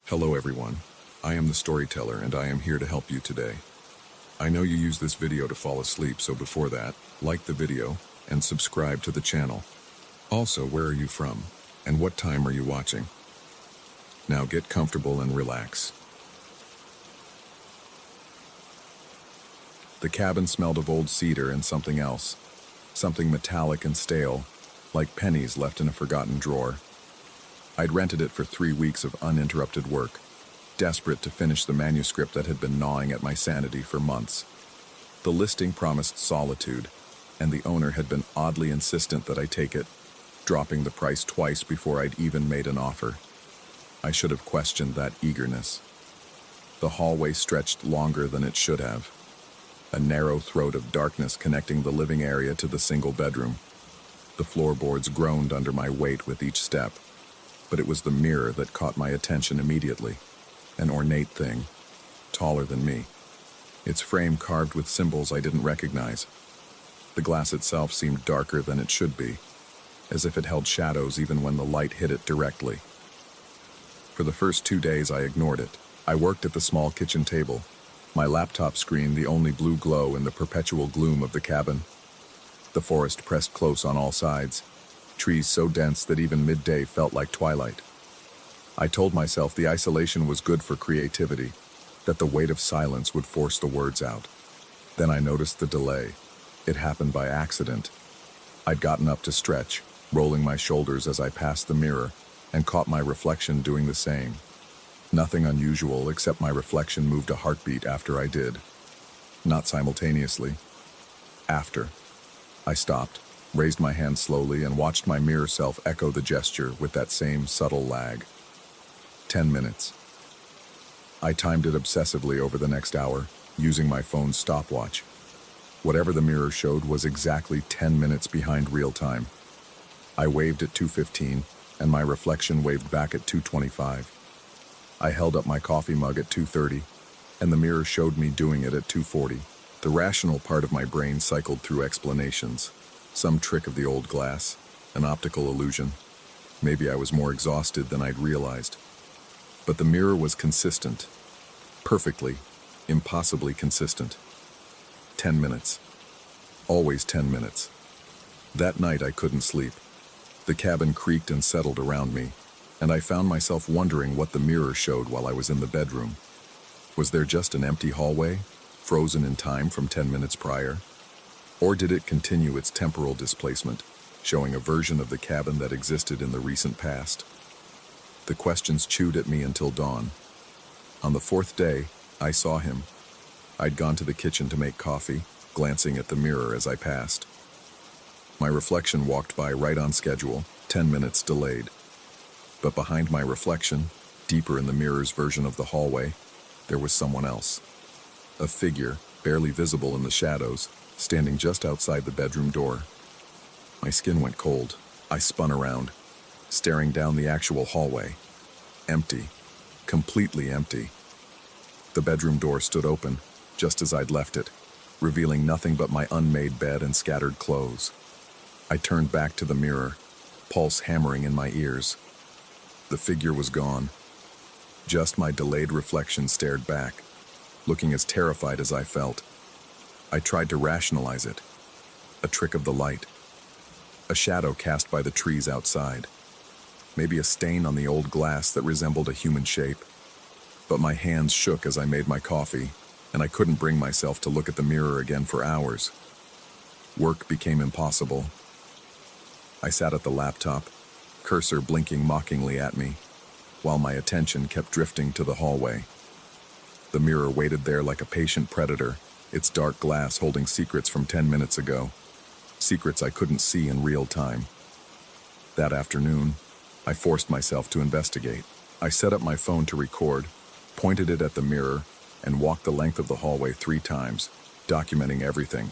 Hello everyone, I am the storyteller and I am here to help you today. I know you use this video to fall asleep, so before that, like the video and subscribe to the channel. Also, where are you from and what time are you watching? Now get comfortable and relax. The cabin smelled of old cedar and something else, something metallic and stale, like pennies left in a forgotten drawer. I'd rented it for 3 weeks of uninterrupted work, desperate to finish the manuscript that had been gnawing at my sanity for months. The listing promised solitude, and the owner had been oddly insistent that I take it, dropping the price twice before I'd even made an offer. I should have questioned that eagerness. The hallway stretched longer than it should have, a narrow throat of darkness connecting the living area to the single bedroom. The floorboards groaned under my weight with each step. But it was the mirror that caught my attention immediately, an ornate thing, taller than me, its frame carved with symbols I didn't recognize. The glass itself seemed darker than it should be, as if it held shadows even when the light hit it directly. For the first 2 days I ignored it. I worked at the small kitchen table, my laptop screen the only blue glow in the perpetual gloom of the cabin. The forest pressed close on all sides, trees so dense that even midday felt like twilight. I told myself the isolation was good for creativity, that the weight of silence would force the words out. Then I noticed the delay. It happened by accident. I'd gotten up to stretch, rolling my shoulders as I passed the mirror, and caught my reflection doing the same. Nothing unusual except my reflection moved a heartbeat after I did. Not simultaneously. After. I stopped, raised my hand slowly, and watched my mirror self echo the gesture with that same subtle lag. 10 minutes. I timed it obsessively over the next hour, using my phone's stopwatch. Whatever the mirror showed was exactly 10 minutes behind real time. I waved at 2:15, and my reflection waved back at 2:25. I held up my coffee mug at 2:30, and the mirror showed me doing it at 2:40. The rational part of my brain cycled through explanations. Some trick of the old glass, an optical illusion. Maybe I was more exhausted than I'd realized. But the mirror was consistent. Perfectly, impossibly consistent. 10 minutes. Always 10 minutes. That night I couldn't sleep. The cabin creaked and settled around me, and I found myself wondering what the mirror showed while I was in the bedroom. Was there just an empty hallway, frozen in time from 10 minutes prior? Or did it continue its temporal displacement, showing a version of the cabin that existed in the recent past? The questions chewed at me until dawn. On the 4th day, I saw him. I'd gone to the kitchen to make coffee, glancing at the mirror as I passed. My reflection walked by right on schedule, 10 minutes delayed. But behind my reflection, deeper in the mirror's version of the hallway, there was someone else. A figure, barely visible in the shadows, standing just outside the bedroom door. My skin went cold. I spun around, staring down the actual hallway. Empty. Completely empty. The bedroom door stood open, just as I'd left it, revealing nothing but my unmade bed and scattered clothes. I turned back to the mirror, pulse hammering in my ears. The figure was gone. Just my delayed reflection stared back, looking as terrified as I felt. I tried to rationalize it. A trick of the light. A shadow cast by the trees outside. Maybe a stain on the old glass that resembled a human shape. But my hands shook as I made my coffee, and I couldn't bring myself to look at the mirror again for hours. Work became impossible. I sat at the laptop, cursor blinking mockingly at me, while my attention kept drifting to the hallway. The mirror waited there like a patient predator, its dark glass holding secrets from 10 minutes ago, secrets I couldn't see in real time. That afternoon, I forced myself to investigate. I set up my phone to record, pointed it at the mirror, and walked the length of the hallway 3 times, documenting everything.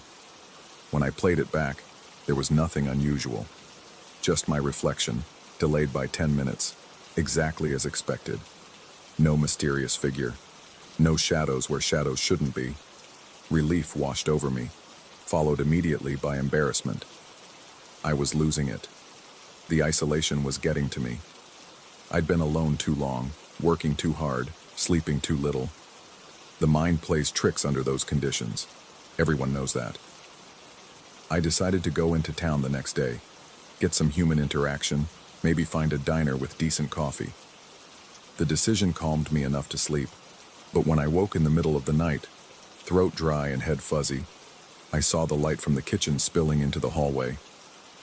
When I played it back, there was nothing unusual. Just my reflection, delayed by 10 minutes, exactly as expected. No mysterious figure. No shadows where shadows shouldn't be. Relief washed over me, followed immediately by embarrassment. I was losing it. The isolation was getting to me. I'd been alone too long, Working too hard, sleeping too little. The mind plays tricks under those conditions. Everyone knows that. I decided to go into town the next day, get some human interaction, maybe find a diner with decent coffee. The decision calmed me enough to sleep, but when I woke in the middle of the night, throat dry and head fuzzy, I saw the light from the kitchen spilling into the hallway.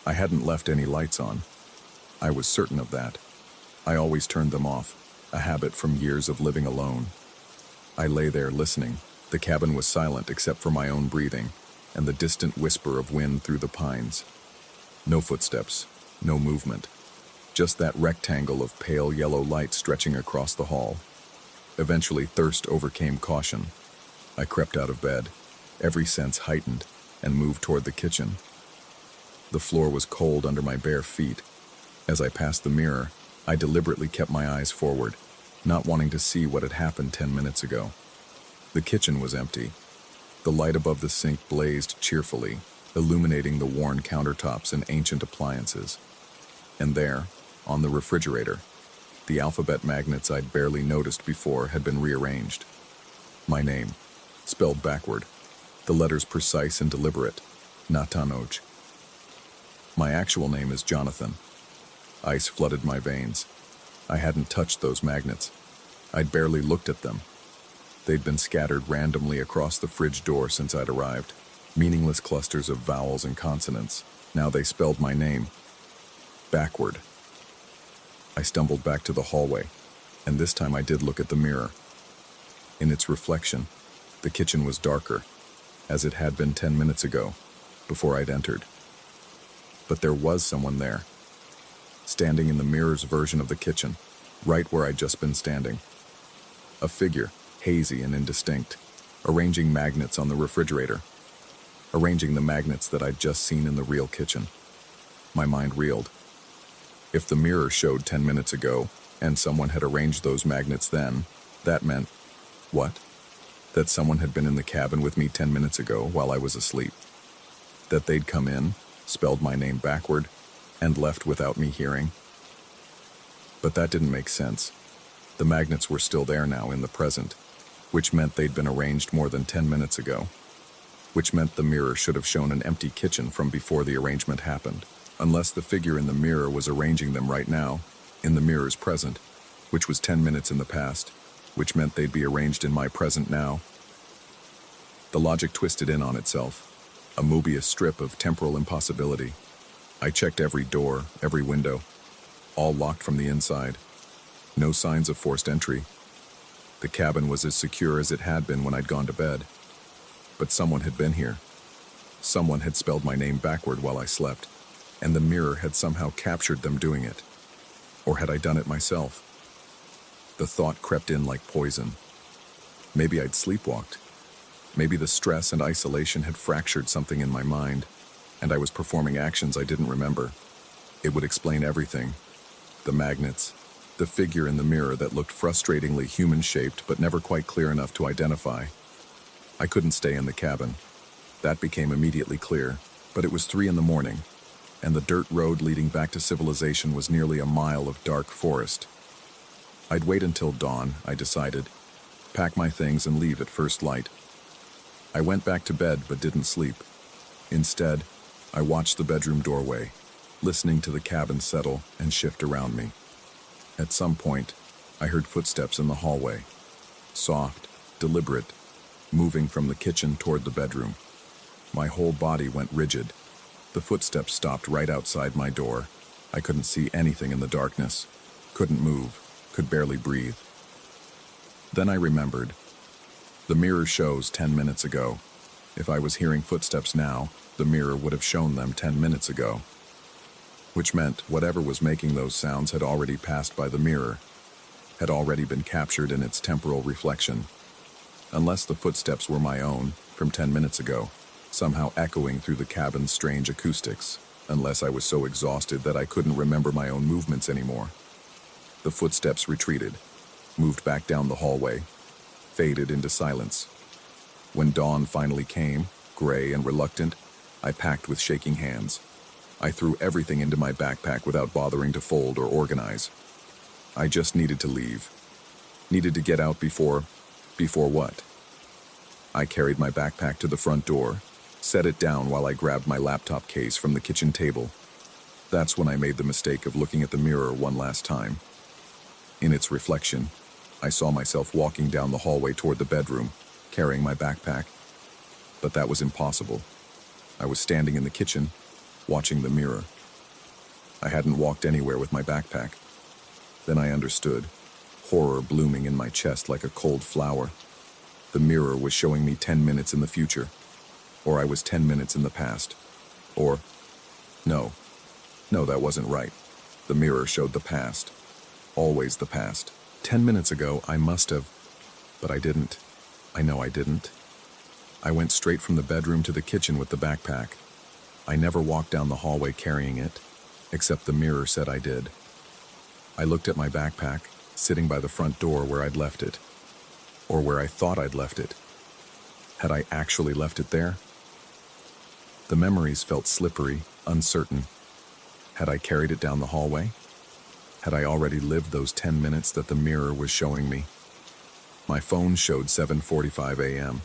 I hadn't left any lights on. I was certain of that. I always turned them off, a habit from years of living alone. I lay there listening. The cabin was silent except for my own breathing and the distant whisper of wind through the pines. No footsteps, no movement. Just that rectangle of pale yellow light stretching across the hall. Eventually, thirst overcame caution. I crept out of bed, every sense heightened, and moved toward the kitchen. The floor was cold under my bare feet. As I passed the mirror, I deliberately kept my eyes forward, not wanting to see what had happened 10 minutes ago. The kitchen was empty. The light above the sink blazed cheerfully, illuminating the worn countertops and ancient appliances. And there, on the refrigerator, the alphabet magnets I'd barely noticed before had been rearranged. My name, spelled backward, the letters precise and deliberate, Natanoj. My actual name is Jonathan. Ice flooded my veins. I hadn't touched those magnets. I'd barely looked at them. They'd been scattered randomly across the fridge door since I'd arrived, meaningless clusters of vowels and consonants. Now they spelled my name. Backward. I stumbled back to the hallway, and this time I did look at the mirror. In its reflection, the kitchen was darker, as it had been 10 minutes ago, before I'd entered. But there was someone there, standing in the mirror's version of the kitchen, right where I'd just been standing. A figure, hazy and indistinct, arranging magnets on the refrigerator, arranging the magnets that I'd just seen in the real kitchen. My mind reeled. If the mirror showed 10 minutes ago, and someone had arranged those magnets then, that meant, what? That someone had been in the cabin with me 10 minutes ago while I was asleep. That they'd come in, spelled my name backward, and left without me hearing. But that didn't make sense. The magnets were still there now in the present, which meant they'd been arranged more than 10 minutes ago, which meant the mirror should have shown an empty kitchen from before the arrangement happened, unless the figure in the mirror was arranging them right now, in the mirror's present, which was 10 minutes in the past, which meant they'd be arranged in my present now. The logic twisted in on itself, a Mobius strip of temporal impossibility. I checked every door, every window, all locked from the inside. No signs of forced entry. The cabin was as secure as it had been when I'd gone to bed. But someone had been here. Someone had spelled my name backward while I slept, and the mirror had somehow captured them doing it. Or had I done it myself? The thought crept in like poison. Maybe I'd sleepwalked. Maybe the stress and isolation had fractured something in my mind, and I was performing actions I didn't remember. It would explain everything. The magnets, the figure in the mirror that looked frustratingly human-shaped but never quite clear enough to identify. I couldn't stay in the cabin. That became immediately clear, but it was 3 a.m, and the dirt road leading back to civilization was nearly a mile of dark forest. I'd wait until dawn, I decided, pack my things and leave at first light. I went back to bed but didn't sleep. Instead, I watched the bedroom doorway, listening to the cabin settle and shift around me. At some point, I heard footsteps in the hallway, soft, deliberate, moving from the kitchen toward the bedroom. My whole body went rigid. The footsteps stopped right outside my door. I couldn't see anything in the darkness, couldn't move, could barely breathe. Then I remembered. The mirror shows 10 minutes ago. If I was hearing footsteps now, the mirror would have shown them 10 minutes ago. Which meant whatever was making those sounds had already passed by the mirror, had already been captured in its temporal reflection. Unless the footsteps were my own, from 10 minutes ago, somehow echoing through the cabin's strange acoustics, unless I was so exhausted that I couldn't remember my own movements anymore. The footsteps retreated, moved back down the hallway, faded into silence. When dawn finally came, gray and reluctant, I packed with shaking hands. I threw everything into my backpack without bothering to fold or organize. I just needed to leave. Needed to get out before what? I carried my backpack to the front door, set it down while I grabbed my laptop case from the kitchen table. That's when I made the mistake of looking at the mirror one last time. In its reflection, I saw myself walking down the hallway toward the bedroom, carrying my backpack. But that was impossible. I was standing in the kitchen, watching the mirror. I hadn't walked anywhere with my backpack. Then I understood, horror blooming in my chest like a cold flower. The mirror was showing me 10 minutes in the future, or I was 10 minutes in the past, or... No, that wasn't right. The mirror showed the past. Always the past. 10 minutes ago, I must have... But I didn't. I know I didn't. I went straight from the bedroom to the kitchen with the backpack. I never walked down the hallway carrying it, except the mirror said I did. I looked at my backpack, sitting by the front door where I'd left it. Or where I thought I'd left it. Had I actually left it there? The memories felt slippery, uncertain. Had I carried it down the hallway? Had I already lived those 10 minutes that the mirror was showing me? My phone showed 7:45 a.m.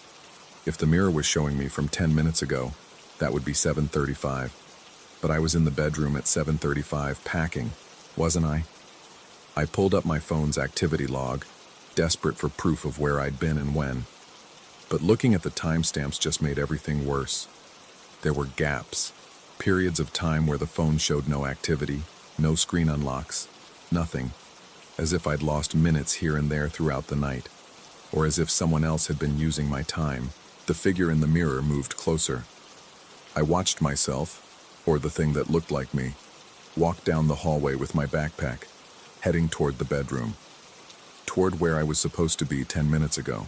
If the mirror was showing me from 10 minutes ago, that would be 7:35. But I was in the bedroom at 7:35 packing, wasn't I? I pulled up my phone's activity log, desperate for proof of where I'd been and when. But looking at the timestamps just made everything worse. There were gaps, periods of time where the phone showed no activity, no screen unlocks, nothing, as if I'd lost minutes here and there throughout the night, or as if someone else had been using my time. The figure in the mirror moved closer. I watched myself, or the thing that looked like me, walk down the hallway with my backpack, heading toward the bedroom, toward where I was supposed to be 10 minutes ago.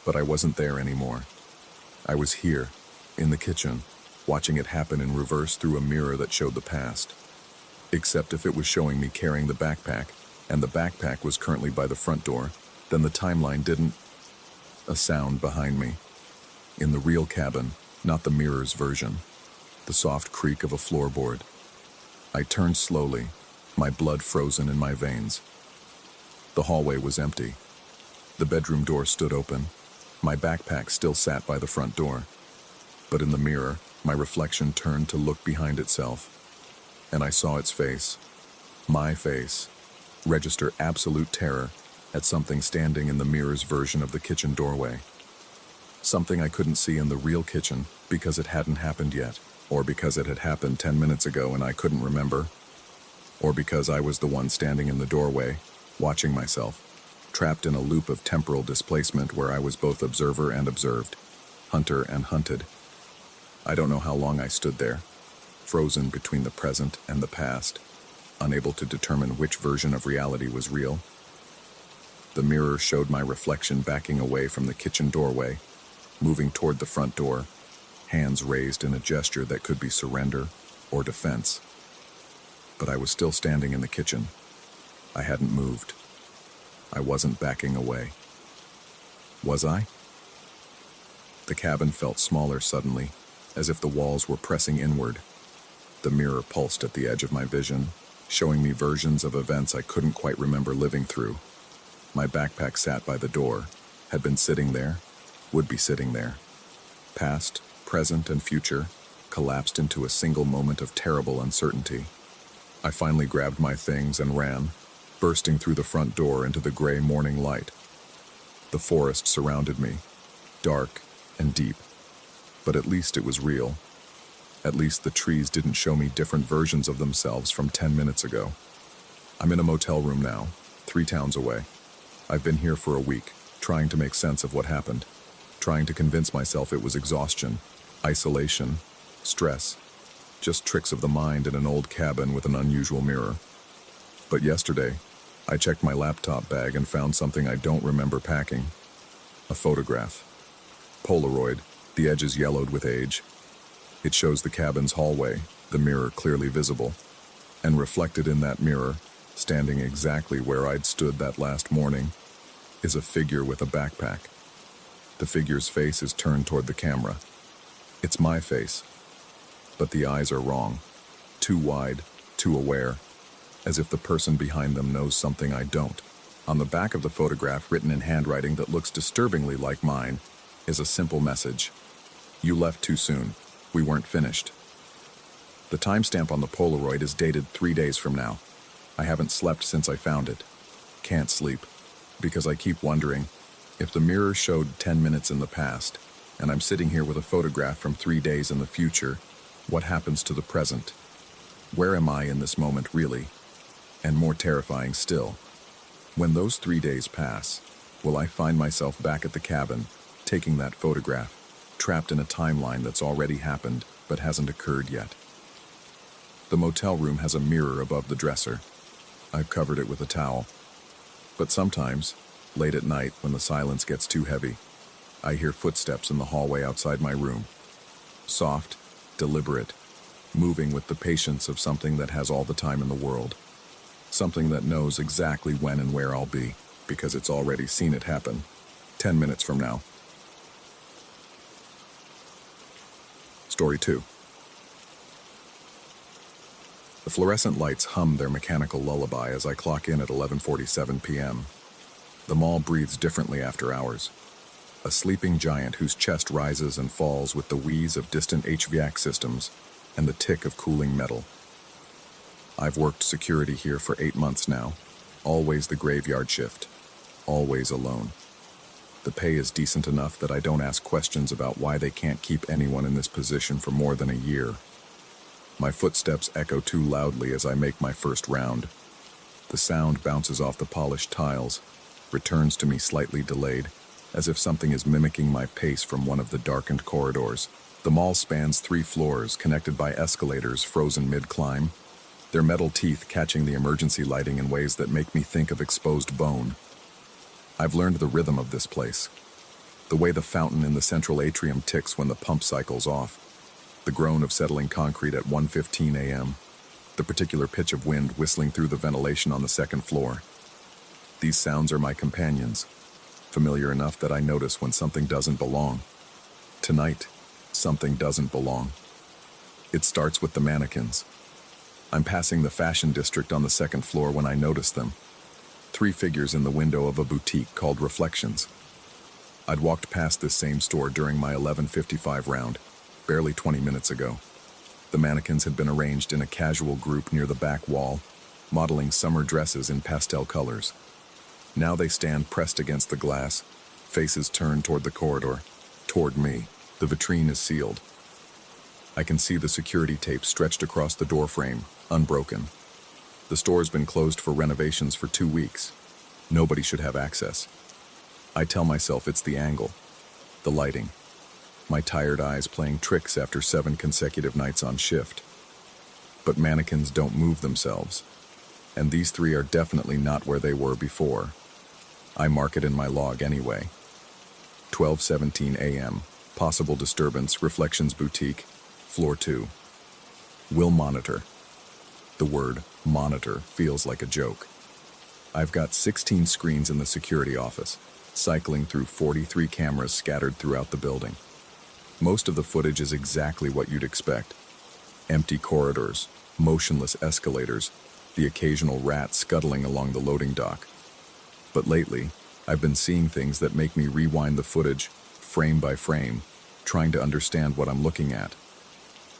But I wasn't there anymore. I was here, in the kitchen, watching it happen in reverse through a mirror that showed the past. Except if it was showing me carrying the backpack, and the backpack was currently by the front door, then the timeline didn't... A sound behind me. In the real cabin, not the mirror's version. The soft creak of a floorboard. I turned slowly, my blood frozen in my veins. The hallway was empty. The bedroom door stood open. My backpack still sat by the front door. But in the mirror, my reflection turned to look behind itself. And I saw its face. My face. Register absolute terror at something standing in the mirror's version of the kitchen doorway. Something I couldn't see in the real kitchen because it hadn't happened yet, or because it had happened 10 minutes ago and I couldn't remember, or because I was the one standing in the doorway, watching myself, trapped in a loop of temporal displacement where I was both observer and observed, hunter and hunted. I don't know how long I stood there, frozen between the present and the past, unable to determine which version of reality was real. The mirror showed my reflection backing away from the kitchen doorway, moving toward the front door, hands raised in a gesture that could be surrender or defense. But I was still standing in the kitchen. I hadn't moved. I wasn't backing away. Was I? The cabin felt smaller suddenly, as if the walls were pressing inward. The mirror pulsed at the edge of my vision, showing me versions of events I couldn't quite remember living through. My backpack sat by the door, had been sitting there, would be sitting there. Past, present, and future collapsed into a single moment of terrible uncertainty. I finally grabbed my things and ran, bursting through the front door into the gray morning light. The forest surrounded me, dark and deep, but at least it was real. At least the trees didn't show me different versions of themselves from 10 minutes ago. I'm in a motel room now, 3 towns away. I've been here for a week, trying to make sense of what happened, trying to convince myself it was exhaustion, isolation, stress, just tricks of the mind in an old cabin with an unusual mirror. But yesterday, I checked my laptop bag and found something I don't remember packing. A photograph. Polaroid, the edges yellowed with age. It shows the cabin's hallway, the mirror clearly visible, and reflected in that mirror, standing exactly where I'd stood that last morning, is a figure with a backpack. The figure's face is turned toward the camera. It's my face, but the eyes are wrong, too wide, too aware, as if the person behind them knows something I don't. On the back of the photograph, written in handwriting that looks disturbingly like mine, is a simple message. You left too soon. We weren't finished. The timestamp on the Polaroid is dated 3 days from now. I haven't slept since I found it. Can't sleep, because I keep wondering, if the mirror showed 10 minutes in the past, and I'm sitting here with a photograph from 3 days in the future, what happens to the present? Where am I in this moment, really? And more terrifying still, when those 3 days pass, will I find myself back at the cabin, taking that photograph, trapped in a timeline that's already happened but hasn't occurred yet? The motel room has a mirror above the dresser. I've covered it with a towel. But sometimes, late at night when the silence gets too heavy, I hear footsteps in the hallway outside my room. Soft, deliberate, moving with the patience of something that has all the time in the world. Something that knows exactly when and where I'll be, because it's already seen it happen. 10 minutes from now. Story 2. The fluorescent lights hum their mechanical lullaby as I clock in at 11:47 p.m. The mall breathes differently after hours. A sleeping giant whose chest rises and falls with the wheeze of distant HVAC systems and the tick of cooling metal. I've worked security here for 8 months now, always the graveyard shift, always alone. The pay is decent enough that I don't ask questions about why they can't keep anyone in this position for more than a year. My footsteps echo too loudly as I make my first round. The sound bounces off the polished tiles, returns to me slightly delayed, as if something is mimicking my pace from one of the darkened corridors. The mall spans 3 floors, connected by escalators frozen mid-climb, their metal teeth catching the emergency lighting in ways that make me think of exposed bone. I've learned the rhythm of this place. The way the fountain in the central atrium ticks when the pump cycles off. The groan of settling concrete at 1:15 a.m. The particular pitch of wind whistling through the ventilation on the 2nd floor. These sounds are my companions, familiar enough that I notice when something doesn't belong. Tonight, something doesn't belong. It starts with the mannequins. I'm passing the fashion district on the 2nd floor when I notice them. 3 figures in the window of a boutique called Reflections. I'd walked past this same store during my 11:55 round, barely 20 minutes ago. The mannequins had been arranged in a casual group near the back wall, modeling summer dresses in pastel colors. Now they stand pressed against the glass, faces turned toward the corridor, toward me. The vitrine is sealed. I can see the security tape stretched across the doorframe, unbroken. The store's been closed for renovations for 2 weeks. Nobody should have access. I tell myself it's the angle, the lighting, my tired eyes playing tricks after 7 consecutive nights on shift. But mannequins don't move themselves, and these 3 are definitely not where they were before. I mark it in my log anyway. 12:17 a.m. Possible disturbance, Reflections Boutique, floor 2. Will monitor. The word monitor feels like a joke. I've got 16 screens in the security office, cycling through 43 cameras scattered throughout the building. Most of the footage is exactly what you'd expect. Empty corridors, motionless escalators, the occasional rat scuttling along the loading dock. But lately, I've been seeing things that make me rewind the footage, frame by frame, trying to understand what I'm looking at.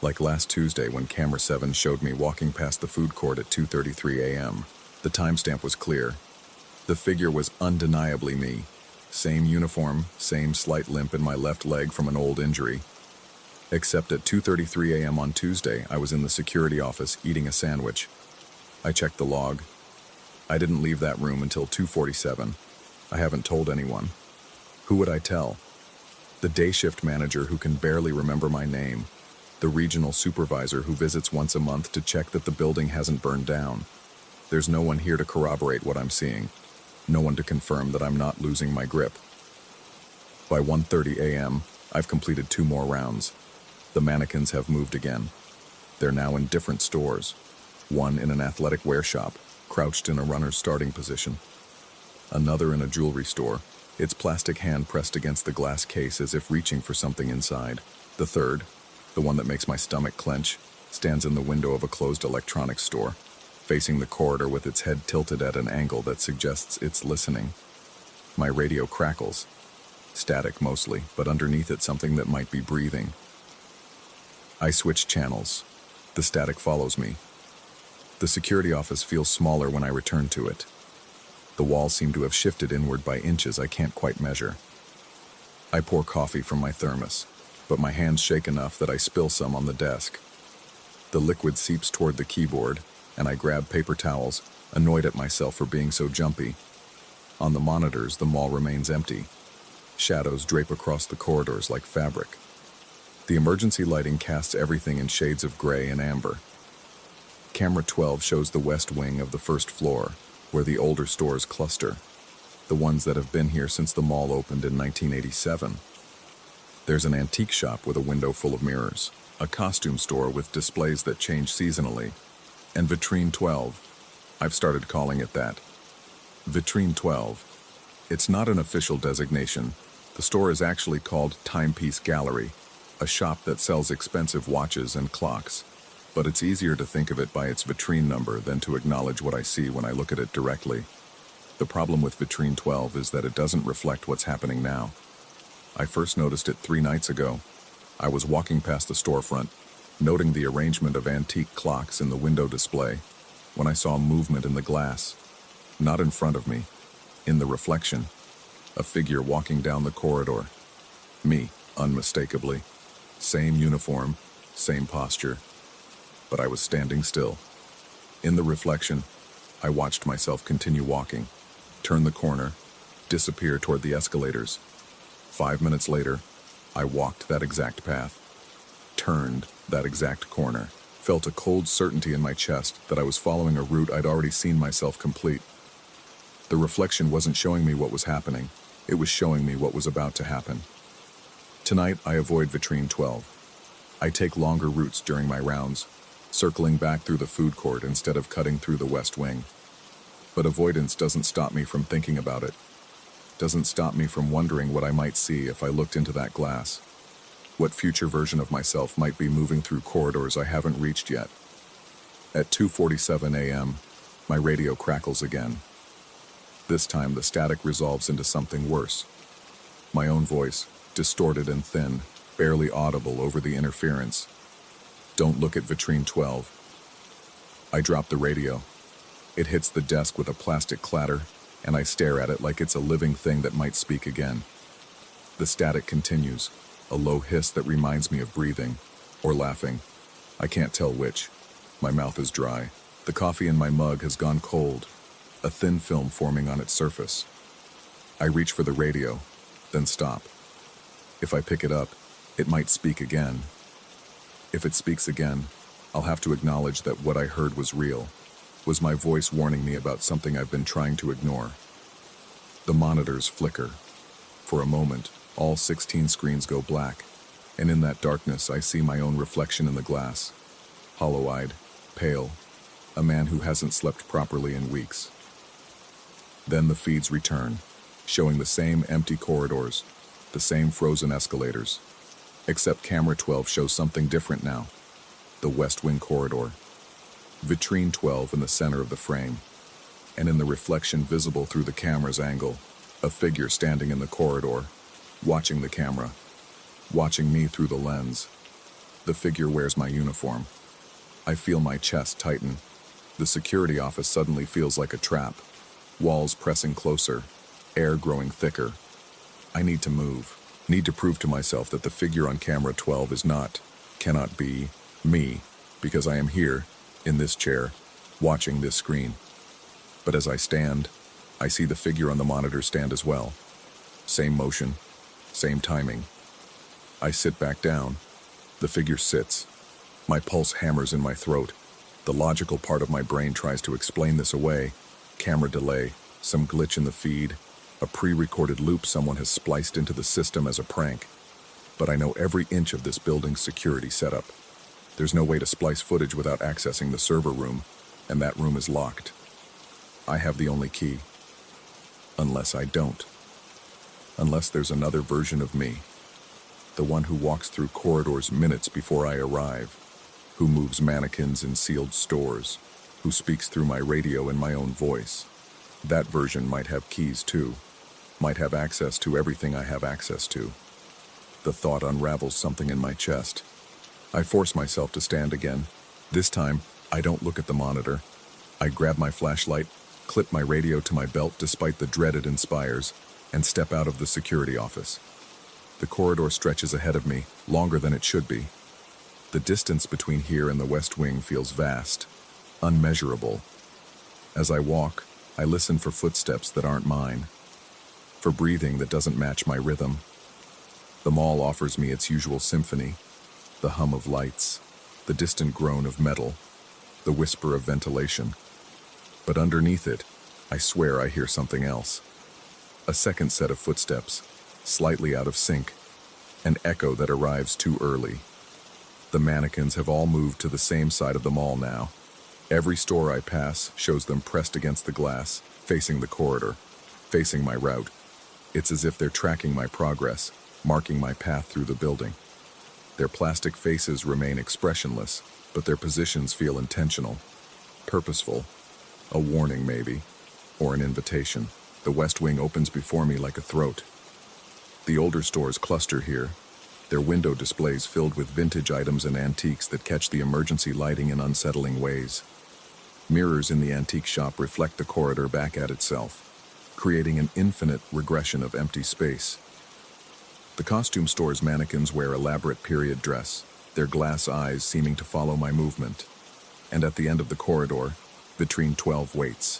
Like last Tuesday when camera 7 showed me walking past the food court at 2:33 a.m. The timestamp was clear. The figure was undeniably me. Same uniform, same slight limp in my left leg from an old injury. Except at 2:33 a.m. on Tuesday, I was in the security office eating a sandwich. I checked the log. I didn't leave that room until 2:47. I haven't told anyone. Who would I tell? The day shift manager who can barely remember my name. The regional supervisor who visits once a month to check that the building hasn't burned down. There's no one here to corroborate what I'm seeing. No one to confirm that I'm not losing my grip. By 1:30 a.m., I've completed 2 more rounds. The mannequins have moved again. They're now in different stores. One in an athletic wear shop, crouched in a runner's starting position. Another in a jewelry store, its plastic hand pressed against the glass case as if reaching for something inside. The third, the one that makes my stomach clench, stands in the window of a closed electronics store, facing the corridor with its head tilted at an angle that suggests it's listening. My radio crackles. Static mostly, but underneath it something that might be breathing. I switch channels. The static follows me. The security office feels smaller when I return to it. The walls seem to have shifted inward by inches I can't quite measure. I pour coffee from my thermos, but my hands shake enough that I spill some on the desk. The liquid seeps toward the keyboard, and I grab paper towels, annoyed at myself for being so jumpy. On the monitors, the mall remains empty. Shadows drape across the corridors like fabric. The emergency lighting casts everything in shades of gray and amber. Camera 12 shows the west wing of the first floor, where the older stores cluster, the ones that have been here since the mall opened in 1987. There's an antique shop with a window full of mirrors, a costume store with displays that change seasonally, and Vitrine 12. I've started calling it that. Vitrine 12. It's not an official designation. The store is actually called Timepiece Gallery, a shop that sells expensive watches and clocks. But it's easier to think of it by its vitrine number than to acknowledge what I see when I look at it directly. The problem with Vitrine 12 is that it doesn't reflect what's happening now. I first noticed it 3 nights ago. I was walking past the storefront, noting the arrangement of antique clocks in the window display, when I saw movement in the glass. Not in front of me, in the reflection. A figure walking down the corridor. Me, unmistakably. Same uniform, same posture. But I was standing still. In the reflection, I watched myself continue walking, turn the corner, disappear toward the escalators. 5 minutes later, I walked that exact path, turned that exact corner, felt a cold certainty in my chest that I was following a route I'd already seen myself complete. The reflection wasn't showing me what was happening, it was showing me what was about to happen. Tonight, I avoid Vitrine 12. I take longer routes during my rounds, circling back through the food court instead of cutting through the west wing. But avoidance doesn't stop me from thinking about it. Doesn't stop me from wondering what I might see if I looked into that glass. What future version of myself might be moving through corridors I haven't reached yet. At 2:47 a.m., my radio crackles again. This time the static resolves into something worse. My own voice, distorted and thin, barely audible over the interference. Don't look at Vitrine 12. I drop the radio. It hits the desk with a plastic clatter, and I stare at it like it's a living thing that might speak again. The static continues, a low hiss that reminds me of breathing, or laughing. I can't tell which. My mouth is dry. The coffee in my mug has gone cold, a thin film forming on its surface. I reach for the radio, then stop. If I pick it up, it might speak again. If it speaks again, I'll have to acknowledge that what I heard was real, was my voice warning me about something I've been trying to ignore. The monitors flicker. For a moment, all 16 screens go black, and in that darkness I see my own reflection in the glass. Hollow-eyed, pale, a man who hasn't slept properly in weeks. Then the feeds return, showing the same empty corridors, the same frozen escalators. Except camera 12 shows something different now. The West Wing corridor. Vitrine 12 in the center of the frame. And in the reflection visible through the camera's angle, a figure standing in the corridor, watching the camera, watching me through the lens. The figure wears my uniform. I feel my chest tighten. The security office suddenly feels like a trap. Walls pressing closer, air growing thicker. I need to move. Need to prove to myself that the figure on camera 12 is not, cannot be, me, because I am here, in this chair, watching this screen. But as I stand, I see the figure on the monitor stand as well. Same motion, same timing. I sit back down. The figure sits. My pulse hammers in my throat. The logical part of my brain tries to explain this away. Camera delay, some glitch in the feed, a pre-recorded loop someone has spliced into the system as a prank. But I know every inch of this building's security setup. There's no way to splice footage without accessing the server room, and that room is locked. I have the only key. Unless I don't. Unless there's another version of me. The one who walks through corridors minutes before I arrive. Who moves mannequins in sealed stores. who speaks through my radio in my own voice. That version might have keys too, might have access to everything I have access to. The thought unravels something in my chest. I force myself to stand again. This time, I don't look at the monitor. I grab my flashlight, clip my radio to my belt despite the dread it inspires, and step out of the security office. The corridor stretches ahead of me, longer than it should be. The distance between here and the West Wing feels vast, unmeasurable. As I walk, I listen for footsteps that aren't mine, for breathing that doesn't match my rhythm. The mall offers me its usual symphony, the hum of lights, the distant groan of metal, the whisper of ventilation. But underneath it, I swear I hear something else. A second set of footsteps, slightly out of sync, an echo that arrives too early. The mannequins have all moved to the same side of the mall now. Every store I pass shows them pressed against the glass, facing the corridor, facing my route. It's as if they're tracking my progress, marking my path through the building. Their plastic faces remain expressionless, but their positions feel intentional, purposeful, a warning maybe, or an invitation. The West Wing opens before me like a throat. The older stores cluster here, their window displays filled with vintage items and antiques that catch the emergency lighting in unsettling ways. Mirrors in the antique shop reflect the corridor back at itself, creating an infinite regression of empty space. The costume store's mannequins wear elaborate period dress, their glass eyes seeming to follow my movement. And at the end of the corridor, Vitrine 12 waits.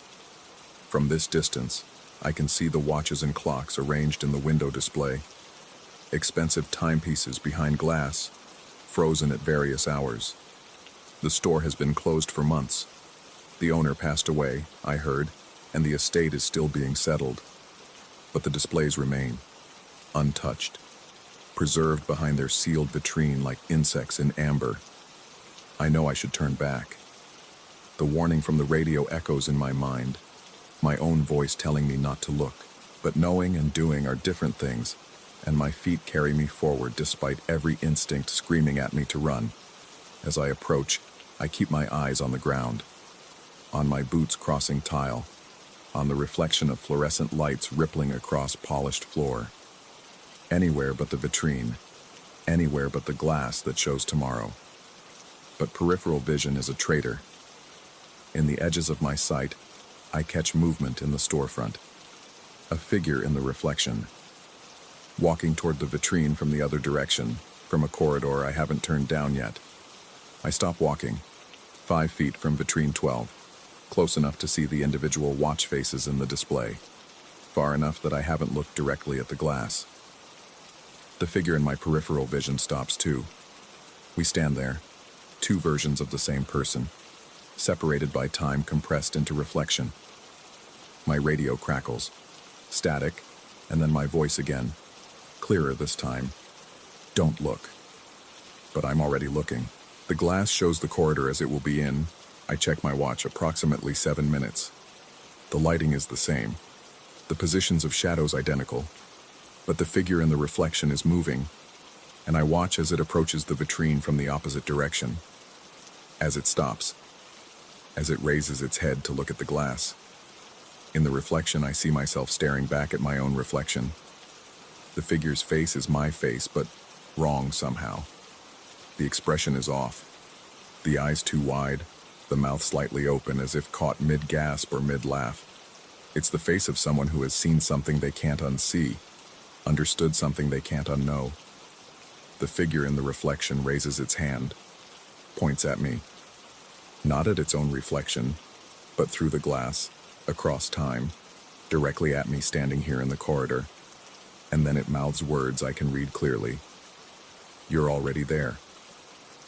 From this distance, I can see the watches and clocks arranged in the window display. Expensive timepieces behind glass, frozen at various hours. The store has been closed for months. The owner passed away, I heard, and the estate is still being settled. But the displays remain, untouched, preserved behind their sealed vitrine like insects in amber. I know I should turn back. The warning from the radio echoes in my mind, my own voice telling me not to look. But knowing and doing are different things, and my feet carry me forward despite every instinct screaming at me to run. As I approach, I keep my eyes on the ground, on my boots crossing tile, on the reflection of fluorescent lights rippling across polished floor. Anywhere but the vitrine, anywhere but the glass that shows tomorrow. But peripheral vision is a traitor. In the edges of my sight, I catch movement in the storefront. A figure in the reflection, walking toward the vitrine from the other direction, from a corridor I haven't turned down yet. I stop walking, 5 feet from Vitrine 12, close enough to see the individual watch faces in the display, far enough that I haven't looked directly at the glass. The figure in my peripheral vision stops too. We stand there, 2 versions of the same person, separated by time compressed into reflection. My radio crackles, static, and then my voice again, clearer this time. Don't look. But I'm already looking. The glass shows the corridor as it will be in. I check my watch, approximately 7 minutes. The lighting is the same. The positions of shadows identical. But the figure in the reflection is moving, and I watch as it approaches the vitrine from the opposite direction. As it stops, as it raises its head to look at the glass. In the reflection, I see myself staring back at my own reflection. The figure's face is my face, but wrong somehow. The expression is off. The eyes too wide, the mouth slightly open as if caught mid-gasp or mid-laugh. It's the face of someone who has seen something they can't unsee, understood something they can't unknow. The figure in the reflection raises its hand, points at me. Not at its own reflection, but through the glass, across time, directly at me standing here in the corridor. And then it mouths words I can read clearly. You're already there.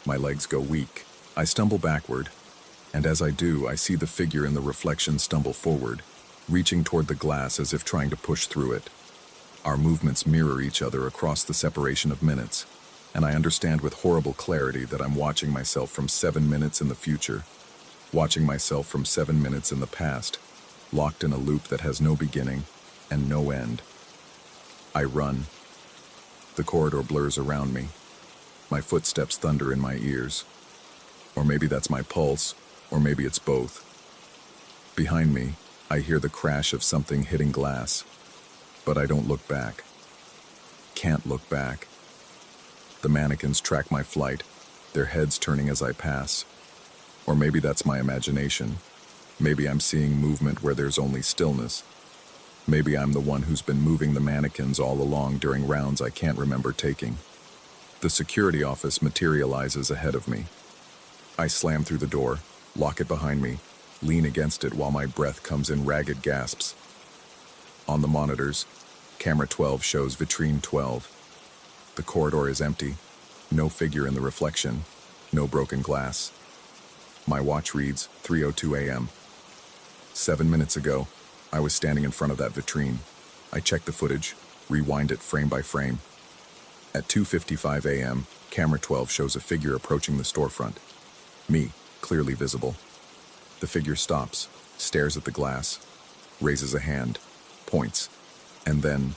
My legs go weak. I stumble backward, and as I do, I see the figure in the reflection stumble forward, reaching toward the glass as if trying to push through it. Our movements mirror each other across the separation of minutes, and I understand with horrible clarity that I'm watching myself from 7 minutes in the future, watching myself from 7 minutes in the past, locked in a loop that has no beginning and no end. I run. The corridor blurs around me. My footsteps thunder in my ears. Or maybe that's my pulse, Or maybe it's both. Behind me, I hear the crash of something hitting glass, but I don't look back. Can't look back. The mannequins track my flight, their heads turning as I pass. Or maybe that's my imagination. Maybe I'm seeing movement where there's only stillness. Maybe I'm the one who's been moving the mannequins all along during rounds I can't remember taking. The security office materializes ahead of me. I slam through the door, lock it behind me, lean against it while my breath comes in ragged gasps. On the monitors, camera 12 shows vitrine 12. The corridor is empty, no figure in the reflection, no broken glass. My watch reads 3:02 a.m. 7 minutes ago, I was standing in front of that vitrine. I checked the footage, rewind it frame by frame. At 2:55 a.m., camera 12 shows a figure approaching the storefront. Me, clearly visible. The figure stops, stares at the glass, raises a hand, points, and then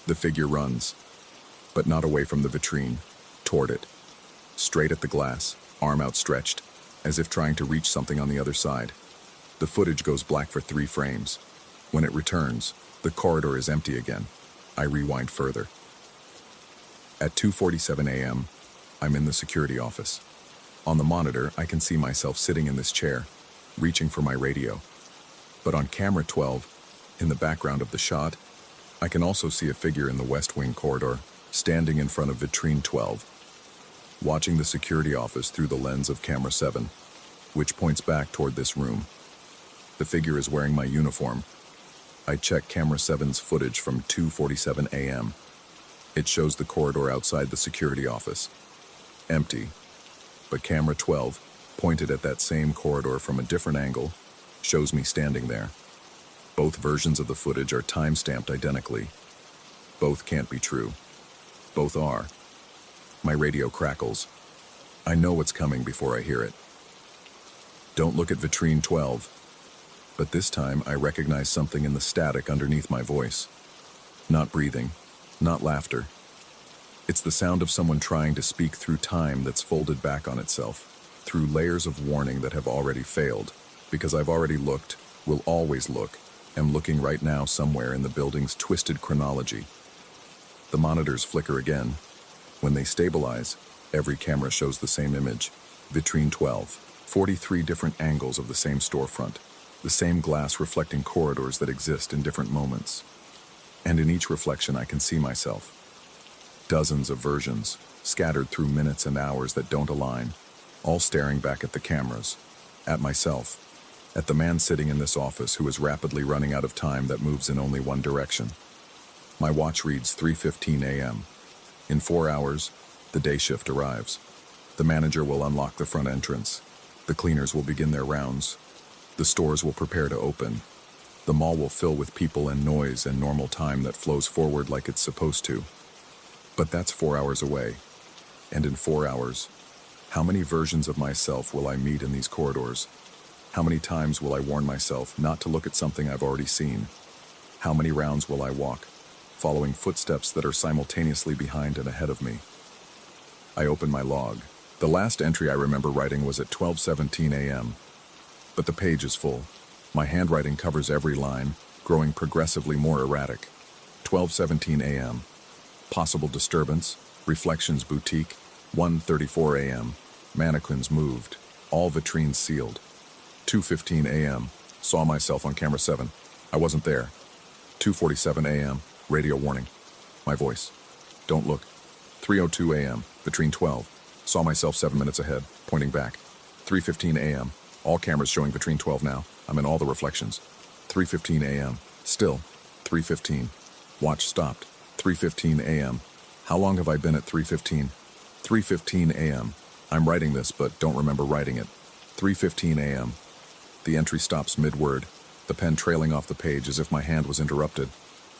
the figure runs, but not away from the vitrine, toward it, straight at the glass, arm outstretched, as if trying to reach something on the other side. The footage goes black for 3 frames. When it returns, the corridor is empty again. I rewind further. At 2:47 a.m., I'm in the security office. On the monitor, I can see myself sitting in this chair, reaching for my radio. But on camera 12, in the background of the shot, I can also see a figure in the West Wing corridor, standing in front of vitrine 12, watching the security office through the lens of camera 7, which points back toward this room. The figure is wearing my uniform. I check camera 7's footage from 2:47 a.m. It shows the corridor outside the security office. Empty. But camera 12, pointed at that same corridor from a different angle, shows me standing there. Both versions of the footage are time-stamped identically. Both can't be true. Both are. My radio crackles. I know what's coming before I hear it. Don't look at vitrine 12. But this time I recognize something in the static underneath my voice. Not breathing, not laughter. It's the sound of someone trying to speak through time that's folded back on itself, through layers of warning that have already failed, because I've already looked, will always look, am looking right now somewhere in the building's twisted chronology. The monitors flicker again. When they stabilize, every camera shows the same image. Vitrine 12, 43 different angles of the same storefront, the same glass reflecting corridors that exist in different moments. And in each reflection I can see myself. Dozens of versions, scattered through minutes and hours that don't align, all staring back at the cameras, at myself, at the man sitting in this office who is rapidly running out of time that moves in only one direction. My watch reads 3:15 a.m. In 4 hours, the day shift arrives. The manager will unlock the front entrance. The cleaners will begin their rounds. The stores will prepare to open. The mall will fill with people and noise and normal time that flows forward like it's supposed to. But that's 4 hours away. And in 4 hours, how many versions of myself will I meet in these corridors? How many times will I warn myself not to look at something I've already seen? How many rounds will I walk, following footsteps that are simultaneously behind and ahead of me? I open my log. The last entry I remember writing was at 12:17 a.m. But the page is full. My handwriting covers every line, growing progressively more erratic. 12:17 a.m. Possible disturbance, Reflections Boutique, 1:34 a.m. Mannequins moved, all vitrines sealed. 2:15 a.m. Saw myself on camera 7. I wasn't there. 2:47 a.m. Radio warning. My voice. Don't look. 3:02 a.m. Vitrine 12. Saw myself 7 minutes ahead, pointing back. 3:15 a.m. All cameras showing vitrine 12 now. I'm in all the reflections. 3:15 a.m. Still. 3:15. Watch stopped. 3:15 a.m. How long have I been at 3:15? 3:15 a.m. I'm writing this, but don't remember writing it. 3:15 a.m. The entry stops mid-word, the pen trailing off the page as if my hand was interrupted,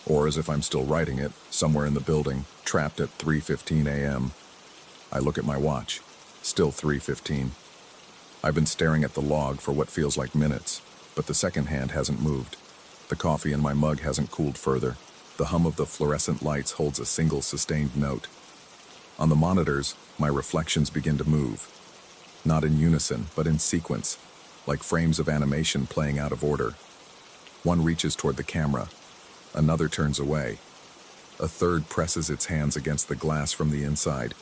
or as if I'm still writing it, somewhere in the building, trapped at 3:15 a.m. I look at my watch. Still 3:15. I've been staring at the log for what feels like minutes, but the second hand hasn't moved. The coffee in my mug hasn't cooled further. The hum of the fluorescent lights holds a single sustained note. On the monitors, my reflections begin to move. Not in unison, but in sequence. like frames of animation playing out of order. One reaches toward the camera, another turns away. A third presses its hands against the glass from the inside,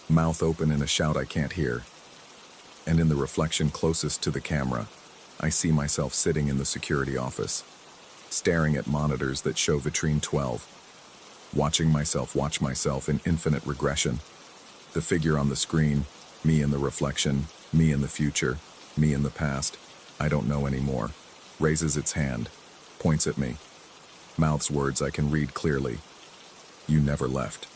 mouth open in a shout I can't hear. And in the reflection closest to the camera, I see myself sitting in the security office, staring at monitors that show Vitrine 12, watching myself watch myself in infinite regression. The figure on the screen, me in the reflection, me in the future, me in the past, I don't know anymore, raises its hand, points at me, mouths words I can read clearly. You never left.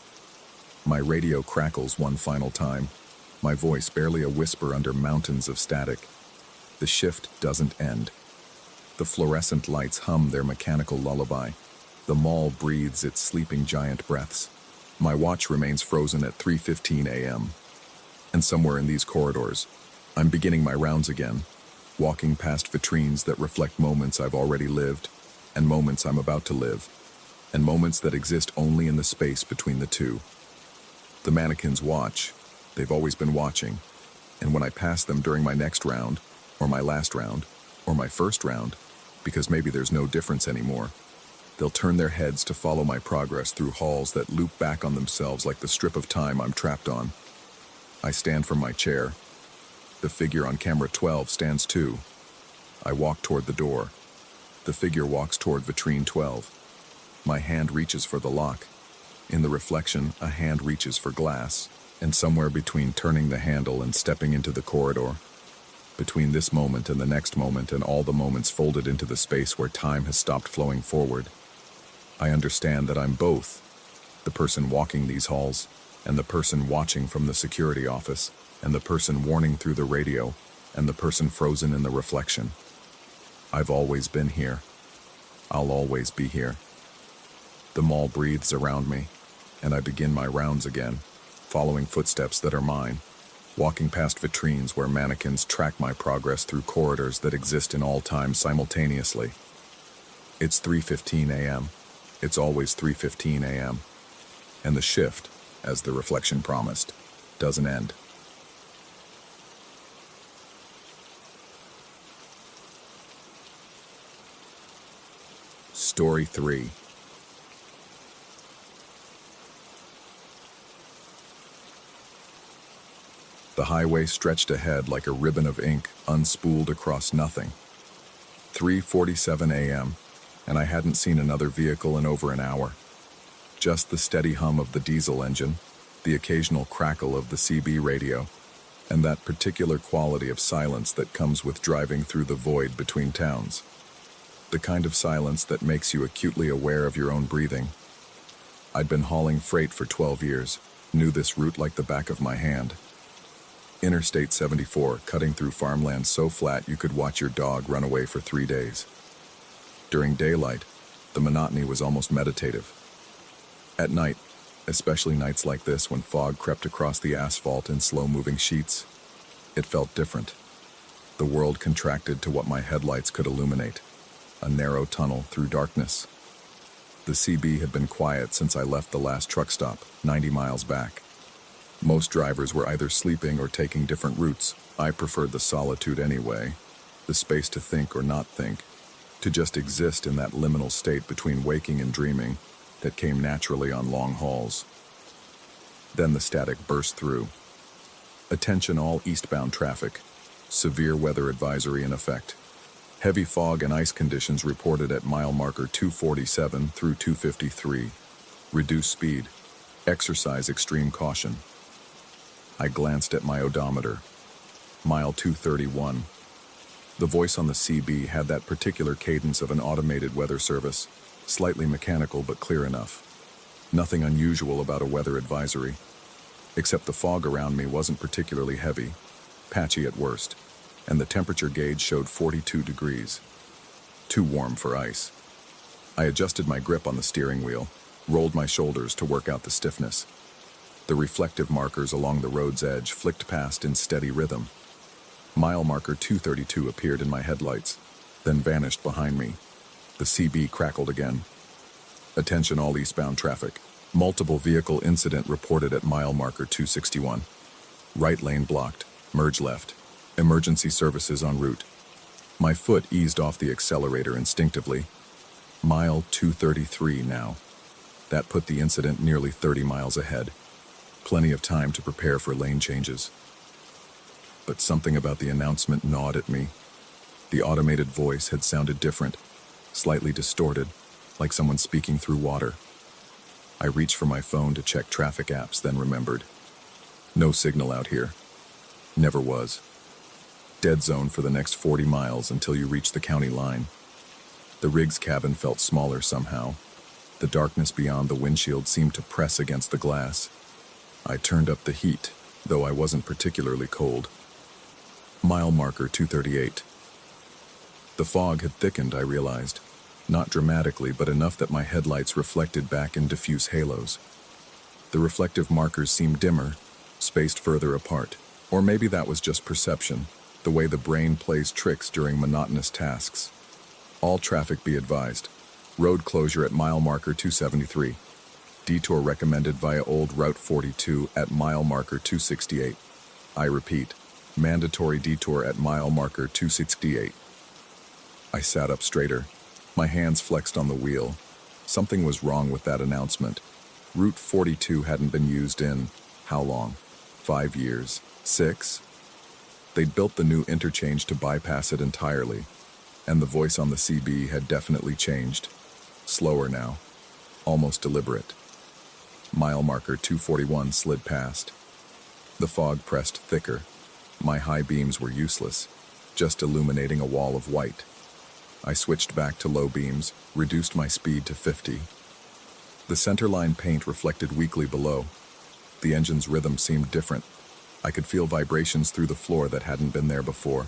My radio crackles one final time, my voice barely a whisper under mountains of static. The shift doesn't end. The fluorescent lights hum their mechanical lullaby. The mall breathes its sleeping giant breaths. My watch remains frozen at 3:15 a.m. And somewhere in these corridors, I'm beginning my rounds again, walking past vitrines that reflect moments I've already lived, and moments I'm about to live, and moments that exist only in the space between the two. The mannequins watch. They've always been watching. And when I pass them during my next round, or my last round, or my first round, because maybe there's no difference anymore, they'll turn their heads to follow my progress through halls that loop back on themselves like the strip of time I'm trapped on. I stand from my chair. The figure on camera 12 stands too. I walk toward the door. The figure walks toward Vitrine 12. My hand reaches for the lock. In the reflection, a hand reaches for glass, and somewhere between turning the handle and stepping into the corridor, between this moment and the next moment and all the moments folded into the space where time has stopped flowing forward, I understand that I'm both the person walking these halls, and the person watching from the security office, and the person warning through the radio, and the person frozen in the reflection. I've always been here. I'll always be here. The mall breathes around me, and I begin my rounds again, following footsteps that are mine, walking past vitrines where mannequins track my progress through corridors that exist in all time simultaneously. It's 3:15 a.m. It's always 3:15 a.m. And the shift, as the reflection promised, doesn't end. Story 3. The highway stretched ahead like a ribbon of ink unspooled across nothing. 3:47 a.m., and I hadn't seen another vehicle in over an hour. Just the steady hum of the diesel engine, the occasional crackle of the CB radio, and that particular quality of silence that comes with driving through the void between towns. The kind of silence that makes you acutely aware of your own breathing. I'd been hauling freight for 12 years, knew this route like the back of my hand. Interstate 74, cutting through farmland so flat you could watch your dog run away for 3 days. During daylight, the monotony was almost meditative. At night, especially nights like this when fog crept across the asphalt in slow-moving sheets, it felt different. The world contracted to what my headlights could illuminate, a narrow tunnel through darkness. The CB had been quiet since I left the last truck stop, 90 miles back. Most drivers were either sleeping or taking different routes. I preferred the solitude anyway, the space to think or not think, to just exist in that liminal state between waking and dreaming that came naturally on long hauls. Then the static burst through. Attention all eastbound traffic. Severe weather advisory in effect. Heavy fog and ice conditions reported at mile marker 247 through 253. Reduce speed. Exercise extreme caution. I glanced at my odometer. Mile 231. The voice on the CB had that particular cadence of an automated weather service, slightly mechanical but clear enough. Nothing unusual about a weather advisory, except the fog around me wasn't particularly heavy, patchy at worst, and the temperature gauge showed 42 degrees. Too warm for ice. I adjusted my grip on the steering wheel, rolled my shoulders to work out the stiffness. The reflective markers along the road's edge flicked past in steady rhythm. Mile marker 232 appeared in my headlights, then vanished behind me. The CB crackled again. Attention all eastbound traffic. Multiple vehicle incident reported at mile marker 261. Right lane blocked. Merge left. Emergency services en route. My foot eased off the accelerator instinctively. Mile 233 now. That put the incident nearly 30 miles ahead. Plenty of time to prepare for lane changes. But something about the announcement gnawed at me. The automated voice had sounded different, slightly distorted, like someone speaking through water. I reached for my phone to check traffic apps, then remembered. No signal out here. Never was. Dead zone for the next 40 miles until you reach the county line. The rig's cabin felt smaller somehow. The darkness beyond the windshield seemed to press against the glass. I turned up the heat, though I wasn't particularly cold. Mile marker 238. The fog had thickened, I realized. Not dramatically, but enough that my headlights reflected back in diffuse halos. The reflective markers seemed dimmer, spaced further apart. Or maybe that was just perception, the way the brain plays tricks during monotonous tasks. All traffic be advised. Road closure at mile marker 273. Detour recommended via old Route 42 at mile marker 268. I repeat, mandatory detour at mile marker 268. I sat up straighter. My hands flexed on the wheel. Something was wrong with that announcement. Route 42 hadn't been used in, how long? 5 years? 6? They'd built the new interchange to bypass it entirely, and the voice on the CB had definitely changed. Slower now. Almost deliberate. Mile marker 241 slid past. The fog pressed thicker. My high beams were useless, just illuminating a wall of white. I switched back to low beams, reduced my speed to 50. The centerline paint reflected weakly below. The engine's rhythm seemed different. I could feel vibrations through the floor that hadn't been there before.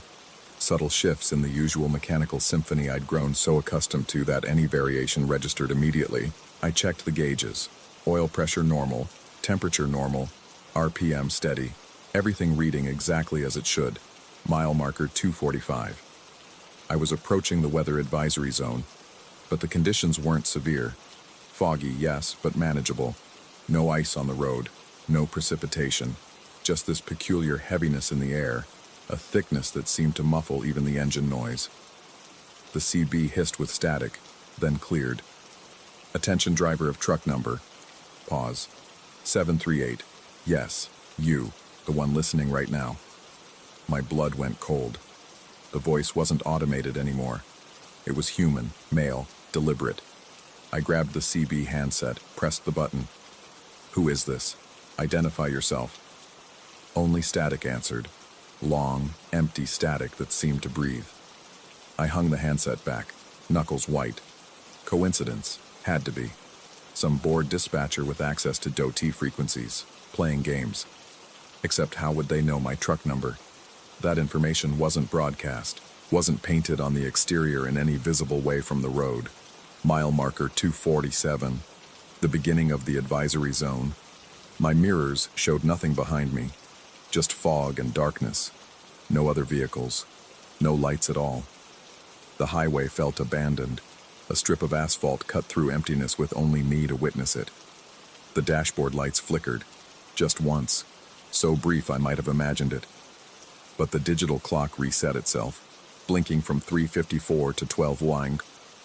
Subtle shifts in the usual mechanical symphony I'd grown so accustomed to that any variation registered immediately. I checked the gauges. Oil pressure normal, temperature normal, RPM steady, everything reading exactly as it should. Mile marker 245. I was approaching the weather advisory zone, but the conditions weren't severe. Foggy, yes, but manageable. No ice on the road, no precipitation, just this peculiar heaviness in the air, a thickness that seemed to muffle even the engine noise. The CB hissed with static, then cleared. Attention driver of truck number. Pause. 738. Yes, you, the one listening right now. My blood went cold. The voice wasn't automated anymore. It was human, male, deliberate. I grabbed the CB handset, pressed the button. Who is this? Identify yourself. Only static answered. Long, empty static that seemed to breathe. I hung the handset back, knuckles white. Coincidence? Had to be. Some bored dispatcher with access to DOT frequencies, playing games. Except how would they know my truck number? That information wasn't broadcast, wasn't painted on the exterior in any visible way from the road. Mile marker 247, the beginning of the advisory zone. My mirrors showed nothing behind me, just fog and darkness. No other vehicles, no lights at all. The highway felt abandoned, a strip of asphalt cut through emptiness with only me to witness it. The dashboard lights flickered, just once, so brief I might have imagined it. But the digital clock reset itself, blinking from 3:54 to 12:01,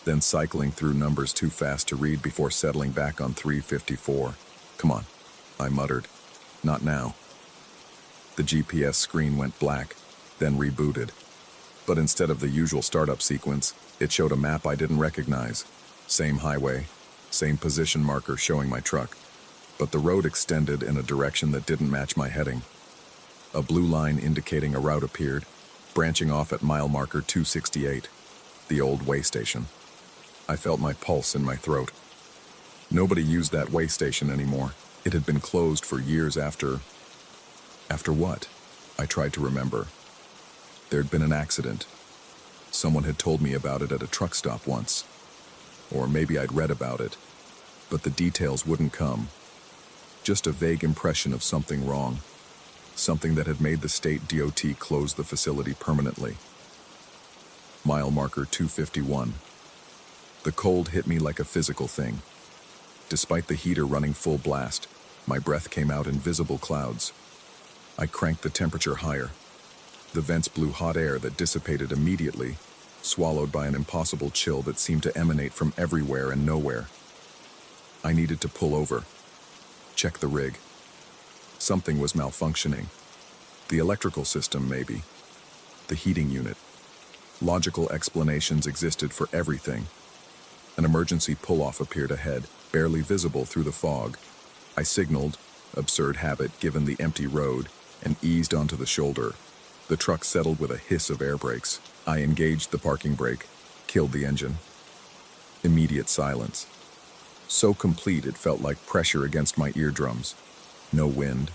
then cycling through numbers too fast to read before settling back on 3:54. Come on, I muttered. Not now. The GPS screen went black, then rebooted. But instead of the usual startup sequence, it showed a map I didn't recognize. Same highway, same position marker showing my truck. But the road extended in a direction that didn't match my heading. A blue line indicating a route appeared, branching off at mile marker 268, the old way station. I felt my pulse in my throat. Nobody used that way station anymore. It had been closed for years after... After what? I tried to remember. There'd been an accident. Someone had told me about it at a truck stop once. Or maybe I'd read about it. But the details wouldn't come. Just a vague impression of something wrong. Something that had made the state DOT close the facility permanently. Mile marker 251. The cold hit me like a physical thing. Despite the heater running full blast, my breath came out in visible clouds. I cranked the temperature higher. The vents blew hot air that dissipated immediately, swallowed by an impossible chill that seemed to emanate from everywhere and nowhere. I needed to pull over, check the rig. Something was malfunctioning. The electrical system, maybe. The heating unit. Logical explanations existed for everything. An emergency pull-off appeared ahead, barely visible through the fog. I signaled, absurd habit given the empty road, and eased onto the shoulder. The truck settled with a hiss of air brakes. I engaged the parking brake, killed the engine. Immediate silence. So complete it felt like pressure against my eardrums. No wind,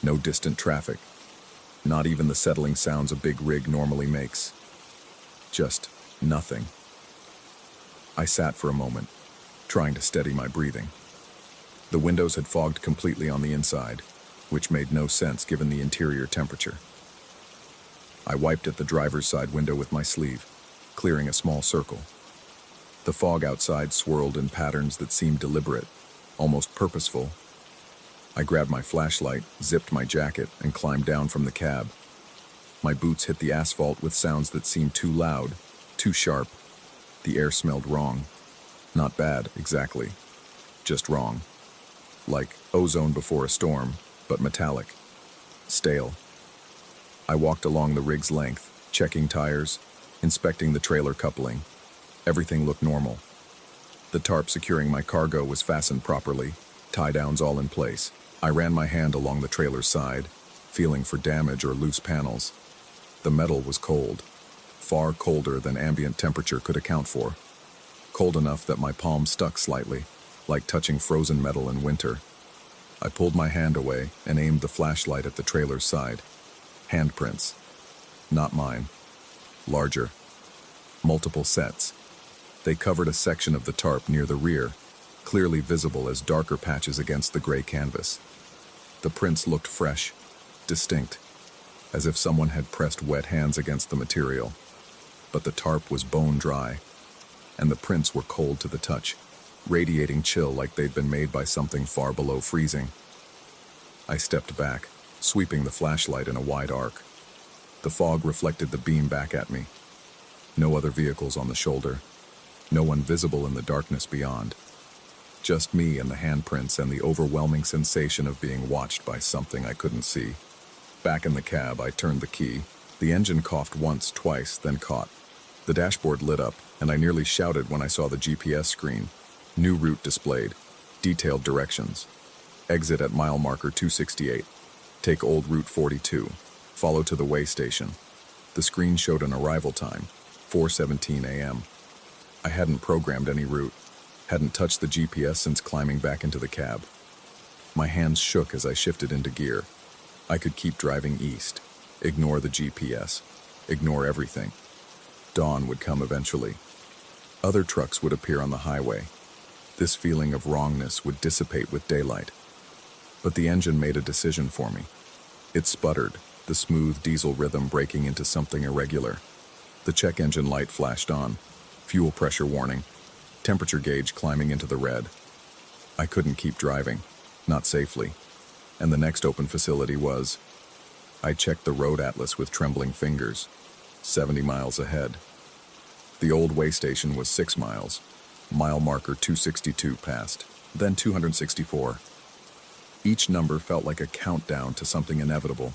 no distant traffic. Not even the settling sounds a big rig normally makes. Just nothing. I sat for a moment, trying to steady my breathing. The windows had fogged completely on the inside, which made no sense given the interior temperature. I wiped at the driver's side window with my sleeve, clearing a small circle. The fog outside swirled in patterns that seemed deliberate, almost purposeful. I grabbed my flashlight, zipped my jacket, and climbed down from the cab. My boots hit the asphalt with sounds that seemed too loud, too sharp. The air smelled wrong. Not bad, exactly. Just wrong. Like ozone before a storm, but metallic. Stale. I walked along the rig's length, checking tires, inspecting the trailer coupling. Everything looked normal. The tarp securing my cargo was fastened properly, tie-downs all in place. I ran my hand along the trailer's side, feeling for damage or loose panels. The metal was cold, far colder than ambient temperature could account for. Cold enough that my palm stuck slightly, like touching frozen metal in winter. I pulled my hand away and aimed the flashlight at the trailer's side. Handprints. Not mine. Larger. Multiple sets. They covered a section of the tarp near the rear, clearly visible as darker patches against the gray canvas. The prints looked fresh, distinct, as if someone had pressed wet hands against the material. But the tarp was bone dry, and the prints were cold to the touch, radiating chill like they'd been made by something far below freezing. I stepped back, sweeping the flashlight in a wide arc. The fog reflected the beam back at me. No other vehicles on the shoulder. No one visible in the darkness beyond. Just me and the handprints and the overwhelming sensation of being watched by something I couldn't see. Back in the cab, I turned the key. The engine coughed once, twice, then caught. The dashboard lit up, and I nearly shouted when I saw the GPS screen. New route displayed. Detailed directions. Exit at mile marker 268. Take old route 42. Follow to the way station. The screen showed an arrival time, 4:17 a.m. I hadn't programmed any route. Hadn't touched the GPS since climbing back into the cab. My hands shook as I shifted into gear. I could keep driving east. Ignore the GPS. Ignore everything. Dawn would come eventually. Other trucks would appear on the highway. This feeling of wrongness would dissipate with daylight. But the engine made a decision for me. It sputtered, the smooth diesel rhythm breaking into something irregular. The check engine light flashed on. Fuel pressure warning. Temperature gauge climbing into the red. I couldn't keep driving. Not safely. And the next open facility was... I checked the road atlas with trembling fingers. 70 miles ahead. The old way station was 6 miles. Mile marker 262 passed. Then 264. Each number felt like a countdown to something inevitable.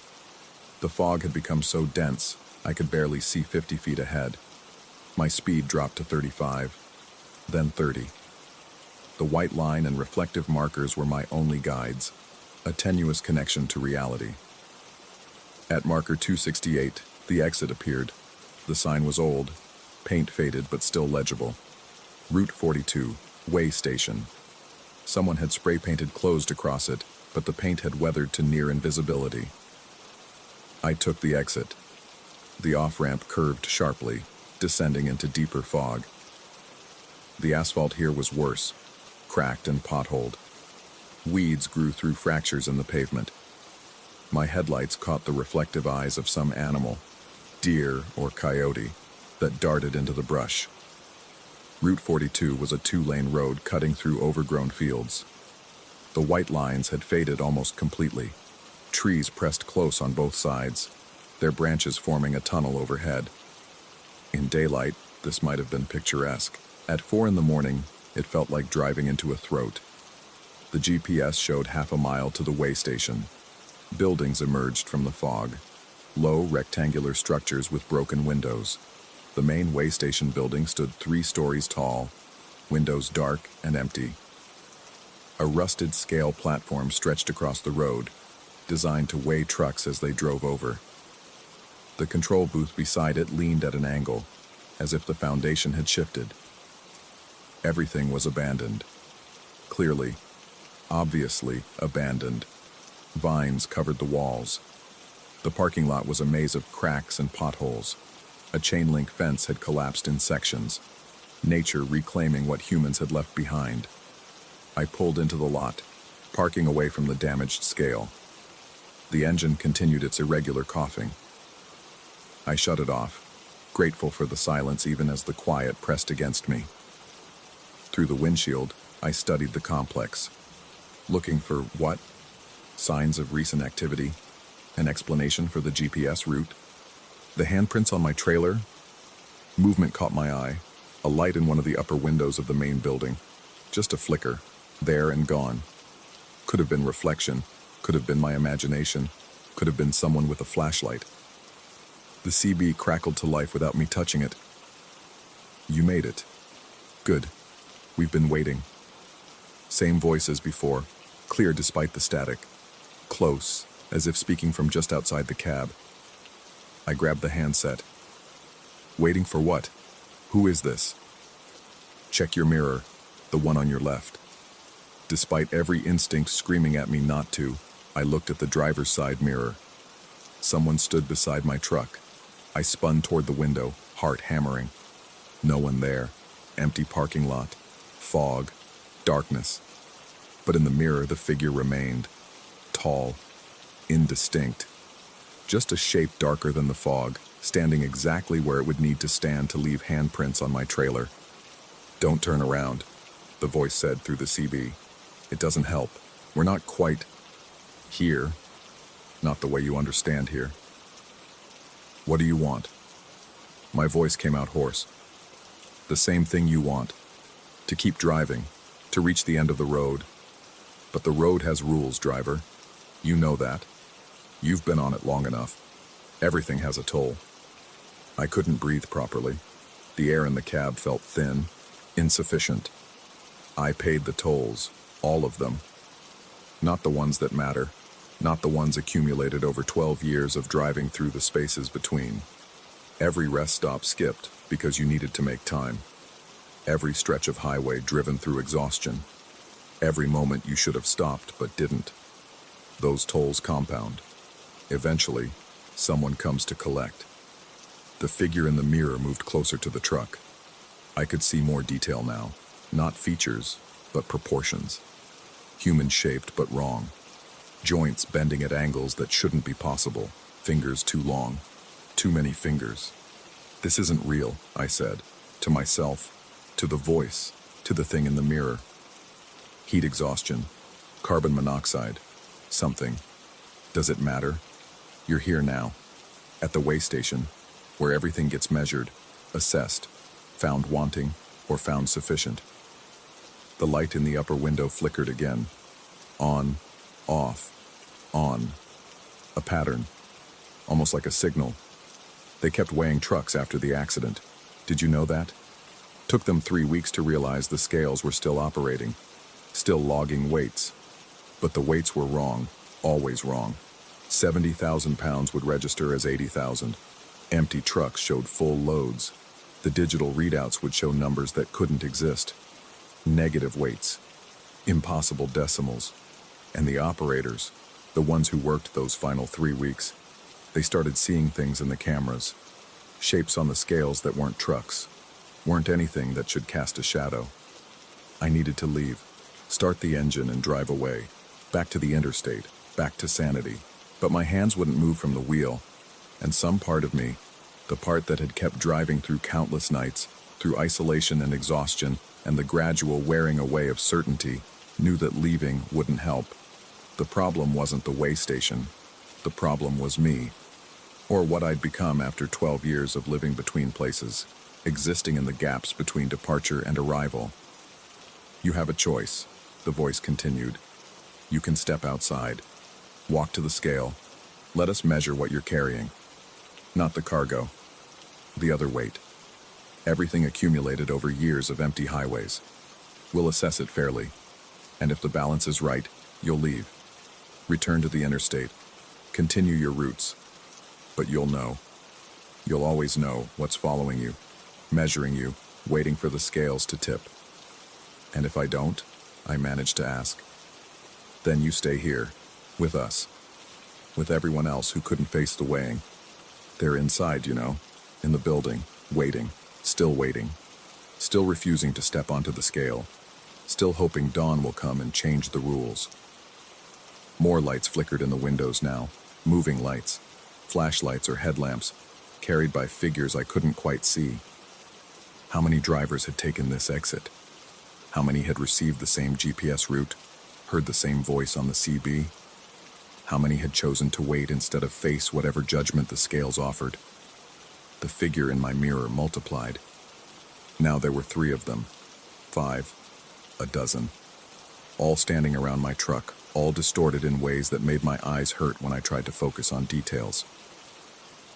The fog had become so dense, I could barely see 50 feet ahead. My speed dropped to 35, then 30. The white line and reflective markers were my only guides, a tenuous connection to reality. At marker 268, the exit appeared. The sign was old, paint faded but still legible. Route 42, way station. Someone had spray-painted closed across it, but the paint had weathered to near invisibility. I took the exit. The off-ramp curved sharply, descending into deeper fog. The asphalt here was worse, cracked and potholed. Weeds grew through fractures in the pavement. My headlights caught the reflective eyes of some animal, deer or coyote, that darted into the brush. Route 42 was a 2-lane road cutting through overgrown fields. The white lines had faded almost completely. Trees pressed close on both sides, their branches forming a tunnel overhead. In daylight, the this might have been picturesque. At 4 in the morning, it felt like driving into a throat. The GPS showed half a mile to the way station. Buildings emerged from the fog. Low, rectangular structures with broken windows. The main way station building stood 3 stories tall, windows dark and empty. A rusted scale platform stretched across the road, designed to weigh trucks as they drove over. The control booth beside it leaned at an angle, as if the foundation had shifted. Everything was abandoned. Clearly, obviously abandoned. Vines covered the walls. The parking lot was a maze of cracks and potholes. A chain-link fence had collapsed in sections, nature reclaiming what humans had left behind. I pulled into the lot, parking away from the damaged scale. The engine continued its irregular coughing. I shut it off, grateful for the silence even as the quiet pressed against me. Through the windshield, I studied the complex, looking for what? Signs of recent activity? An explanation for the GPS route? The handprints on my trailer? Movement caught my eye, a light in one of the upper windows of the main building. Just a flicker, there and gone. Could have been reflection, could have been my imagination, could have been someone with a flashlight. The CB crackled to life without me touching it. You made it. Good. We've been waiting. Same voice as before, clear despite the static. Close, as if speaking from just outside the cab. I grabbed the handset. Waiting for what? Who is this? Check your mirror, the one on your left. Despite every instinct screaming at me not to, I looked at the driver's side mirror. Someone stood beside my truck. I spun toward the window, heart hammering. No one there. Empty parking lot. Fog. Darkness. But in the mirror, the figure remained. Tall. Indistinct. Just a shape darker than the fog, standing exactly where it would need to stand to leave handprints on my trailer. Don't turn around, the voice said through the CB. It doesn't help. We're not quite here. Not the way you understand here. What do you want? My voice came out hoarse. The same thing you want. To keep driving. To reach the end of the road. But the road has rules, driver. You know that. You've been on it long enough. Everything has a toll. I couldn't breathe properly. The air in the cab felt thin, insufficient. I paid the tolls, all of them. Not the ones that matter. Not the ones accumulated over 12 years of driving through the spaces between. Every rest stop skipped because you needed to make time. Every stretch of highway driven through exhaustion. Every moment you should have stopped but didn't. Those tolls compound. Eventually, someone comes to collect. The figure in the mirror moved closer to the truck. I could see more detail now. Not features, but proportions. Human-shaped but wrong. Joints bending at angles that shouldn't be possible. Fingers too long. Too many fingers. This isn't real, I said. To myself. To the voice. To the thing in the mirror. Heat exhaustion. Carbon monoxide. Something. Does it matter? You're here now. At the way station, where everything gets measured, assessed, found wanting, or found sufficient. The light in the upper window flickered again. On, off, on. A pattern. Almost like a signal. They kept weighing trucks after the accident. Did you know that? Took them 3 weeks to realize the scales were still operating, still logging weights. But the weights were wrong, always wrong. 70,000 pounds would register as 80,000. Empty trucks showed full loads. The digital readouts would show numbers that couldn't exist. Negative weights. Impossible decimals. And the operators, the ones who worked those final 3 weeks, they started seeing things in the cameras. Shapes on the scales that weren't trucks. Weren't anything that should cast a shadow. I needed to leave. Start the engine and drive away. Back to the interstate. Back to sanity. But my hands wouldn't move from the wheel. And some part of me, the part that had kept driving through countless nights, through isolation and exhaustion, and the gradual wearing away of certainty, knew that leaving wouldn't help. The problem wasn't the way station. The problem was me. Or what I'd become after 12 years of living between places. existing in the gaps between departure and arrival. You have a choice, the voice continued. You can step outside, walk to the scale. Let us measure what you're carrying. Not the cargo, the other weight. Everything accumulated over years of empty highways. We'll assess it fairly, and if the balance is right, you'll leave. Return to the interstate. Continue your routes. But you'll know. You'll always know what's following you, measuring you, waiting for the scales to tip. And if I don't, I manage to ask. Then you stay here, with us, with everyone else who couldn't face the weighing. They're inside, in the building, waiting, still refusing to step onto the scale, still hoping dawn will come and change the rules. More lights flickered in the windows now, moving lights, flashlights or headlamps, carried by figures I couldn't quite see. How many drivers had taken this exit? How many had received the same GPS route, heard the same voice on the CB? How many had chosen to wait instead of face whatever judgment the scales offered? The figure in my mirror multiplied. Now there were 3 of them, 5, a dozen, all standing around my truck, all distorted in ways that made my eyes hurt when I tried to focus on details.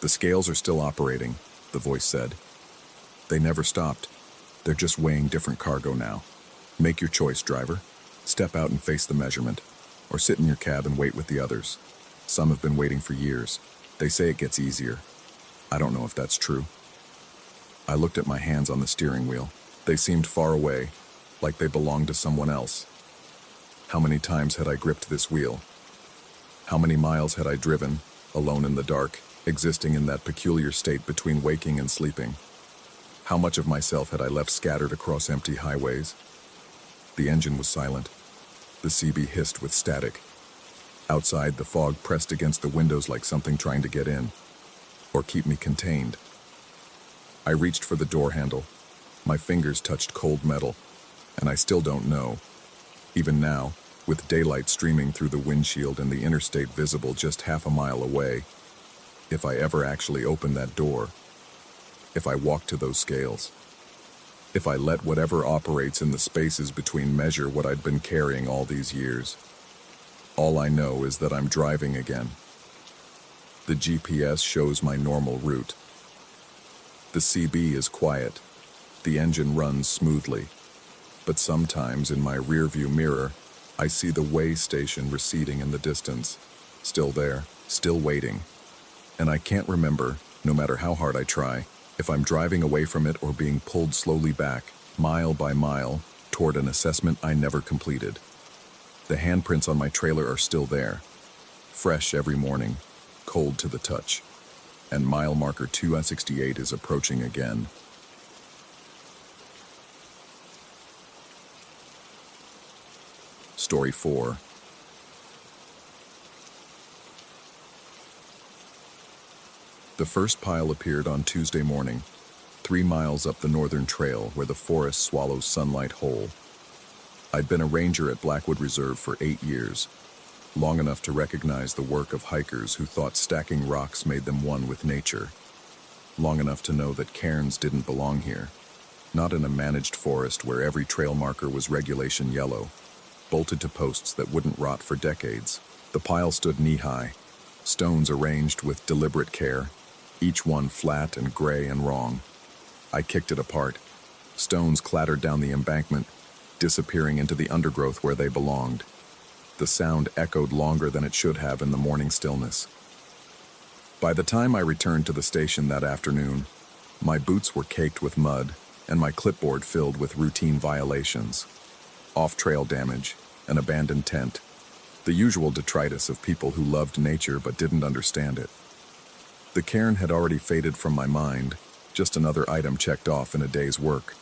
The scales are still operating, the voice said. They never stopped. They're just weighing different cargo now. Make your choice, driver. Step out and face the measurement, or sit in your cab and wait with the others. Some have been waiting for years. They say it gets easier. I don't know if that's true. I looked at my hands on the steering wheel. They seemed far away, like they belonged to someone else. How many times had I gripped this wheel? How many miles had I driven, alone in the dark, existing in that peculiar state between waking and sleeping? How much of myself had I left scattered across empty highways? The engine was silent. The CB hissed with static. Outside, the fog pressed against the windows like something trying to get in, or keep me contained. I reached for the door handle. My fingers touched cold metal, and I still don't know, even now, with daylight streaming through the windshield and the interstate visible just half a mile away, if I ever actually opened that door, if I walked to those scales, if I let whatever operates in the spaces between measure what I'd been carrying all these years. All I know is that I'm driving again. The GPS shows my normal route. The CB is quiet. The engine runs smoothly. But sometimes in my rearview mirror, I see the way station receding in the distance. Still there, still waiting. And I can't remember, no matter how hard I try, if I'm driving away from it or being pulled slowly back, mile by mile, toward an assessment I never completed. The handprints on my trailer are still there, fresh every morning, cold to the touch. And mile marker 268 is approaching again. Story 4. The first pile appeared on Tuesday morning, 3 miles up the northern trail where the forest swallows sunlight whole. I'd been a ranger at Blackwood Reserve for 8 years, long enough to recognize the work of hikers who thought stacking rocks made them one with nature, long enough to know that cairns didn't belong here, not in a managed forest where every trail marker was regulation yellow, bolted to posts that wouldn't rot for decades. The pile stood knee-high, stones arranged with deliberate care, each one flat and gray and wrong. I kicked it apart. Stones clattered down the embankment, disappearing into the undergrowth where they belonged. The sound echoed longer than it should have in the morning stillness. By the time I returned to the station that afternoon, my boots were caked with mud and my clipboard filled with routine violations. Off-trail damage, an abandoned tent, the usual detritus of people who loved nature but didn't understand it. The cairn had already faded from my mind, just another item checked off in a day's work.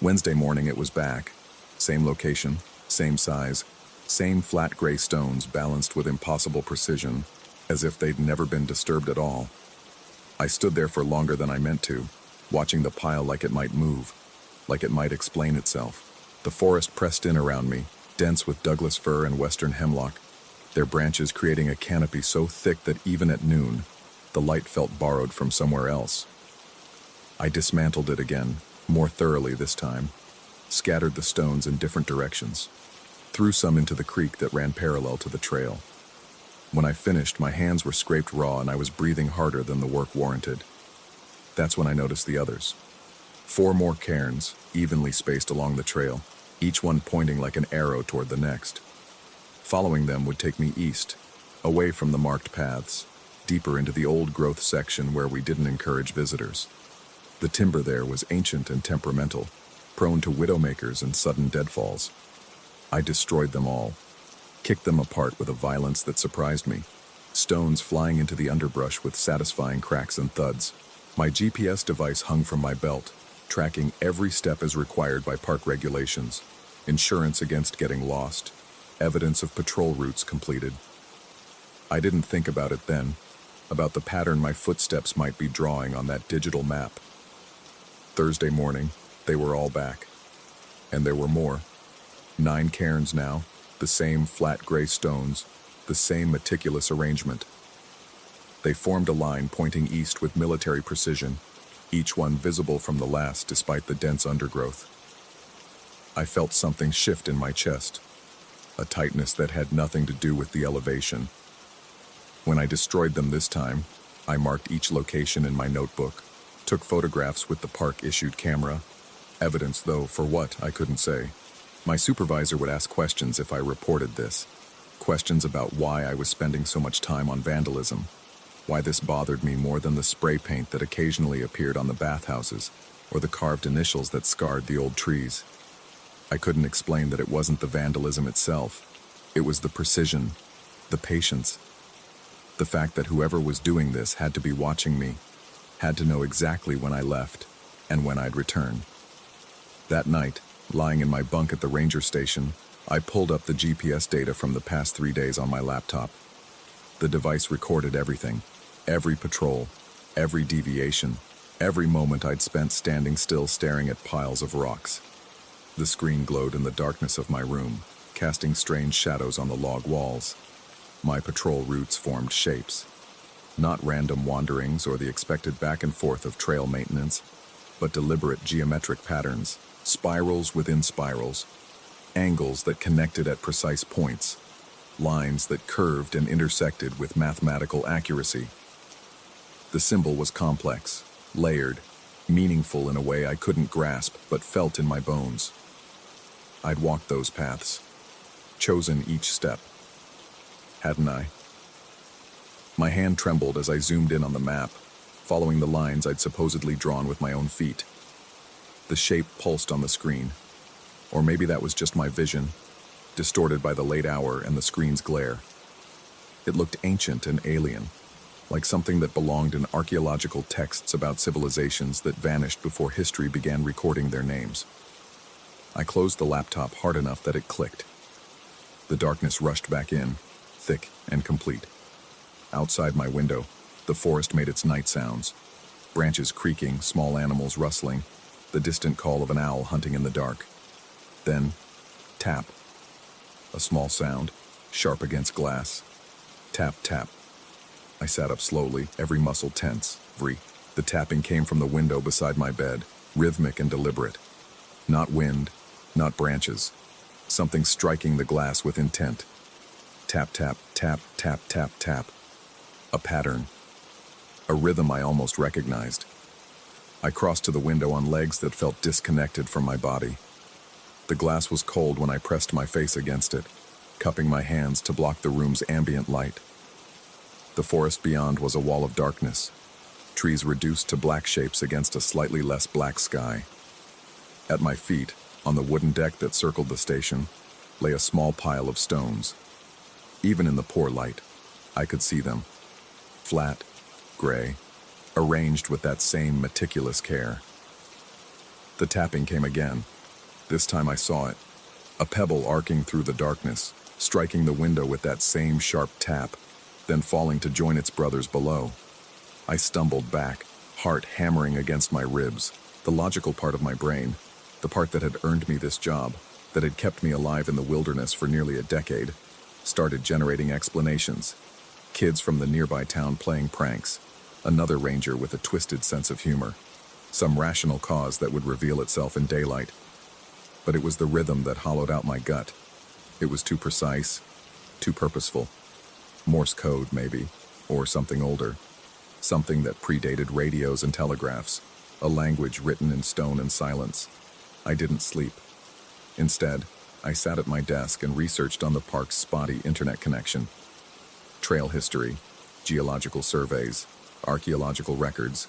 Wednesday morning it was back, same location, same size, same flat gray stones balanced with impossible precision, as if they'd never been disturbed at all. I stood there for longer than I meant to, watching the pile like it might move, like it might explain itself. The forest pressed in around me, dense with Douglas fir and western hemlock, their branches creating a canopy so thick that even at noon, the light felt borrowed from somewhere else. I dismantled it again, more thoroughly this time, scattered the stones in different directions, threw some into the creek that ran parallel to the trail. When I finished, my hands were scraped raw and I was breathing harder than the work warranted. That's when I noticed the others. 4 more cairns, evenly spaced along the trail, each one pointing like an arrow toward the next. Following them would take me east, away from the marked paths, deeper into the old-growth section where we didn't encourage visitors. The timber there was ancient and temperamental, prone to widowmakers and sudden deadfalls. I destroyed them all, kicked them apart with a violence that surprised me, stones flying into the underbrush with satisfying cracks and thuds. My GPS device hung from my belt, tracking every step as required by park regulations, insurance against getting lost, evidence of patrol routes completed. I didn't think about it then, about the pattern my footsteps might be drawing on that digital map. Thursday morning, they were all back. And there were more. 9 cairns now, the same flat gray stones, the same meticulous arrangement. They formed a line pointing east with military precision, each one visible from the last despite the dense undergrowth. I felt something shift in my chest, a tightness that had nothing to do with the elevation. When I destroyed them this time, I marked each location in my notebook, took photographs with the park-issued camera, evidence though for what I couldn't say. My supervisor would ask questions if I reported this, questions about why I was spending so much time on vandalism, why this bothered me more than the spray paint that occasionally appeared on the bathhouses or the carved initials that scarred the old trees. I couldn't explain that it wasn't the vandalism itself. It was the precision, the patience, the fact that whoever was doing this had to be watching me, had to know exactly when I left and when I'd return. That night, lying in my bunk at the ranger station, I pulled up the GPS data from the past 3 days on my laptop. The device recorded everything, every patrol, every deviation, every moment I'd spent standing still staring at piles of rocks. The screen glowed in the darkness of my room, casting strange shadows on the log walls. My patrol routes formed shapes. Not random wanderings or the expected back and forth of trail maintenance, but deliberate geometric patterns, spirals within spirals, angles that connected at precise points, lines that curved and intersected with mathematical accuracy. The symbol was complex, layered, meaningful in a way I couldn't grasp but felt in my bones. I'd walked those paths, chosen each step. Hadn't I? My hand trembled as I zoomed in on the map, following the lines I'd supposedly drawn with my own feet. The shape pulsed on the screen. Or maybe that was just my vision, distorted by the late hour and the screen's glare. It looked ancient and alien, like something that belonged in archaeological texts about civilizations that vanished before history began recording their names. I closed the laptop hard enough that it clicked. The darkness rushed back in, thick and complete. Outside my window, the forest made its night sounds, branches creaking, small animals rustling, the distant call of an owl hunting in the dark. Then, tap. A small sound, sharp against glass. Tap, tap. I sat up slowly, every muscle tense. The tapping came from the window beside my bed, rhythmic and deliberate. Not wind, not branches. Something striking the glass with intent. Tap, tap, tap, tap, tap, tap. A pattern. A rhythm I almost recognized. I crossed to the window on legs that felt disconnected from my body. The glass was cold when I pressed my face against it, cupping my hands to block the room's ambient light. The forest beyond was a wall of darkness, trees reduced to black shapes against a slightly less black sky. At my feet, on the wooden deck that circled the station, lay a small pile of stones. Even in the poor light, I could see them. Flat, gray, arranged with that same meticulous care. The tapping came again. This time I saw it. A pebble arcing through the darkness, striking the window with that same sharp tap, then falling to join its brothers below. I stumbled back, heart hammering against my ribs, the logical part of my brain, the part that had earned me this job, that had kept me alive in the wilderness for nearly a decade, started generating explanations. Kids from the nearby town playing pranks, another ranger with a twisted sense of humor. some rational cause that would reveal itself in daylight. But it was the rhythm that hollowed out my gut. It was too precise, too purposeful. Morse code, maybe, or something older. Something that predated radios and telegraphs, a language written in stone and silence. I didn't sleep. Instead, I sat at my desk and researched on the park's spotty internet connection. Trail history, geological surveys, archaeological records,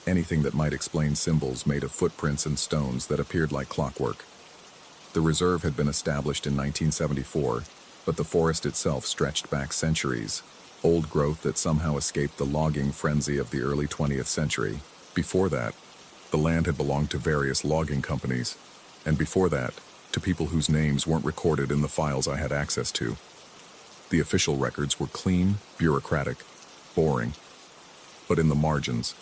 anything that might explain symbols made of footprints and stones that appeared like clockwork. The reserve had been established in 1974, but the forest itself stretched back centuries, old growth that somehow escaped the logging frenzy of the early 20th century. Before that, the land had belonged to various logging companies, and before that, to people whose names weren't recorded in the files I had access to. The official records were clean, bureaucratic, boring. But in the margins,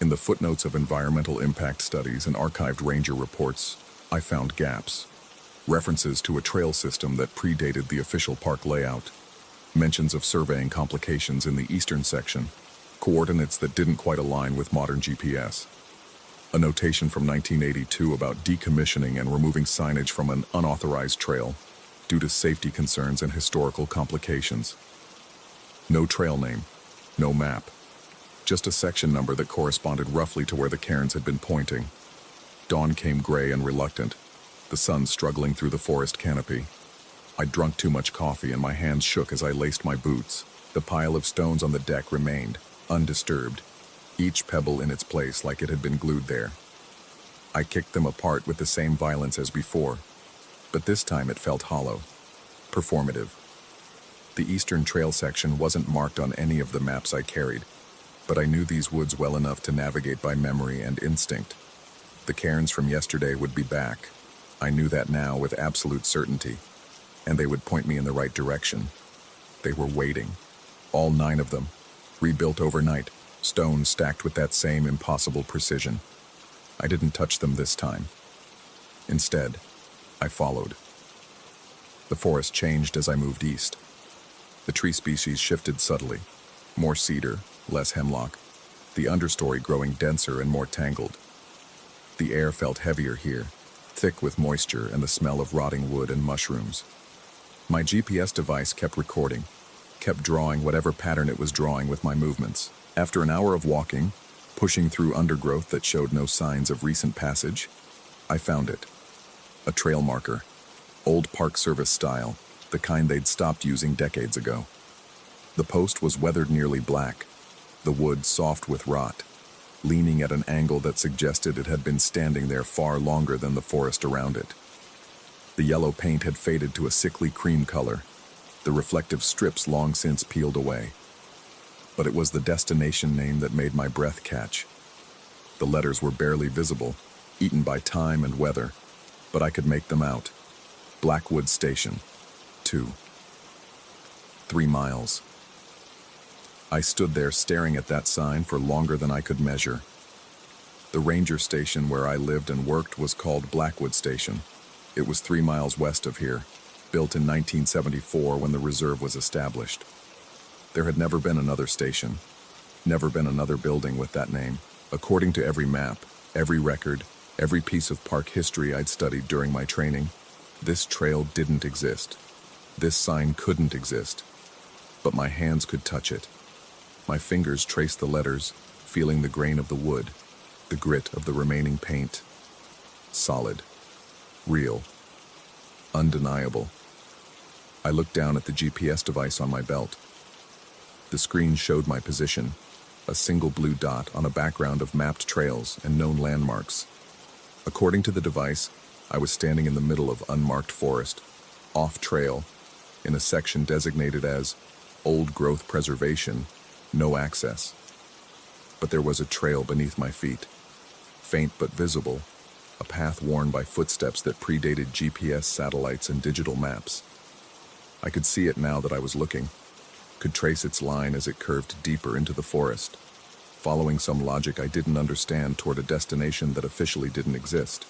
in the footnotes of environmental impact studies and archived ranger reports, I found gaps. References to a trail system that predated the official park layout. Mentions of surveying complications in the eastern section. Coordinates that didn't quite align with modern GPS. A notation from 1982 about decommissioning and removing signage from an unauthorized trail due to safety concerns and historical complications. No trail name, no map. Just a section number that corresponded roughly to where the cairns had been pointing. Dawn came gray and reluctant, the sun struggling through the forest canopy. I'd drunk too much coffee and my hands shook as I laced my boots. The pile of stones on the deck remained, undisturbed, each pebble in its place like it had been glued there. I kicked them apart with the same violence as before, but this time it felt hollow, performative. The eastern trail section wasn't marked on any of the maps I carried, but I knew these woods well enough to navigate by memory and instinct. The cairns from yesterday would be back. I knew that now with absolute certainty, and they would point me in the right direction. They were waiting, all 9 of them, rebuilt overnight, stones stacked with that same impossible precision. I didn't touch them this time. Instead, I followed. The forest changed as I moved east. The tree species shifted subtly, more cedar, less hemlock, the understory growing denser and more tangled. The air felt heavier here, thick with moisture and the smell of rotting wood and mushrooms. My GPS device kept recording, kept drawing whatever pattern it was drawing with my movements. After an hour of walking, pushing through undergrowth that showed no signs of recent passage, I found it. A trail marker, old Park Service style, the kind they'd stopped using decades ago. The post was weathered nearly black, the wood soft with rot, leaning at an angle that suggested it had been standing there far longer than the forest around it. The yellow paint had faded to a sickly cream color, the reflective strips long since peeled away. But it was the destination name that made my breath catch. The letters were barely visible, eaten by time and weather, but I could make them out. Blackwood Station, 2. 3 miles. I stood there staring at that sign for longer than I could measure. The ranger station where I lived and worked was called Blackwood Station. It was 3 miles west of here, built in 1974 when the reserve was established. There had never been another station, never been another building with that name. According to every map, every record, every piece of park history I'd studied during my training, this trail didn't exist. This sign couldn't exist. But my hands could touch it. My fingers traced the letters, feeling the grain of the wood, the grit of the remaining paint. Solid. Real. Undeniable. I looked down at the GPS device on my belt. The screen showed my position, a single blue dot on a background of mapped trails and known landmarks. According to the device, I was standing in the middle of unmarked forest, off-trail, in a section designated as Old Growth Preservation, No Access. But there was a trail beneath my feet, faint but visible, a path worn by footsteps that predated GPS satellites and digital maps. I could see it now that I was looking, could trace its line as it curved deeper into the forest, following some logic I didn't understand toward a destination that officially didn't exist.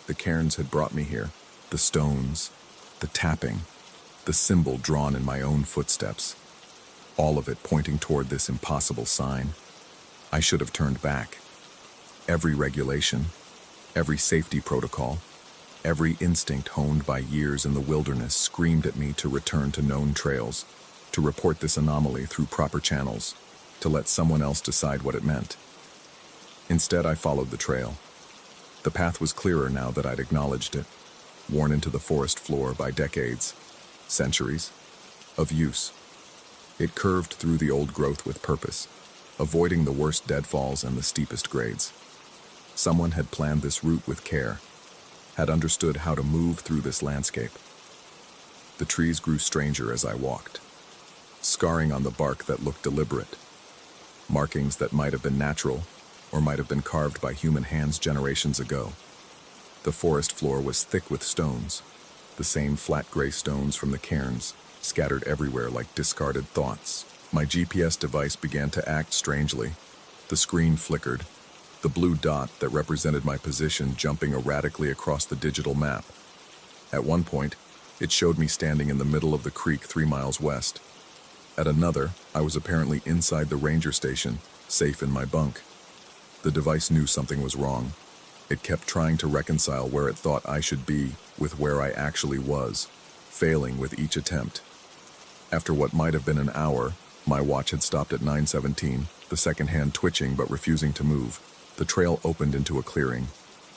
The cairns had brought me here, the stones, the tapping, the symbol drawn in my own footsteps, all of it pointing toward this impossible sign. I should have turned back. Every regulation, every safety protocol, every instinct honed by years in the wilderness screamed at me to return to known trails, to report this anomaly through proper channels, to let someone else decide what it meant. Instead, I followed the trail. The path was clearer now that I'd acknowledged it, worn into the forest floor by decades, centuries, of use. It curved through the old growth with purpose, avoiding the worst deadfalls and the steepest grades. Someone had planned this route with care, had understood how to move through this landscape. The trees grew stranger as I walked, scarring on the bark that looked deliberate, markings that might have been natural or might have been carved by human hands generations ago. The forest floor was thick with stones, the same flat gray stones from the cairns, scattered everywhere like discarded thoughts. My GPS device began to act strangely. The screen flickered, the blue dot that represented my position jumping erratically across the digital map. At one point, it showed me standing in the middle of the creek 3 miles west. At another, I was apparently inside the ranger station, safe in my bunk. The device knew something was wrong. It kept trying to reconcile where it thought I should be with where I actually was, failing with each attempt. After what might have been an hour, my watch had stopped at 9:17, the second hand twitching but refusing to move. The trail opened into a clearing,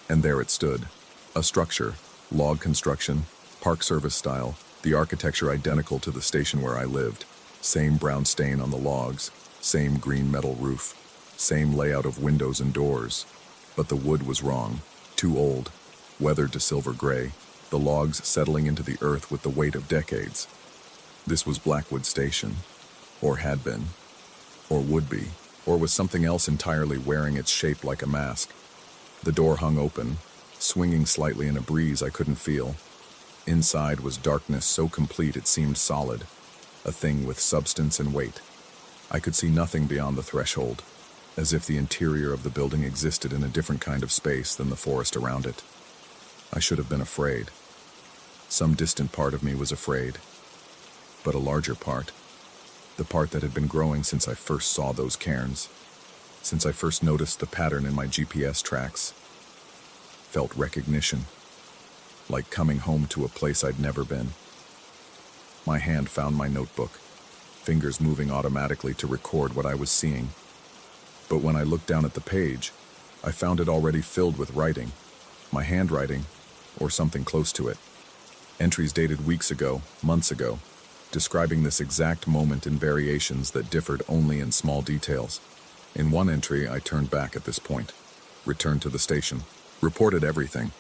and there it stood. A structure, log construction, Park Service style, the architecture identical to the station where I lived. Same brown stain on the logs, same green metal roof, same layout of windows and doors. But the wood was wrong, too old, weathered to silver gray, the logs settling into the earth with the weight of decades. This was Blackwood Station, or had been, or would be, or was something else entirely wearing its shape like a mask. The door hung open, swinging slightly in a breeze I couldn't feel. Inside was darkness so complete it seemed solid, a thing with substance and weight. I could see nothing beyond the threshold, as if the interior of the building existed in a different kind of space than the forest around it. I should have been afraid. Some distant part of me was afraid, but a larger part, the part that had been growing since I first saw those cairns, since I first noticed the pattern in my GPS tracks, felt recognition, like coming home to a place I'd never been. My hand found my notebook, fingers moving automatically to record what I was seeing. But when I looked down at the page, I found it already filled with writing, my handwriting, or something close to it. Entries dated weeks ago, months ago, describing this exact moment in variations that differed only in small details. In one entry, I turned back at this point, returned to the station, reported everything,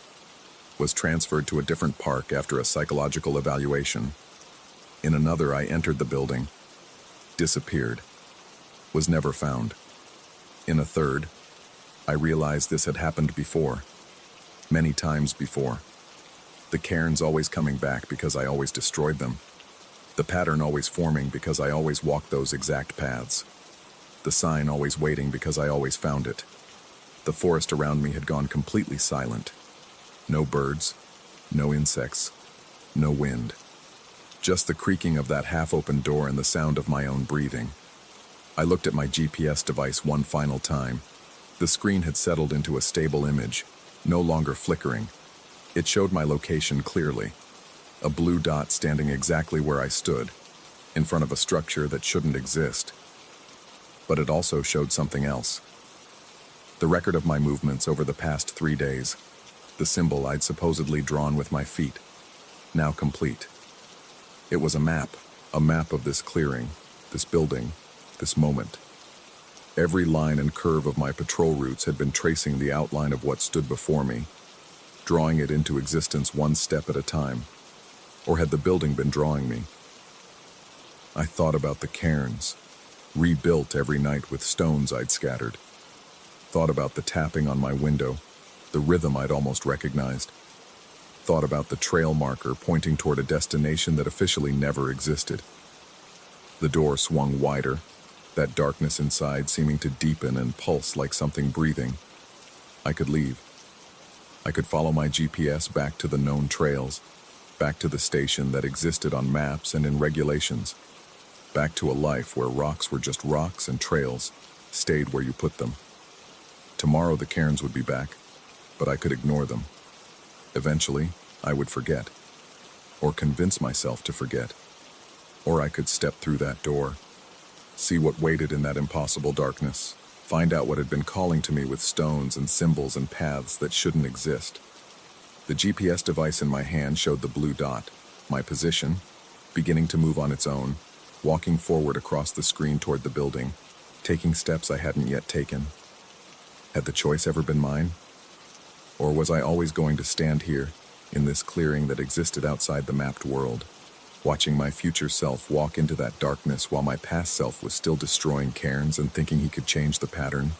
was transferred to a different park after a psychological evaluation. In another, I entered the building, disappeared, was never found. In a third, I realized this had happened before, many times before. The cairns always coming back because I always destroyed them. The pattern always forming because I always walked those exact paths. The sign always waiting because I always found it. The forest around me had gone completely silent. No birds, no insects, no wind. Just the creaking of that half-open door and the sound of my own breathing. I looked at my GPS device one final time. The screen had settled into a stable image, no longer flickering. It showed my location clearly. A blue dot standing exactly where I stood, in front of a structure that shouldn't exist. But it also showed something else. The record of my movements over the past 3 days, the symbol I'd supposedly drawn with my feet, now complete. It was a map of this clearing, this building, this moment. Every line and curve of my patrol routes had been tracing the outline of what stood before me, drawing it into existence one step at a time. Or had the building been drawing me? I thought about the cairns, rebuilt every night with stones I'd scattered. Thought about the tapping on my window, the rhythm I'd almost recognized. Thought about the trail marker pointing toward a destination that officially never existed. The door swung wider, that darkness inside seeming to deepen and pulse like something breathing. I could leave. I could follow my GPS back to the known trails, back to the station that existed on maps and in regulations, back to a life where rocks were just rocks and trails stayed where you put them. Tomorrow the cairns would be back, but I could ignore them. Eventually, I would forget, or convince myself to forget. Or I could step through that door, see what waited in that impossible darkness, find out what had been calling to me with stones and symbols and paths that shouldn't exist. The GPS device in my hand showed the blue dot, my position, beginning to move on its own, walking forward across the screen toward the building, taking steps I hadn't yet taken. Had the choice ever been mine? Or was I always going to stand here, in this clearing that existed outside the mapped world, watching my future self walk into that darkness while my past self was still destroying cairns and thinking he could change the pattern?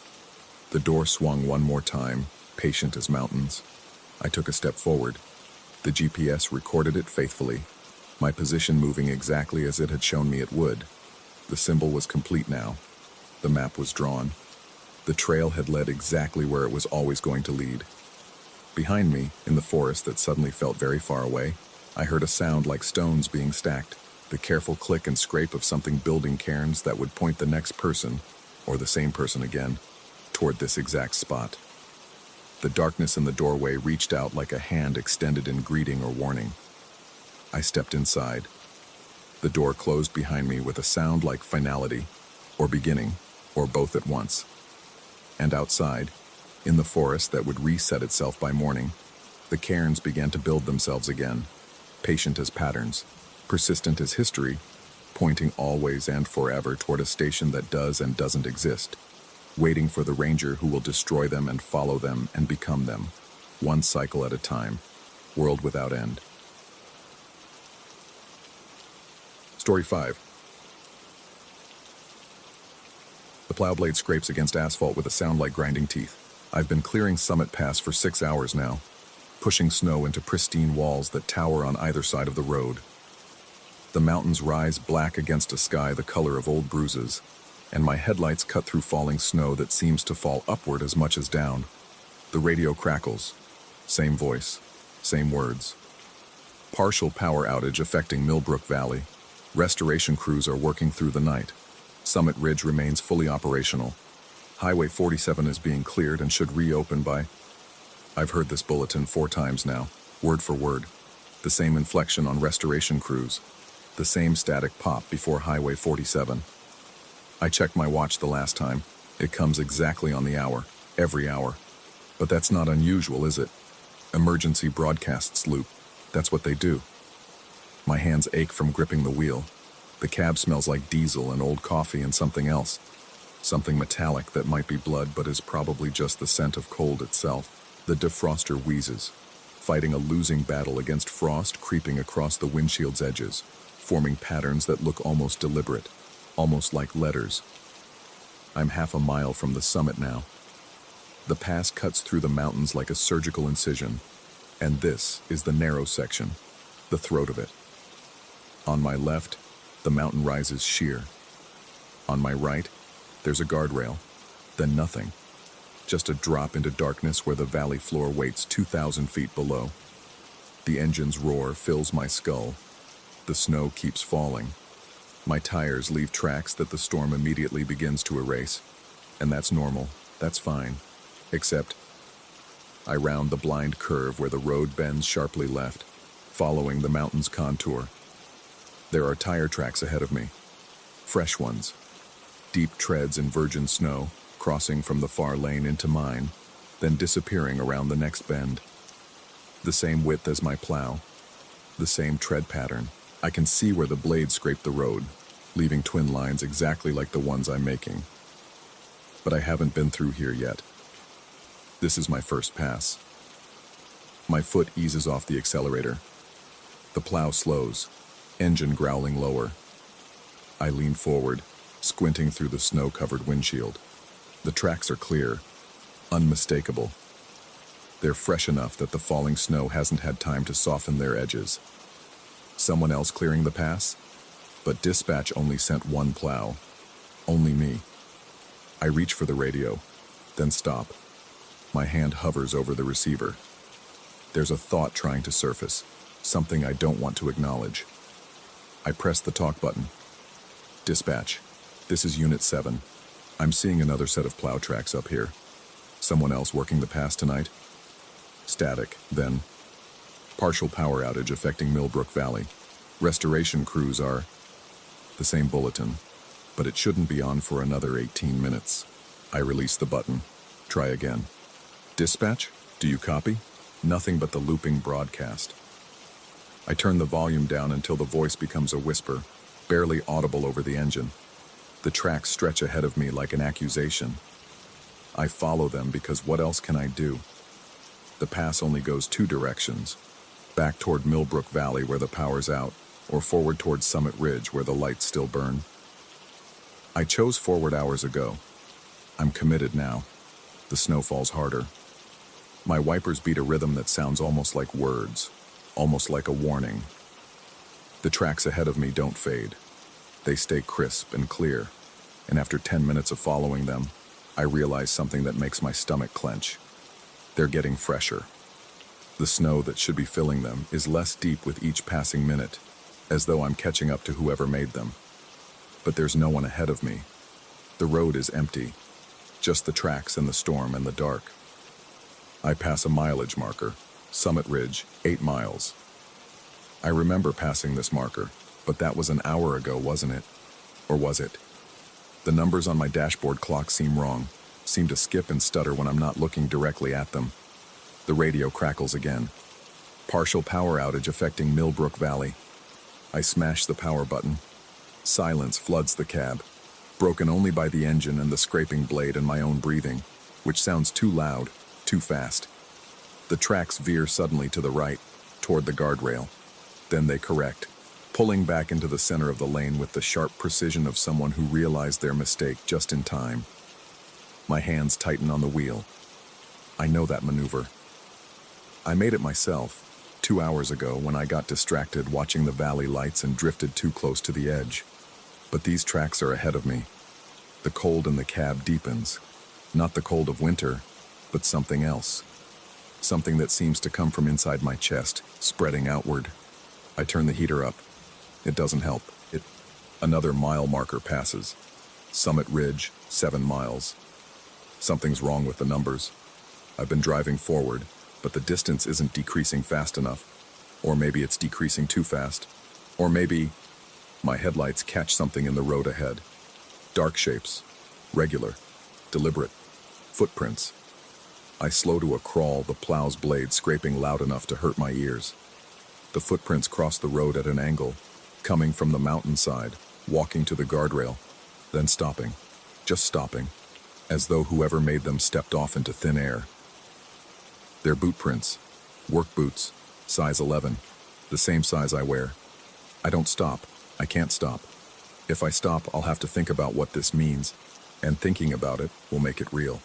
The door swung one more time, patient as mountains. I took a step forward. The GPS recorded it faithfully, my position moving exactly as it had shown me it would. The symbol was complete now. The map was drawn. The trail had led exactly where it was always going to lead. Behind me, in the forest that suddenly felt very far away, I heard a sound like stones being stacked, the careful click and scrape of something building cairns that would point the next person, or the same person again, toward this exact spot. The darkness in the doorway reached out like a hand extended in greeting or warning. I stepped inside. The door closed behind me with a sound like finality, or beginning, or both at once. And outside, in the forest that would reset itself by morning, the cairns began to build themselves again, patient as patterns, persistent as history, pointing always and forever toward a station that does and doesn't exist, waiting for the ranger who will destroy them and follow them and become them, one cycle at a time, world without end. Story 5. The plow blade scrapes against asphalt with a sound like grinding teeth. I've been clearing Summit Pass for 6 hours now, pushing snow into pristine walls that tower on either side of the road. The mountains rise black against a sky the color of old bruises, and my headlights cut through falling snow that seems to fall upward as much as down. The radio crackles. Same voice, same words. Partial power outage affecting Millbrook Valley. Restoration crews are working through the night. Summit Ridge remains fully operational. Highway 47 is being cleared and should reopen by... I've heard this bulletin 4 times now, word for word. The same inflection on restoration crews. The same static pop before Highway 47. I checked my watch the last time. It comes exactly on the hour, every hour. But that's not unusual, is it? Emergency broadcasts loop. That's what they do. My hands ache from gripping the wheel. The cab smells like diesel and old coffee and something else. Something metallic that might be blood but is probably just the scent of cold itself. The defroster wheezes, fighting a losing battle against frost creeping across the windshield's edges, forming patterns that look almost deliberate, almost like letters. I'm half a mile from the summit now. The pass cuts through the mountains like a surgical incision, and this is the narrow section, the throat of it. On my left, the mountain rises sheer. On my right, there's a guardrail, then nothing. Just a drop into darkness where the valley floor waits 2,000 feet below. The engine's roar fills my skull. The snow keeps falling. My tires leave tracks that the storm immediately begins to erase. And that's normal, that's fine. Except, I round the blind curve where the road bends sharply left, following the mountain's contour. There are tire tracks ahead of me. Fresh ones. Deep treads in virgin snow, crossing from the far lane into mine, then disappearing around the next bend. The same width as my plow. The same tread pattern. I can see where the blades scrape the road, leaving twin lines exactly like the ones I'm making. But I haven't been through here yet. This is my first pass. My foot eases off the accelerator. The plow slows, engine growling lower. I lean forward, squinting through the snow-covered windshield. The tracks are clear, unmistakable. They're fresh enough that the falling snow hasn't had time to soften their edges. Someone else clearing the pass? But dispatch only sent one plow. Only me. I reach for the radio, then stop. My hand hovers over the receiver. There's a thought trying to surface, something I don't want to acknowledge. I press the talk button. Dispatch, this is Unit 7. I'm seeing another set of plow tracks up here. Someone else working the pass tonight? Static, then. Partial power outage affecting Millbrook Valley. Restoration crews are... The same bulletin, but it shouldn't be on for another 18 minutes. I release the button. Try again. Dispatch, do you copy? Nothing but the looping broadcast. I turn the volume down until the voice becomes a whisper, barely audible over the engine. The tracks stretch ahead of me like an accusation. I follow them because what else can I do? The pass only goes two directions. Back toward Millbrook Valley where the power's out, or forward toward Summit Ridge where the lights still burn. I chose forward hours ago. I'm committed now. The snow falls harder. My wipers beat a rhythm that sounds almost like words, almost like a warning. The tracks ahead of me don't fade. They stay crisp and clear, and after 10 minutes of following them, I realize something that makes my stomach clench. They're getting fresher. The snow that should be filling them is less deep with each passing minute, as though I'm catching up to whoever made them. But there's no one ahead of me. The road is empty, just the tracks and the storm and the dark. I pass a mileage marker, Summit Ridge, 8 miles. I remember passing this marker, but that was an hour ago, wasn't it? Or was it? The numbers on my dashboard clock seem wrong, seem to skip and stutter when I'm not looking directly at them. The radio crackles again. Partial power outage affecting Millbrook Valley. I smash the power button. Silence floods the cab, broken only by the engine and the scraping blade and my own breathing, which sounds too loud, too fast. The tracks veer suddenly to the right, toward the guardrail. Then they correct, pulling back into the center of the lane with the sharp precision of someone who realized their mistake just in time. My hands tighten on the wheel. I know that maneuver. I made it myself, 2 hours ago when I got distracted watching the valley lights and drifted too close to the edge. But these tracks are ahead of me. The cold in the cab deepens. Not the cold of winter, but something else. Something that seems to come from inside my chest, spreading outward. I turn the heater up. It doesn't help. Another mile marker passes. Summit Ridge, 7 miles. Something's wrong with the numbers. I've been driving forward, but the distance isn't decreasing fast enough. Or maybe it's decreasing too fast. Or maybe my headlights catch something in the road ahead. Dark shapes. Regular. Deliberate. Footprints. I slow to a crawl, the plow's blade scraping loud enough to hurt my ears. The footprints cross the road at an angle, coming from the mountainside, walking to the guardrail, then stopping. Just stopping. As though whoever made them stepped off into thin air. They're boot prints. Work boots. Size 11. The same size I wear. I don't stop. I can't stop. If I stop, I'll have to think about what this means, and thinking about it will make it real.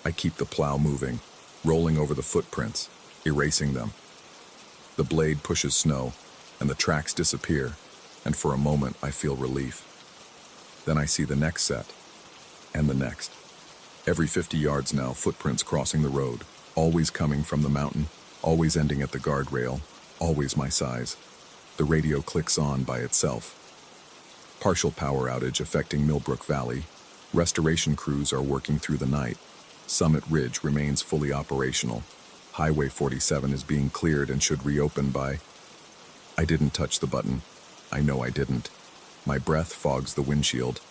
I keep the plow moving, rolling over the footprints, erasing them. The blade pushes snow, and the tracks disappear, and for a moment I feel relief. Then I see the next set, and the next. Every 50 yards now, footprints crossing the road, always coming from the mountain, always ending at the guardrail, always my size. The radio clicks on by itself. Partial power outage affecting Millbrook Valley. Restoration crews are working through the night. Summit Ridge remains fully operational. Highway 47 is being cleared and should reopen by... I didn't touch the button. I know I didn't. My breath fogs the windshield.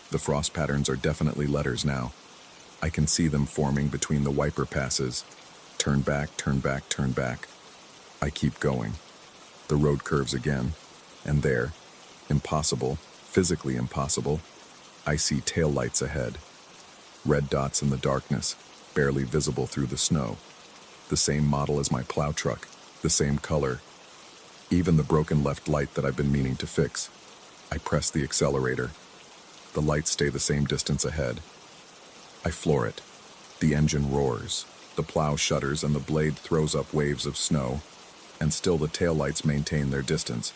The frost patterns are definitely letters now. I can see them forming between the wiper passes. Turn back, turn back, turn back. I keep going. The road curves again, and there, impossible, physically impossible, I see taillights ahead. Red dots in the darkness, barely visible through the snow. The same model as my plow truck, the same color. Even the broken left light that I've been meaning to fix. I press the accelerator. The lights stay the same distance ahead. I floor it. The engine roars. The plow shudders and the blade throws up waves of snow. And still the taillights maintain their distance.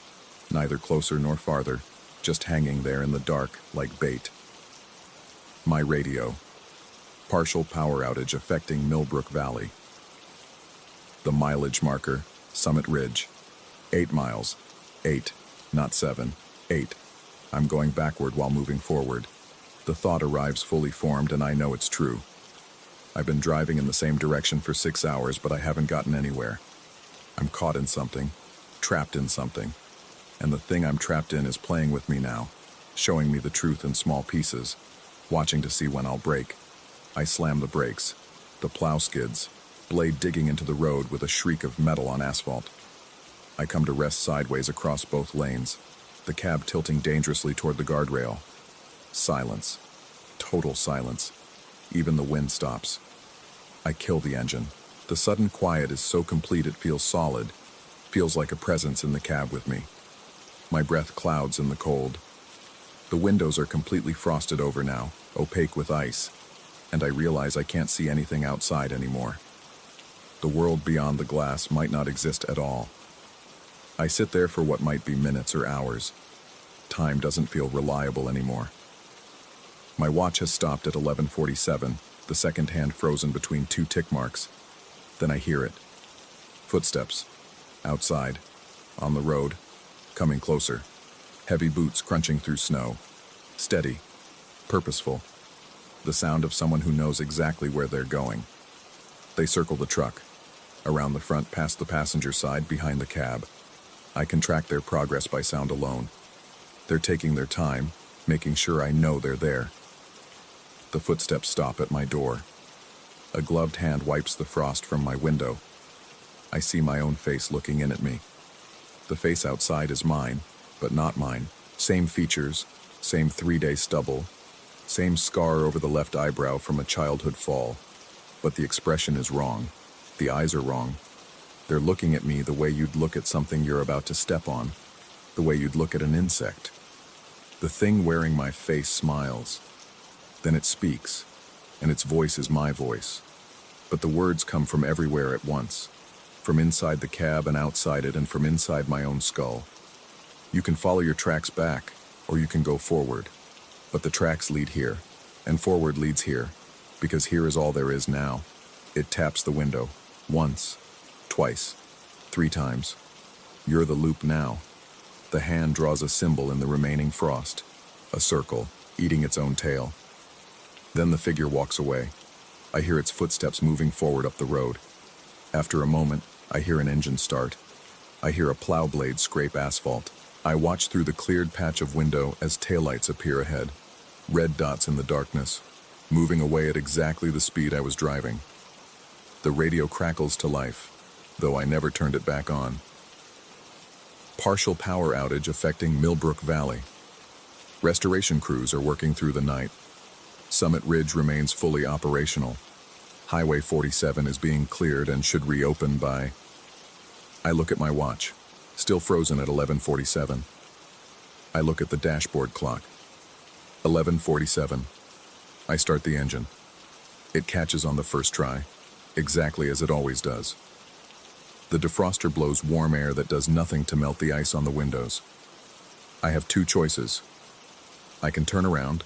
Neither closer nor farther, just hanging there in the dark like bait. My radio. Partial power outage affecting Millbrook Valley. The mileage marker, Summit Ridge. 8 miles. 8, not 7. 8. I'm going backward while moving forward. The thought arrives fully formed and I know it's true. I've been driving in the same direction for 6 hours, but I haven't gotten anywhere. I'm caught in something, trapped in something, and the thing I'm trapped in is playing with me now, showing me the truth in small pieces, watching to see when I'll break. I slam the brakes. The plow skids, blade digging into the road with a shriek of metal on asphalt. I come to rest sideways across both lanes, the cab tilting dangerously toward the guardrail. Silence. Total silence. Even the wind stops. I kill the engine. The sudden quiet is so complete it feels solid, feels like a presence in the cab with me. My breath clouds in the cold. The windows are completely frosted over now, opaque with ice, and I realize I can't see anything outside anymore. The world beyond the glass might not exist at all. I sit there for what might be minutes or hours. Time doesn't feel reliable anymore. My watch has stopped at 11:47, the second hand frozen between two tick marks. Then I hear it. Footsteps. Outside. On the road. Coming closer. Heavy boots crunching through snow. Steady. Purposeful. The sound of someone who knows exactly where they're going. They circle the truck. Around the front, past the passenger side, behind the cab. I can track their progress by sound alone. They're taking their time, making sure I know they're there. The footsteps stop at my door. A gloved hand wipes the frost from my window. I see my own face looking in at me. The face outside is mine, but not mine. Same features, same 3-day stubble, same scar over the left eyebrow from a childhood fall. But the expression is wrong. The eyes are wrong. They're looking at me the way you'd look at something you're about to step on, the way you'd look at an insect. The thing wearing my face smiles. Then it speaks, and its voice is my voice. But the words come from everywhere at once, from inside the cab and outside it, and from inside my own skull. You can follow your tracks back, or you can go forward. But the tracks lead here, and forward leads here, because here is all there is now. It taps the window, once, twice, 3 times. You're the loop now. The hand draws a symbol in the remaining frost, a circle, eating its own tail. Then the figure walks away. I hear its footsteps moving forward up the road. After a moment, I hear an engine start. I hear a plow blade scrape asphalt. I watch through the cleared patch of window as taillights appear ahead, red dots in the darkness, moving away at exactly the speed I was driving. The radio crackles to life, though I never turned it back on. Partial power outage affecting Millbrook Valley. Restoration crews are working through the night. Summit Ridge remains fully operational. Highway 47 is being cleared and should reopen by... I look at my watch, still frozen at 11:47. I look at the dashboard clock. 11:47. I start the engine. It catches on the first try, exactly as it always does. The defroster blows warm air that does nothing to melt the ice on the windows. I have 2 choices. I can turn around,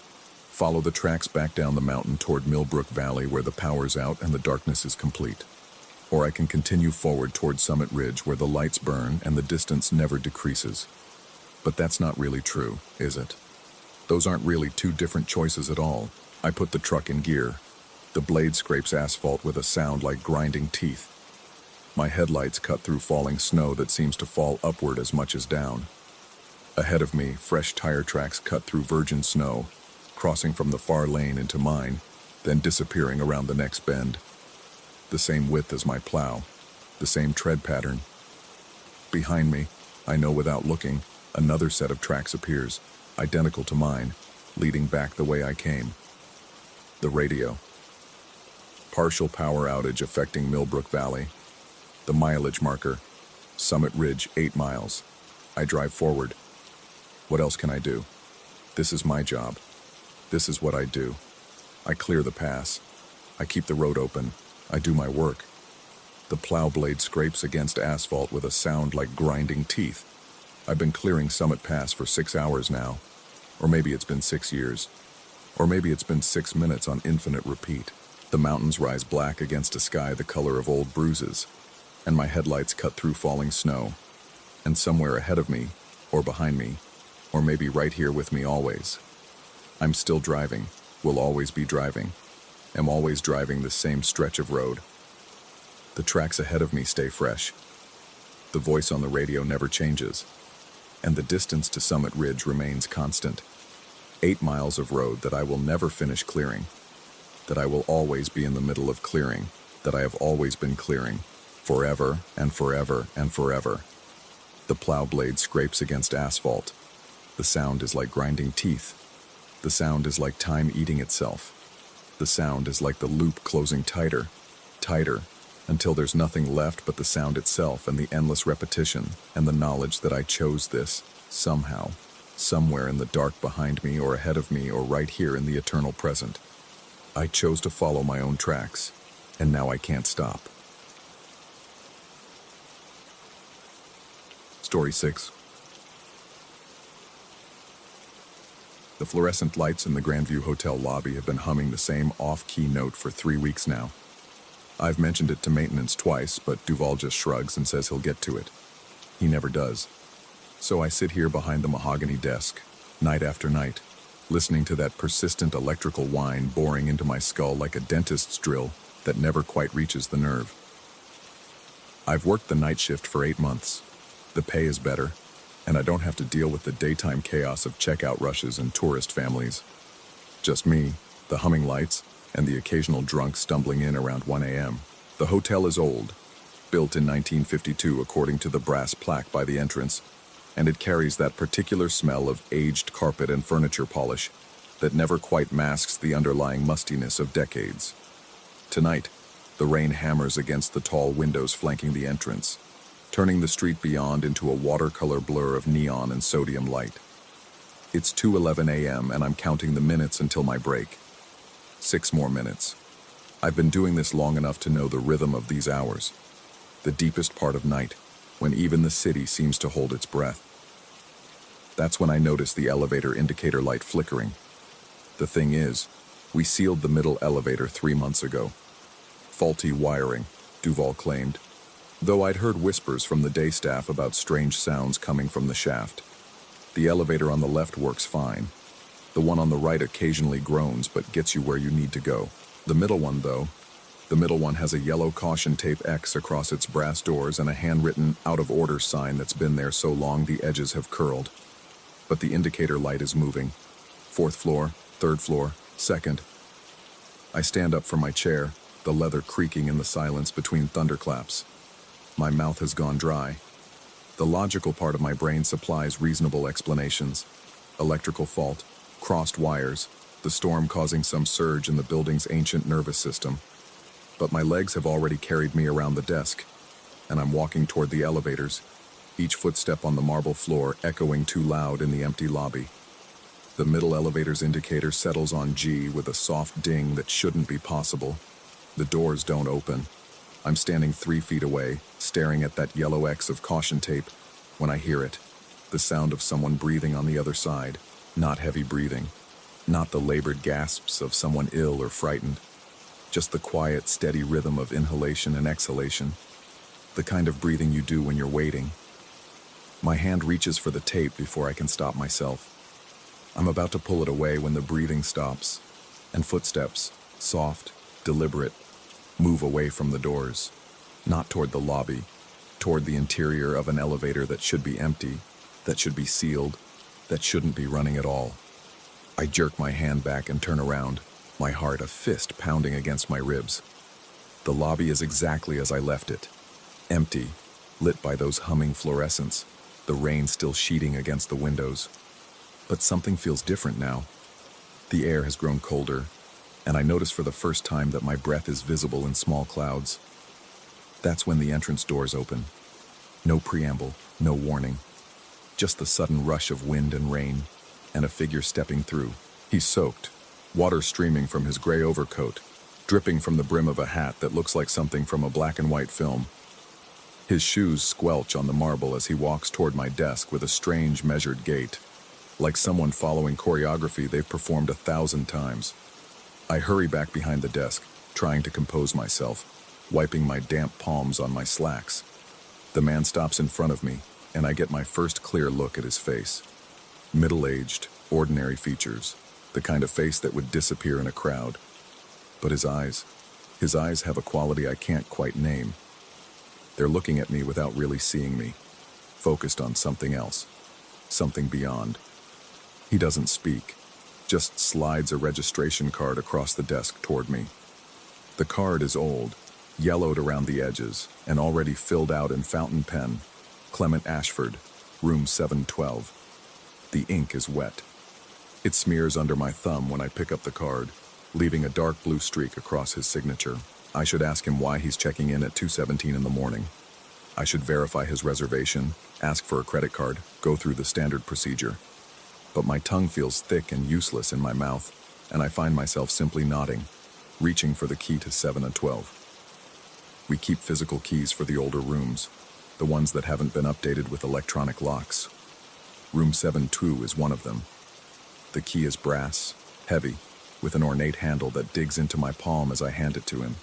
follow the tracks back down the mountain toward Millbrook Valley where the power's out and the darkness is complete. Or I can continue forward toward Summit Ridge where the lights burn and the distance never decreases. But that's not really true, is it? Those aren't really 2 different choices at all. I put the truck in gear. The blade scrapes asphalt with a sound like grinding teeth. My headlights cut through falling snow that seems to fall upward as much as down. Ahead of me, fresh tire tracks cut through virgin snow, crossing from the far lane into mine, then disappearing around the next bend. The same width as my plow, the same tread pattern. Behind me, I know without looking, another set of tracks appears, identical to mine, leading back the way I came. The radio. Partial power outage affecting Millbrook Valley. The mileage marker. Summit Ridge, 8 miles. I drive forward. What else can I do? This is my job. This is what I do. I clear the pass. I keep the road open. I do my work. The plow blade scrapes against asphalt with a sound like grinding teeth. I've been clearing Summit Pass for 6 hours now. Or maybe it's been 6 years. Or maybe it's been 6 minutes on infinite repeat. The mountains rise black against a sky the color of old bruises, and my headlights cut through falling snow. And somewhere ahead of me, or behind me, or maybe right here with me always, I'm still driving, will always be driving. am always driving the same stretch of road. The tracks ahead of me stay fresh. The voice on the radio never changes, and the distance to Summit Ridge remains constant. 8 miles of road that I will never finish clearing, that I will always be in the middle of clearing, that I have always been clearing, forever and forever and forever. The plow blade scrapes against asphalt. The sound is like grinding teeth. The sound is like time eating itself. The sound is like the loop closing tighter, tighter, until there's nothing left but the sound itself and the endless repetition and the knowledge that I chose this, somehow, somewhere in the dark behind me or ahead of me or right here in the eternal present. I chose to follow my own tracks, and now I can't stop. Story 6. The fluorescent lights in the Grandview Hotel lobby have been humming the same off-key note for 3 weeks now. I've mentioned it to maintenance twice, but Duval just shrugs and says he'll get to it. He never does. So I sit here behind the mahogany desk, night after night, listening to that persistent electrical whine boring into my skull like a dentist's drill that never quite reaches the nerve. I've worked the night shift for 8 months. The pay is better, and I don't have to deal with the daytime chaos of checkout rushes and tourist families. Just me, the humming lights, and the occasional drunk stumbling in around 1 a.m. The hotel is old, built in 1952 according to the brass plaque by the entrance, and it carries that particular smell of aged carpet and furniture polish that never quite masks the underlying mustiness of decades. Tonight, the rain hammers against the tall windows flanking the entrance, turning the street beyond into a watercolor blur of neon and sodium light. It's 2:11 a.m. and I'm counting the minutes until my break. 6 more minutes. I've been doing this long enough to know the rhythm of these hours, the deepest part of night, when even the city seems to hold its breath. That's when I notice the elevator indicator light flickering. The thing is, we sealed the middle elevator 3 months ago. Faulty wiring, Duval claimed, though I'd heard whispers from the day staff about strange sounds coming from the shaft. The elevator on the left works fine. The one on the right occasionally groans but gets you where you need to go. The middle one has a yellow caution tape X across its brass doors and a handwritten out-of-order sign that's been there so long the edges have curled. But the indicator light is moving. 4th floor, 3rd floor, 2nd. I stand up from my chair, the leather creaking in the silence between thunderclaps. My mouth has gone dry. The logical part of my brain supplies reasonable explanations. Electrical fault, crossed wires, the storm causing some surge in the building's ancient nervous system. But my legs have already carried me around the desk, and I'm walking toward the elevators, each footstep on the marble floor echoing too loud in the empty lobby. The middle elevator's indicator settles on G with a soft ding that shouldn't be possible. The doors don't open. I'm standing 3 feet away, staring at that yellow X of caution tape, when I hear it, the sound of someone breathing on the other side. Not heavy breathing, not the labored gasps of someone ill or frightened, just the quiet, steady rhythm of inhalation and exhalation, the kind of breathing you do when you're waiting. My hand reaches for the tape before I can stop myself. I'm about to pull it away when the breathing stops, and footsteps, soft, deliberate, move away from the doors, not toward the lobby, toward the interior of an elevator that should be empty, that should be sealed, that shouldn't be running at all. I jerk my hand back and turn around, my heart a fist pounding against my ribs. The lobby is exactly as I left it, empty, lit by those humming fluorescents, the rain still sheeting against the windows. But something feels different now. The air has grown colder, and I notice for the first time that my breath is visible in small clouds. That's when the entrance doors open. No preamble, no warning. Just the sudden rush of wind and rain, and a figure stepping through. He's soaked, water streaming from his gray overcoat, dripping from the brim of a hat that looks like something from a black and white film. His shoes squelch on the marble as he walks toward my desk with a strange, measured gait, like someone following choreography they've performed 1,000 times. I hurry back behind the desk, trying to compose myself, wiping my damp palms on my slacks. The man stops in front of me, and I get my first clear look at his face. Middle-aged, ordinary features, the kind of face that would disappear in a crowd. But his eyes have a quality I can't quite name. They're looking at me without really seeing me, focused on something else, something beyond. He doesn't speak, just slides a registration card across the desk toward me. The card is old, yellowed around the edges, and already filled out in fountain pen. Clement Ashford, room 712. The ink is wet. It smears under my thumb when I pick up the card, leaving a dark blue streak across his signature. I should ask him why he's checking in at 2:17 in the morning. I should verify his reservation, ask for a credit card, go through the standard procedure. But my tongue feels thick and useless in my mouth, and I find myself simply nodding, reaching for the key to 7 and 12. We keep physical keys for the older rooms, the ones that haven't been updated with electronic locks. Room 72 is one of them. The key is brass, heavy, with an ornate handle that digs into my palm as I hand it to him.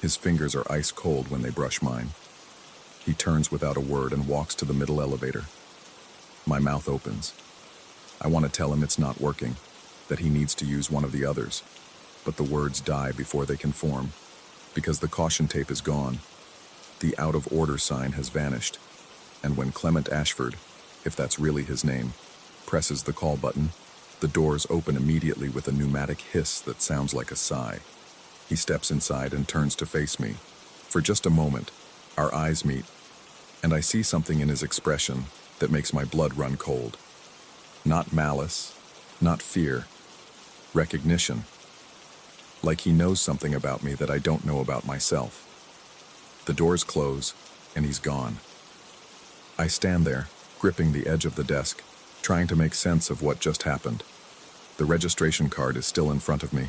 His fingers are ice cold when they brush mine. He turns without a word and walks to the middle elevator. My mouth opens. I want to tell him it's not working, that he needs to use one of the others, but the words die before they can form, because the caution tape is gone. The out-of-order sign has vanished, and when Clement Ashford, if that's really his name, presses the call button, the doors open immediately with a pneumatic hiss that sounds like a sigh. He steps inside and turns to face me. For just a moment, our eyes meet, and I see something in his expression that makes my blood run cold. Not malice, not fear, recognition. Like he knows something about me that I don't know about myself. The doors close, and he's gone. I stand there, gripping the edge of the desk, trying to make sense of what just happened. The registration card is still in front of me,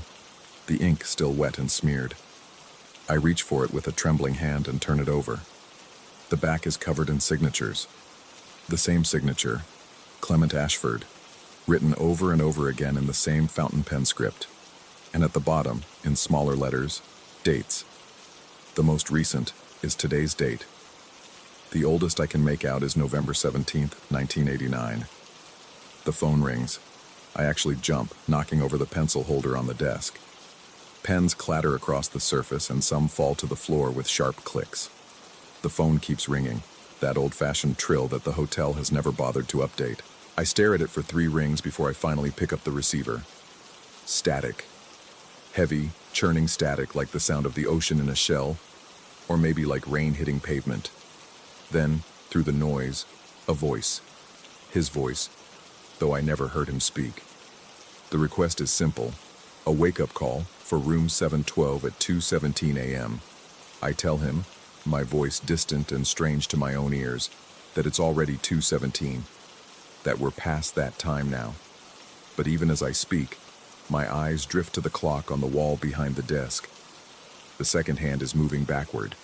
the ink still wet and smeared. I reach for it with a trembling hand and turn it over. The back is covered in signatures. The same signature, Clement Ashford, written over and over again in the same fountain pen script. And at the bottom, in smaller letters, dates. The most recent is today's date. The oldest I can make out is November 17th, 1989. The phone rings. I actually jump, knocking over the pencil holder on the desk. Pens clatter across the surface and some fall to the floor with sharp clicks. The phone keeps ringing, that old-fashioned trill that the hotel has never bothered to update. I stare at it for 3 rings before I finally pick up the receiver. Static. Heavy, churning static like the sound of the ocean in a shell, or maybe like rain hitting pavement. Then, through the noise, a voice. His voice, though I never heard him speak. The request is simple, a wake-up call for room 712 at 2:17 a.m. I tell him, my voice distant and strange to my own ears, that it's already 2:17, that we're past that time now. But even as I speak, my eyes drift to the clock on the wall behind the desk. The second hand is moving backward,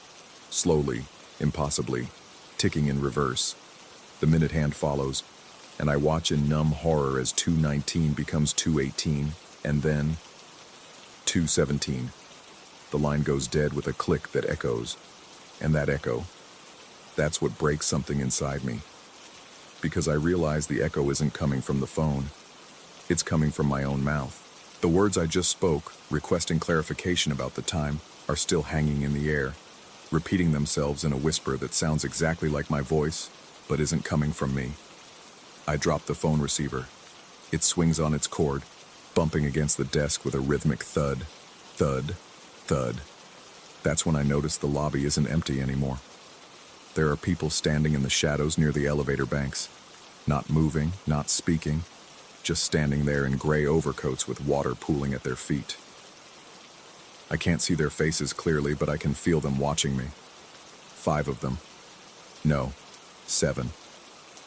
slowly, impossibly, ticking in reverse. The minute hand follows, and I watch in numb horror as 2:19 becomes 2:18, and then 2:17. The line goes dead with a click that echoes, and that echo, that's what breaks something inside me. Because I realize the echo isn't coming from the phone, it's coming from my own mouth. The words I just spoke, requesting clarification about the time, are still hanging in the air, repeating themselves in a whisper that sounds exactly like my voice, but isn't coming from me. I drop the phone receiver. It swings on its cord, bumping against the desk with a rhythmic thud, thud, thud. That's when I notice the lobby isn't empty anymore. There are people standing in the shadows near the elevator banks, not moving, not speaking, just standing there in gray overcoats with water pooling at their feet. I can't see their faces clearly, but I can feel them watching me. 5 of them. No, 7.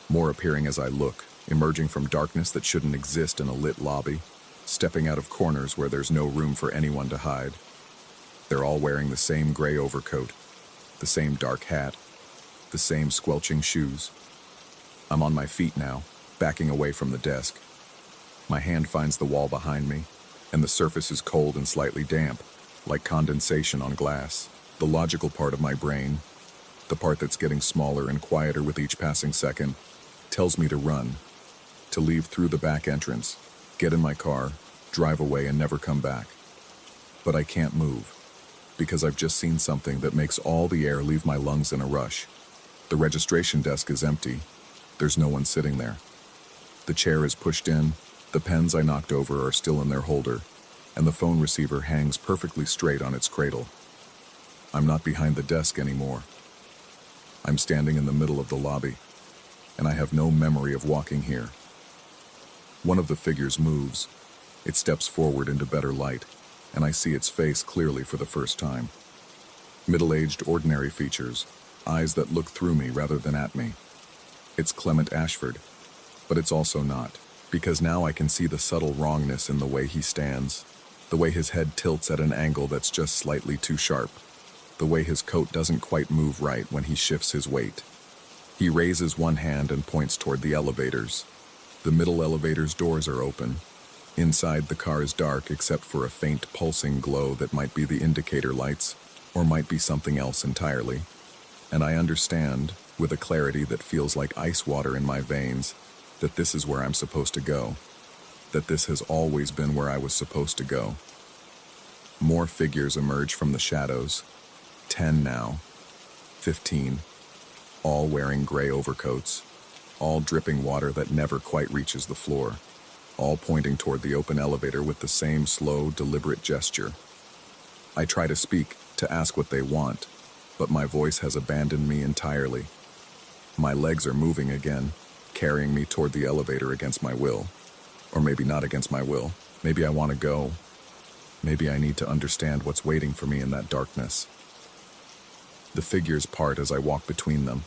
More appearing as I look, emerging from darkness that shouldn't exist in a lit lobby, stepping out of corners where there's no room for anyone to hide. They're all wearing the same gray overcoat, the same dark hat, the same squelching shoes. I'm on my feet now, backing away from the desk. My hand finds the wall behind me, and the surface is cold and slightly damp, like condensation on glass. The logical part of my brain, the part that's getting smaller and quieter with each passing second, tells me to run, to leave through the back entrance, get in my car, drive away and never come back. But I can't move, because I've just seen something that makes all the air leave my lungs in a rush. The registration desk is empty. There's no one sitting there. The chair is pushed in, the pens I knocked over are still in their holder, and the phone receiver hangs perfectly straight on its cradle. I'm not behind the desk anymore. I'm standing in the middle of the lobby, and I have no memory of walking here. One of the figures moves. It steps forward into better light, and I see its face clearly for the first time. Middle-aged, ordinary features, eyes that look through me rather than at me. It's Clement Ashford, but it's also not, because now I can see the subtle wrongness in the way he stands, the way his head tilts at an angle that's just slightly too sharp, the way his coat doesn't quite move right when he shifts his weight. He raises one hand and points toward the elevators. The middle elevator's doors are open. Inside, the car is dark except for a faint pulsing glow that might be the indicator lights, or might be something else entirely. And I understand, with a clarity that feels like ice water in my veins, that this is where I'm supposed to go. That this has always been where I was supposed to go. More figures emerge from the shadows. 10 now. 15. All wearing gray overcoats. All dripping water that never quite reaches the floor. All pointing toward the open elevator with the same slow, deliberate gesture. I try to speak, to ask what they want, but my voice has abandoned me entirely. My legs are moving again, carrying me toward the elevator against my will. Or maybe not against my will. Maybe I want to go. Maybe I need to understand what's waiting for me in that darkness. The figures part as I walk between them,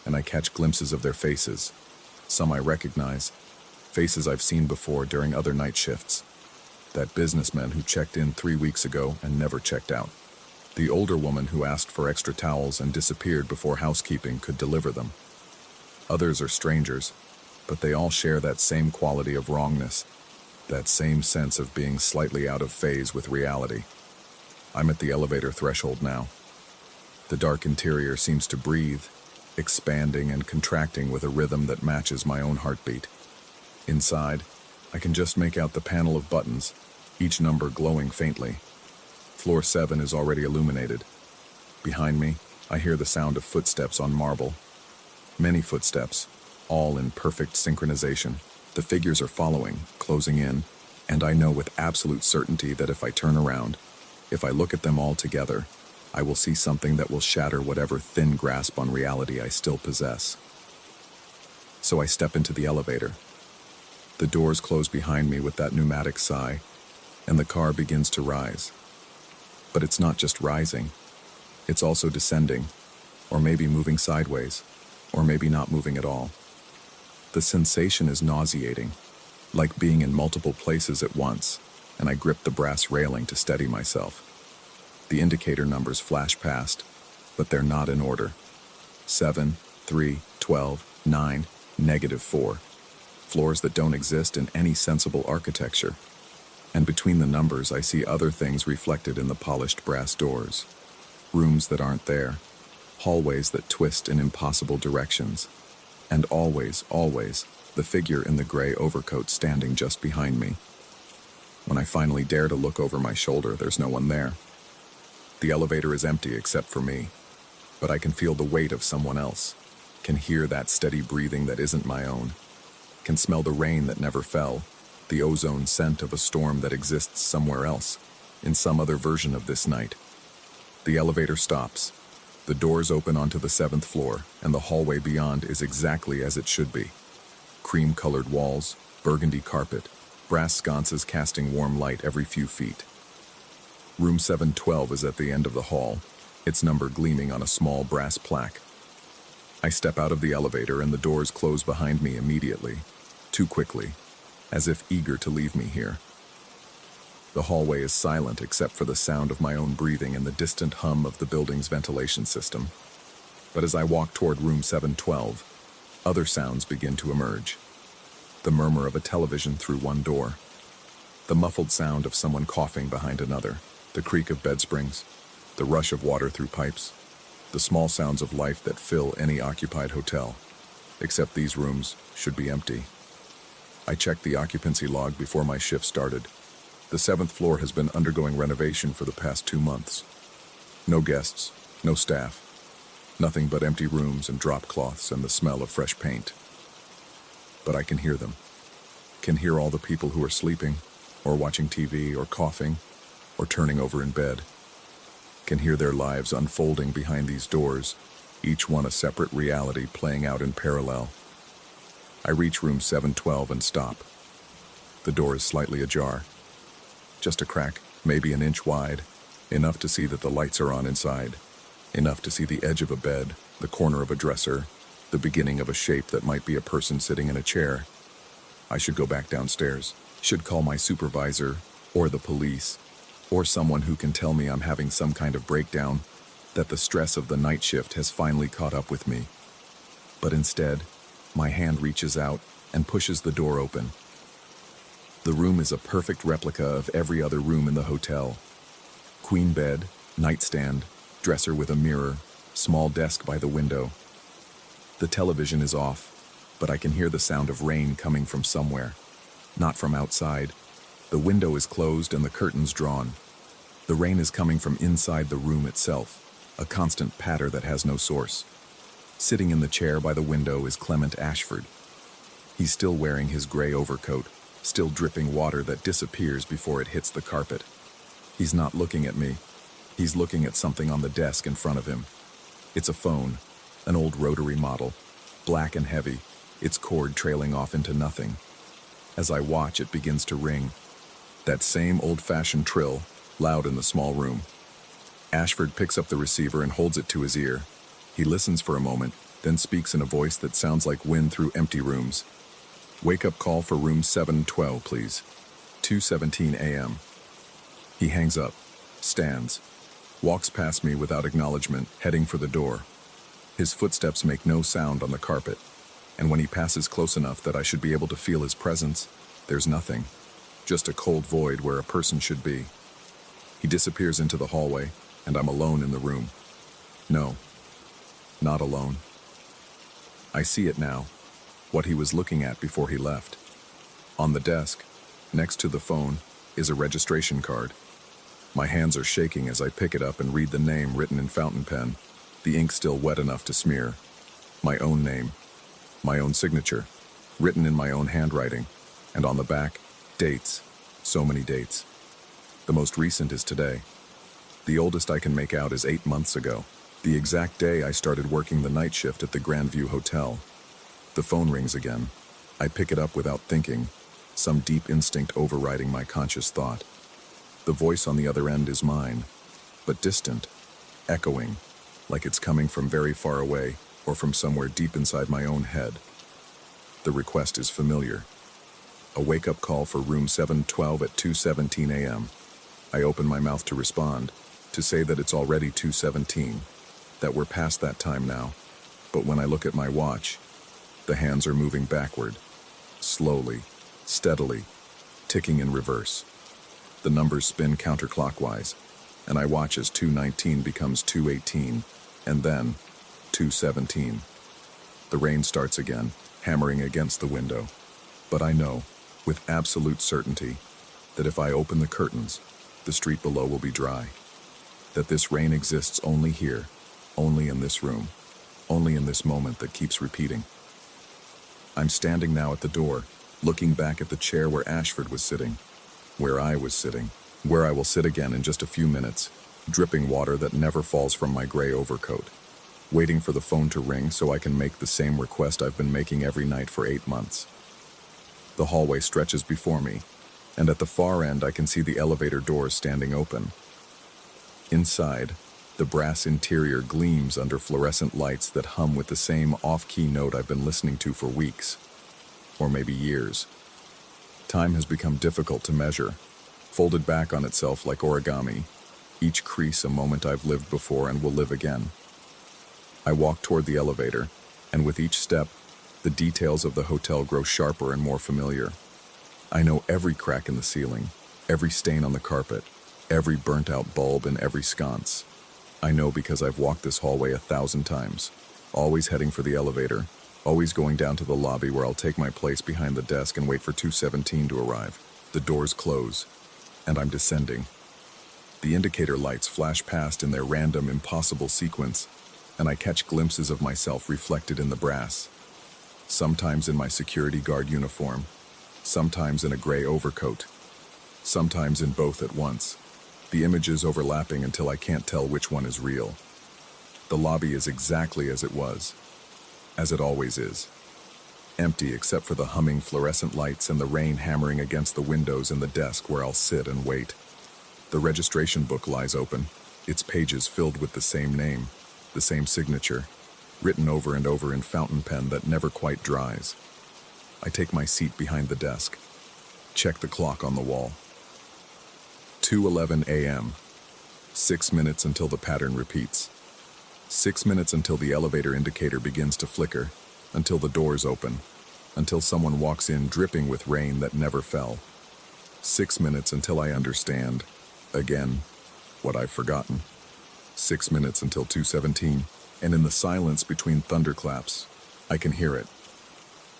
and I catch glimpses of their faces. Some I recognize, faces I've seen before during other night shifts. That businessman who checked in 3 weeks ago and never checked out. The older woman who asked for extra towels and disappeared before housekeeping could deliver them. Others are strangers, but they all share that same quality of wrongness, that same sense of being slightly out of phase with reality. I'm at the elevator threshold now. The dark interior seems to breathe, expanding and contracting with a rhythm that matches my own heartbeat. Inside, I can just make out the panel of buttons, each number glowing faintly. Floor 7 is already illuminated. Behind me, I hear the sound of footsteps on marble. Many footsteps, all in perfect synchronization. The figures are following, closing in, and I know with absolute certainty that if I turn around, if I look at them all together, I will see something that will shatter whatever thin grasp on reality I still possess. So I step into the elevator. The doors close behind me with that pneumatic sigh, and the car begins to rise. But it's not just rising. It's also descending, or maybe moving sideways, or maybe not moving at all. The sensation is nauseating, like being in multiple places at once, and I grip the brass railing to steady myself. The indicator numbers flash past, but they're not in order. 7, 3, 12, 9, -4. Floors that don't exist in any sensible architecture. And between the numbers, I see other things reflected in the polished brass doors. Rooms that aren't there. Hallways that twist in impossible directions. And always, always, the figure in the gray overcoat standing just behind me. When I finally dare to look over my shoulder, there's no one there. The elevator is empty except for me, but I can feel the weight of someone else, can hear that steady breathing that isn't my own, can smell the rain that never fell, the ozone scent of a storm that exists somewhere else, in some other version of this night. The elevator stops. The doors open onto the 7th floor, and the hallway beyond is exactly as it should be. Cream-colored walls, burgundy carpet, brass sconces casting warm light every few feet. Room 712 is at the end of the hall, its number gleaming on a small brass plaque. I step out of the elevator and the doors close behind me immediately, too quickly, as if eager to leave me here. The hallway is silent except for the sound of my own breathing and the distant hum of the building's ventilation system. But as I walk toward room 712, other sounds begin to emerge. The murmur of a television through one door. The muffled sound of someone coughing behind another. The creak of bed springs. The rush of water through pipes. The small sounds of life that fill any occupied hotel. Except these rooms should be empty. I checked the occupancy log before my shift started. The 7th floor has been undergoing renovation for the past 2 months. No guests, no staff, nothing but empty rooms and drop cloths and the smell of fresh paint. But I can hear them. Can hear all the people who are sleeping, or watching TV, or coughing, or turning over in bed. Can hear their lives unfolding behind these doors, each one a separate reality playing out in parallel. I reach room 712 and stop. The door is slightly ajar. Just a crack, maybe an inch wide, enough to see that the lights are on inside, enough to see the edge of a bed, the corner of a dresser, the beginning of a shape that might be a person sitting in a chair. I should go back downstairs, should call my supervisor, or the police, or someone who can tell me I'm having some kind of breakdown, that the stress of the night shift has finally caught up with me. But instead, my hand reaches out and pushes the door open. The room is a perfect replica of every other room in the hotel. Queen bed, nightstand, dresser with a mirror, small desk by the window. The television is off, but I can hear the sound of rain coming from somewhere. Not from outside. The window is closed and the curtains drawn. The rain is coming from inside the room itself, a constant patter that has no source. Sitting in the chair by the window is Clement Ashford. He's still wearing his gray overcoat, still dripping water that disappears before it hits the carpet. He's not looking at me. He's looking at something on the desk in front of him. It's a phone, an old rotary model, black and heavy, its cord trailing off into nothing. As I watch, it begins to ring. That same old-fashioned trill, loud in the small room. Ashford picks up the receiver and holds it to his ear. He listens for a moment, then speaks in a voice that sounds like wind through empty rooms. "Wake-up call for room 712, please. 2:17 a.m. He hangs up, stands, walks past me without acknowledgement, heading for the door. His footsteps make no sound on the carpet, and when he passes close enough that I should be able to feel his presence, there's nothing, just a cold void where a person should be. He disappears into the hallway, and I'm alone in the room. No, not alone. I see it now, what he was looking at before he left. On the desk, next to the phone, is a registration card. My hands are shaking as I pick it up and read the name written in fountain pen, the ink still wet enough to smear. My own name, my own signature, written in my own handwriting, and on the back, dates, so many dates. The most recent is today. The oldest I can make out is 8 months ago, the exact day I started working the night shift at the Grandview Hotel. The phone rings again. I pick it up without thinking, some deep instinct overriding my conscious thought. The voice on the other end is mine, but distant, echoing, like it's coming from very far away or from somewhere deep inside my own head. The request is familiar. A wake-up call for room 712 at 2:17 a.m. I open my mouth to respond, to say that it's already 2:17, that we're past that time now. But when I look at my watch, the hands are moving backward, slowly, steadily, ticking in reverse. The numbers spin counterclockwise, and I watch as 2:19 becomes 2:18, and then 2:17. The rain starts again, hammering against the window. But I know, with absolute certainty, that if I open the curtains, the street below will be dry. That this rain exists only here, only in this room, only in this moment that keeps repeating. I'm standing now at the door, looking back at the chair where Ashford was sitting, where I was sitting, where I will sit again in just a few minutes, dripping water that never falls from my gray overcoat, waiting for the phone to ring so I can make the same request I've been making every night for 8 months. The hallway stretches before me, and at the far end I can see the elevator doors standing open. Inside, the brass interior gleams under fluorescent lights that hum with the same off-key note I've been listening to for weeks, or maybe years. Time has become difficult to measure, folded back on itself like origami, each crease a moment I've lived before and will live again. I walk toward the elevator, and with each step, the details of the hotel grow sharper and more familiar. I know every crack in the ceiling, every stain on the carpet, every burnt-out bulb in every sconce. I know because I've walked this hallway 1,000 times, always heading for the elevator, always going down to the lobby where I'll take my place behind the desk and wait for 2:17 to arrive. The doors close. and I'm descending. The indicator lights flash past in their random, impossible sequence, and I catch glimpses of myself reflected in the brass. Sometimes in my security guard uniform, sometimes in a gray overcoat, sometimes in both at once, the images overlapping until I can't tell which one is real. The lobby is exactly as it was, as it always is. Empty except for the humming fluorescent lights and the rain hammering against the windows and the desk where I'll sit and wait. The registration book lies open, its pages filled with the same name, the same signature, written over and over in fountain pen that never quite dries. I take my seat behind the desk, check the clock on the wall. 2:11 a.m. 6 minutes until the pattern repeats. 6 minutes until the elevator indicator begins to flicker, until the doors open, until someone walks in dripping with rain that never fell. 6 minutes until I understand, again, what I've forgotten. 6 minutes until 2:17, and in the silence between thunderclaps, I can hear it.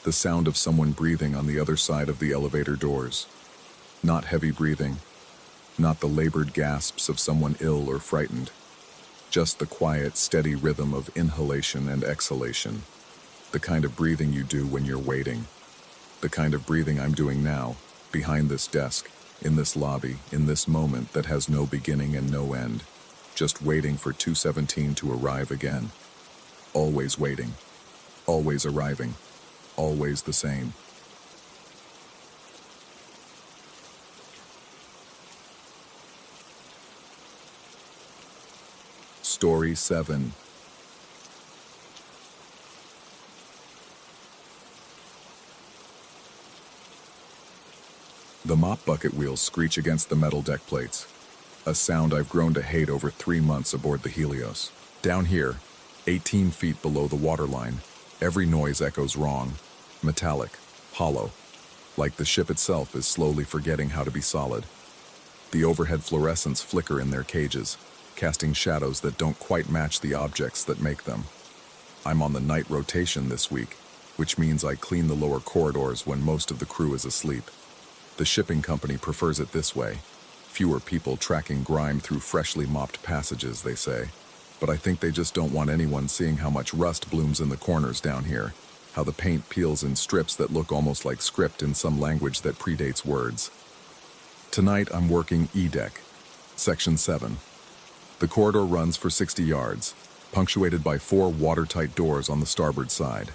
The sound of someone breathing on the other side of the elevator doors. Not heavy breathing, not the labored gasps of someone ill or frightened. Just the quiet, steady rhythm of inhalation and exhalation. The kind of breathing you do when you're waiting. The kind of breathing I'm doing now, behind this desk, in this lobby, in this moment that has no beginning and no end. Just waiting for 2:17 to arrive again. Always waiting. Always arriving. Always the same. Story 7. The mop bucket wheels screech against the metal deck plates, a sound I've grown to hate over 3 months aboard the Helios. Down here, 18 feet below the waterline, every noise echoes wrong, metallic, hollow, like the ship itself is slowly forgetting how to be solid. The overhead fluorescents flicker in their cages, casting shadows that don't quite match the objects that make them. I'm on the night rotation this week, which means I clean the lower corridors when most of the crew is asleep. The shipping company prefers it this way. Fewer people tracking grime through freshly mopped passages, they say. But I think they just don't want anyone seeing how much rust blooms in the corners down here, how the paint peels in strips that look almost like script in some language that predates words. Tonight I'm working E-deck, Section 7. The corridor runs for 60 yards, punctuated by 4 watertight doors on the starboard side.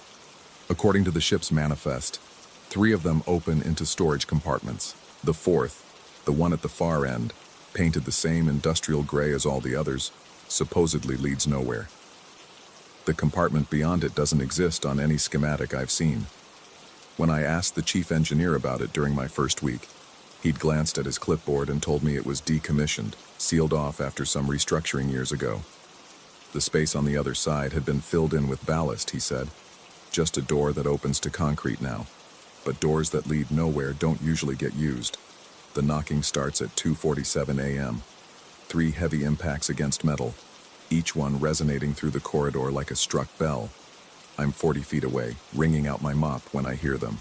According to the ship's manifest, 3 of them open into storage compartments. The 4th, the one at the far end, painted the same industrial gray as all the others, supposedly leads nowhere. The compartment beyond it doesn't exist on any schematic I've seen. When I asked the chief engineer about it during my first week, he'd glanced at his clipboard and told me it was decommissioned, sealed off after some restructuring years ago. The space on the other side had been filled in with ballast, he said. Just a door that opens to concrete now. But doors that lead nowhere don't usually get used. The knocking starts at 2:47 a.m. 3 heavy impacts against metal, each one resonating through the corridor like a struck bell. I'm 40 feet away, wringing out my mop when I hear them.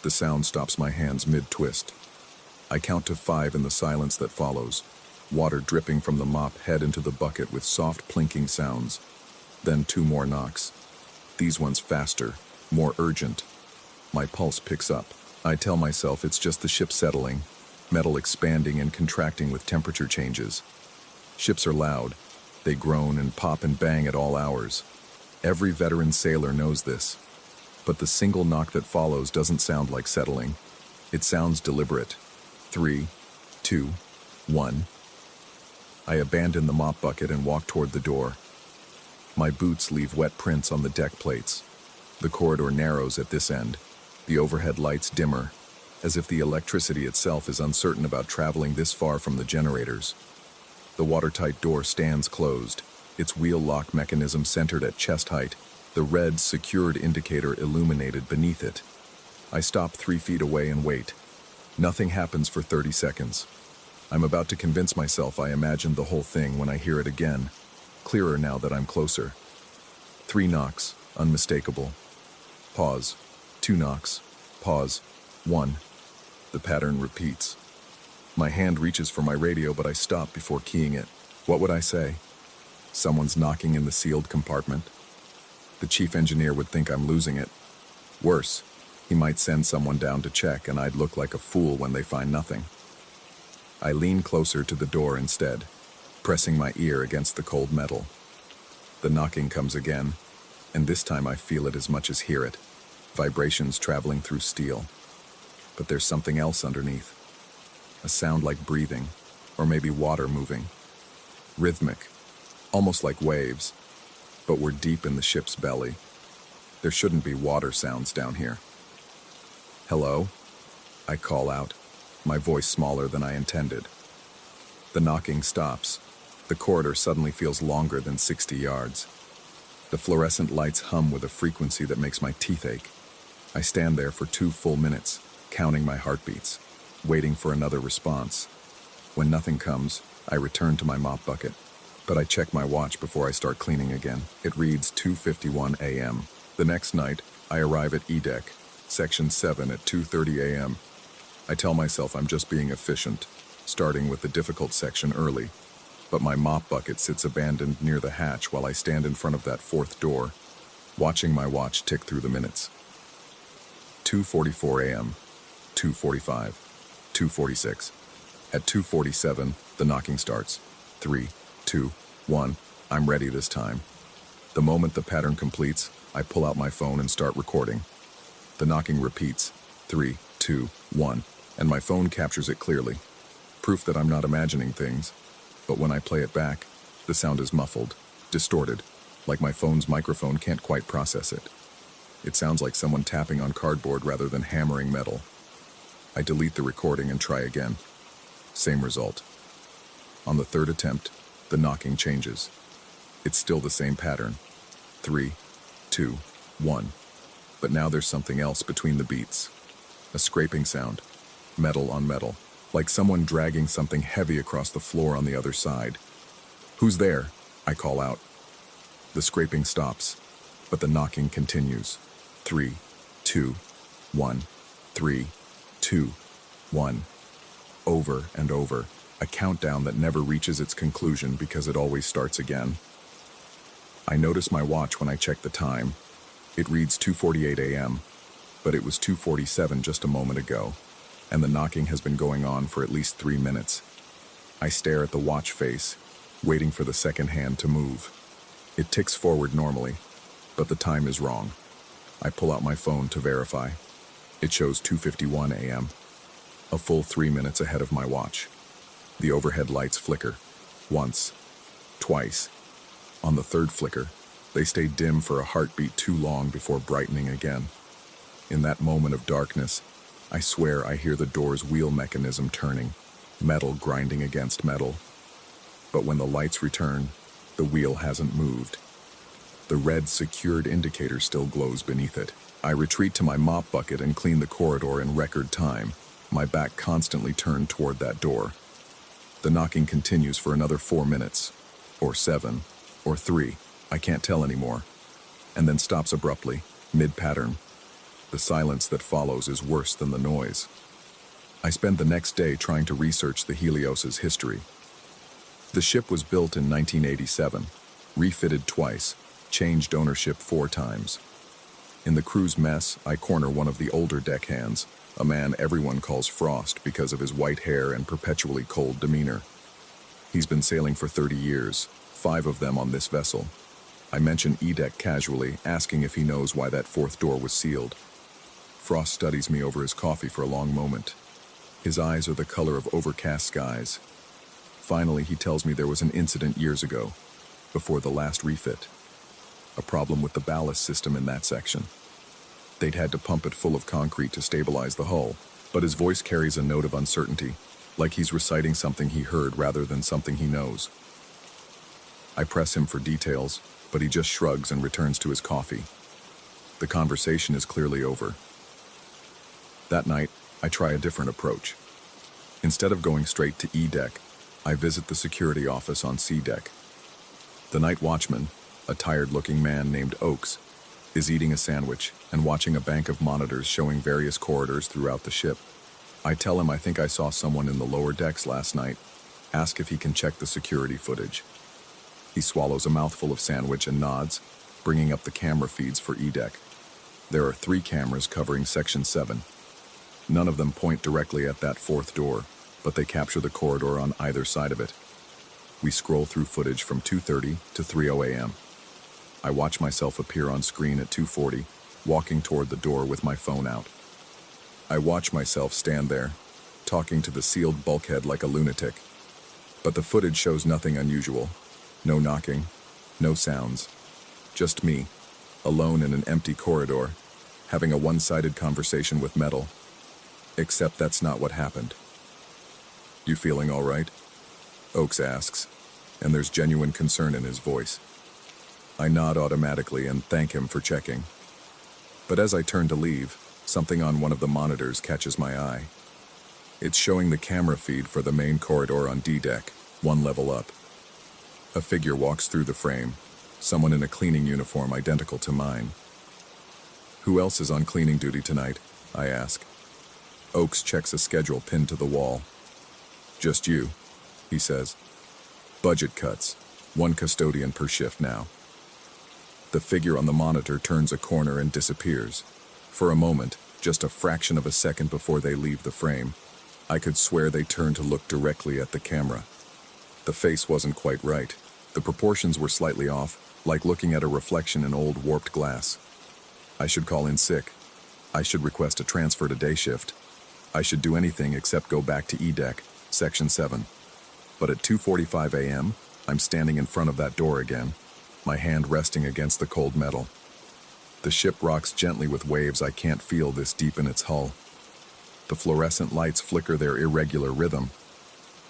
The sound stops my hands mid-twist. I count to 5 in the silence that follows. Water dripping from the mop head into the bucket with soft plinking sounds. Then 2 more knocks. These ones faster, more urgent. My pulse picks up. I tell myself it's just the ship settling, metal expanding and contracting with temperature changes. Ships are loud. They groan and pop and bang at all hours. Every veteran sailor knows this. But the single knock that follows doesn't sound like settling. It sounds deliberate. 3, 2, 1. I abandon the mop bucket and walk toward the door. My boots leave wet prints on the deck plates. The corridor narrows at this end, the overhead lights dimmer, as if the electricity itself is uncertain about traveling this far from the generators. The watertight door stands closed, its wheel lock mechanism centered at chest height, the red secured indicator illuminated beneath it. I stop 3 feet away and wait. Nothing happens for 30 seconds. I'm about to convince myself I imagined the whole thing when I hear it again, clearer now that I'm closer. 3 knocks, unmistakable. Pause. 2 knocks. Pause. 1. The pattern repeats. My hand reaches for my radio, but I stop before keying it. What would I say? Someone's knocking in the sealed compartment? The chief engineer would think I'm losing it. Worse, he might send someone down to check, and I'd look like a fool when they find nothing. I lean closer to the door instead, pressing my ear against the cold metal. The knocking comes again, and this time I feel it as much as hear it, vibrations traveling through steel. But there's something else underneath. A sound like breathing, or maybe water moving. Rhythmic, almost like waves, but we're deep in the ship's belly. There shouldn't be water sounds down here. Hello? I call out, my voice smaller than I intended. The knocking stops. The corridor suddenly feels longer than 60 yards. The fluorescent lights hum with a frequency that makes my teeth ache. I stand there for 2 full minutes, counting my heartbeats, waiting for another response. When nothing comes, I return to my mop bucket, but I check my watch before I start cleaning again. It reads 2:51 a.m. The next night, I arrive at E-Deck, Section 7 at 2:30 a.m. I tell myself I'm just being efficient, starting with the difficult section early, but my mop bucket sits abandoned near the hatch while I stand in front of that 4th door, watching my watch tick through the minutes. 2:44 a.m., 2:45, 2:46. At 2:47, the knocking starts. 3, 2, 1, I'm ready this time. The moment the pattern completes, I pull out my phone and start recording. The knocking repeats, 3, 2, 1, and my phone captures it clearly. Proof that I'm not imagining things. But when I play it back, the sound is muffled, distorted, like my phone's microphone can't quite process it. It sounds like someone tapping on cardboard rather than hammering metal. I delete the recording and try again. Same result. On the 3rd attempt, the knocking changes. It's still the same pattern. 3, 2, 1. But now there's something else between the beats. A scraping sound, metal on metal, like someone dragging something heavy across the floor on the other side. Who's there? I call out. The scraping stops, but the knocking continues. 3, 2, 1, 3, 2, 1. Over and over, a countdown that never reaches its conclusion because it always starts again. I notice my watch when I check the time. It reads 2:48 a.m., but it was 2:47 just a moment ago, and the knocking has been going on for at least 3 minutes. I stare at the watch face, waiting for the second hand to move. It ticks forward normally, but the time is wrong. I pull out my phone to verify. It shows 2:51 a.m., a full 3 minutes ahead of my watch. The overhead lights flicker. Once. Twice. On the 3rd flicker, they stay dim for a heartbeat too long before brightening again. In that moment of darkness, I swear I hear the door's wheel mechanism turning, metal grinding against metal. But when the lights return, the wheel hasn't moved. The red secured indicator still glows beneath it. I retreat to my mop bucket and clean the corridor in record time, my back constantly turned toward that door. The knocking continues for another 4 minutes, or 7, or 3, I can't tell anymore, and then stops abruptly, mid-pattern. The silence that follows is worse than the noise. I spend the next day trying to research the Helios's history. The ship was built in 1987, refitted twice, changed ownership 4 times. In the crew's mess, I corner one of the older deckhands, a man everyone calls Frost because of his white hair and perpetually cold demeanor. He's been sailing for 30 years, 5 of them on this vessel. I mention E-Deck casually, asking if he knows why that 4th door was sealed. Frost studies me over his coffee for a long moment. His eyes are the color of overcast skies. Finally, he tells me there was an incident years ago, before the last refit. A problem with the ballast system in that section. They'd had to pump it full of concrete to stabilize the hull, but his voice carries a note of uncertainty, like he's reciting something he heard rather than something he knows. I press him for details, but he just shrugs and returns to his coffee. The conversation is clearly over. That night, I try a different approach. Instead of going straight to E-Deck, I visit the security office on C-Deck. The night watchman, a tired-looking man named Oakes, is eating a sandwich and watching a bank of monitors showing various corridors throughout the ship. I tell him I think I saw someone in the lower decks last night, ask if he can check the security footage. He swallows a mouthful of sandwich and nods, bringing up the camera feeds for E-Deck. There are 3 cameras covering Section 7. None of them point directly at that 4th door, but they capture the corridor on either side of it. We scroll through footage from 2:30 to 3:00 a.m. I watch myself appear on screen at 2:40, walking toward the door with my phone out. I watch myself stand there, talking to the sealed bulkhead like a lunatic. But the footage shows nothing unusual. No knocking, no sounds. Just me, alone in an empty corridor, having a one-sided conversation with metal. Except that's not what happened. "You feeling all right?" Oakes asks, and there's genuine concern in his voice. I nod automatically and thank him for checking. But as I turn to leave, something on one of the monitors catches my eye. It's showing the camera feed for the main corridor on D-Deck, 1 level up. A figure walks through the frame, someone in a cleaning uniform identical to mine. "Who else is on cleaning duty tonight?" I ask. Oakes checks a schedule pinned to the wall. "Just you," he says. "Budget cuts. 1 custodian per shift now." The figure on the monitor turns a corner and disappears. For a moment, just a fraction of a second before they leave the frame, I could swear they turned to look directly at the camera. The face wasn't quite right. The proportions were slightly off, like looking at a reflection in old warped glass. I should call in sick. I should request a transfer to day shift. I should do anything except go back to E-Deck, Section 7. But at 2:45 a.m., I'm standing in front of that door again, my hand resting against the cold metal. The ship rocks gently with waves I can't feel this deep in its hull. The fluorescent lights flicker their irregular rhythm.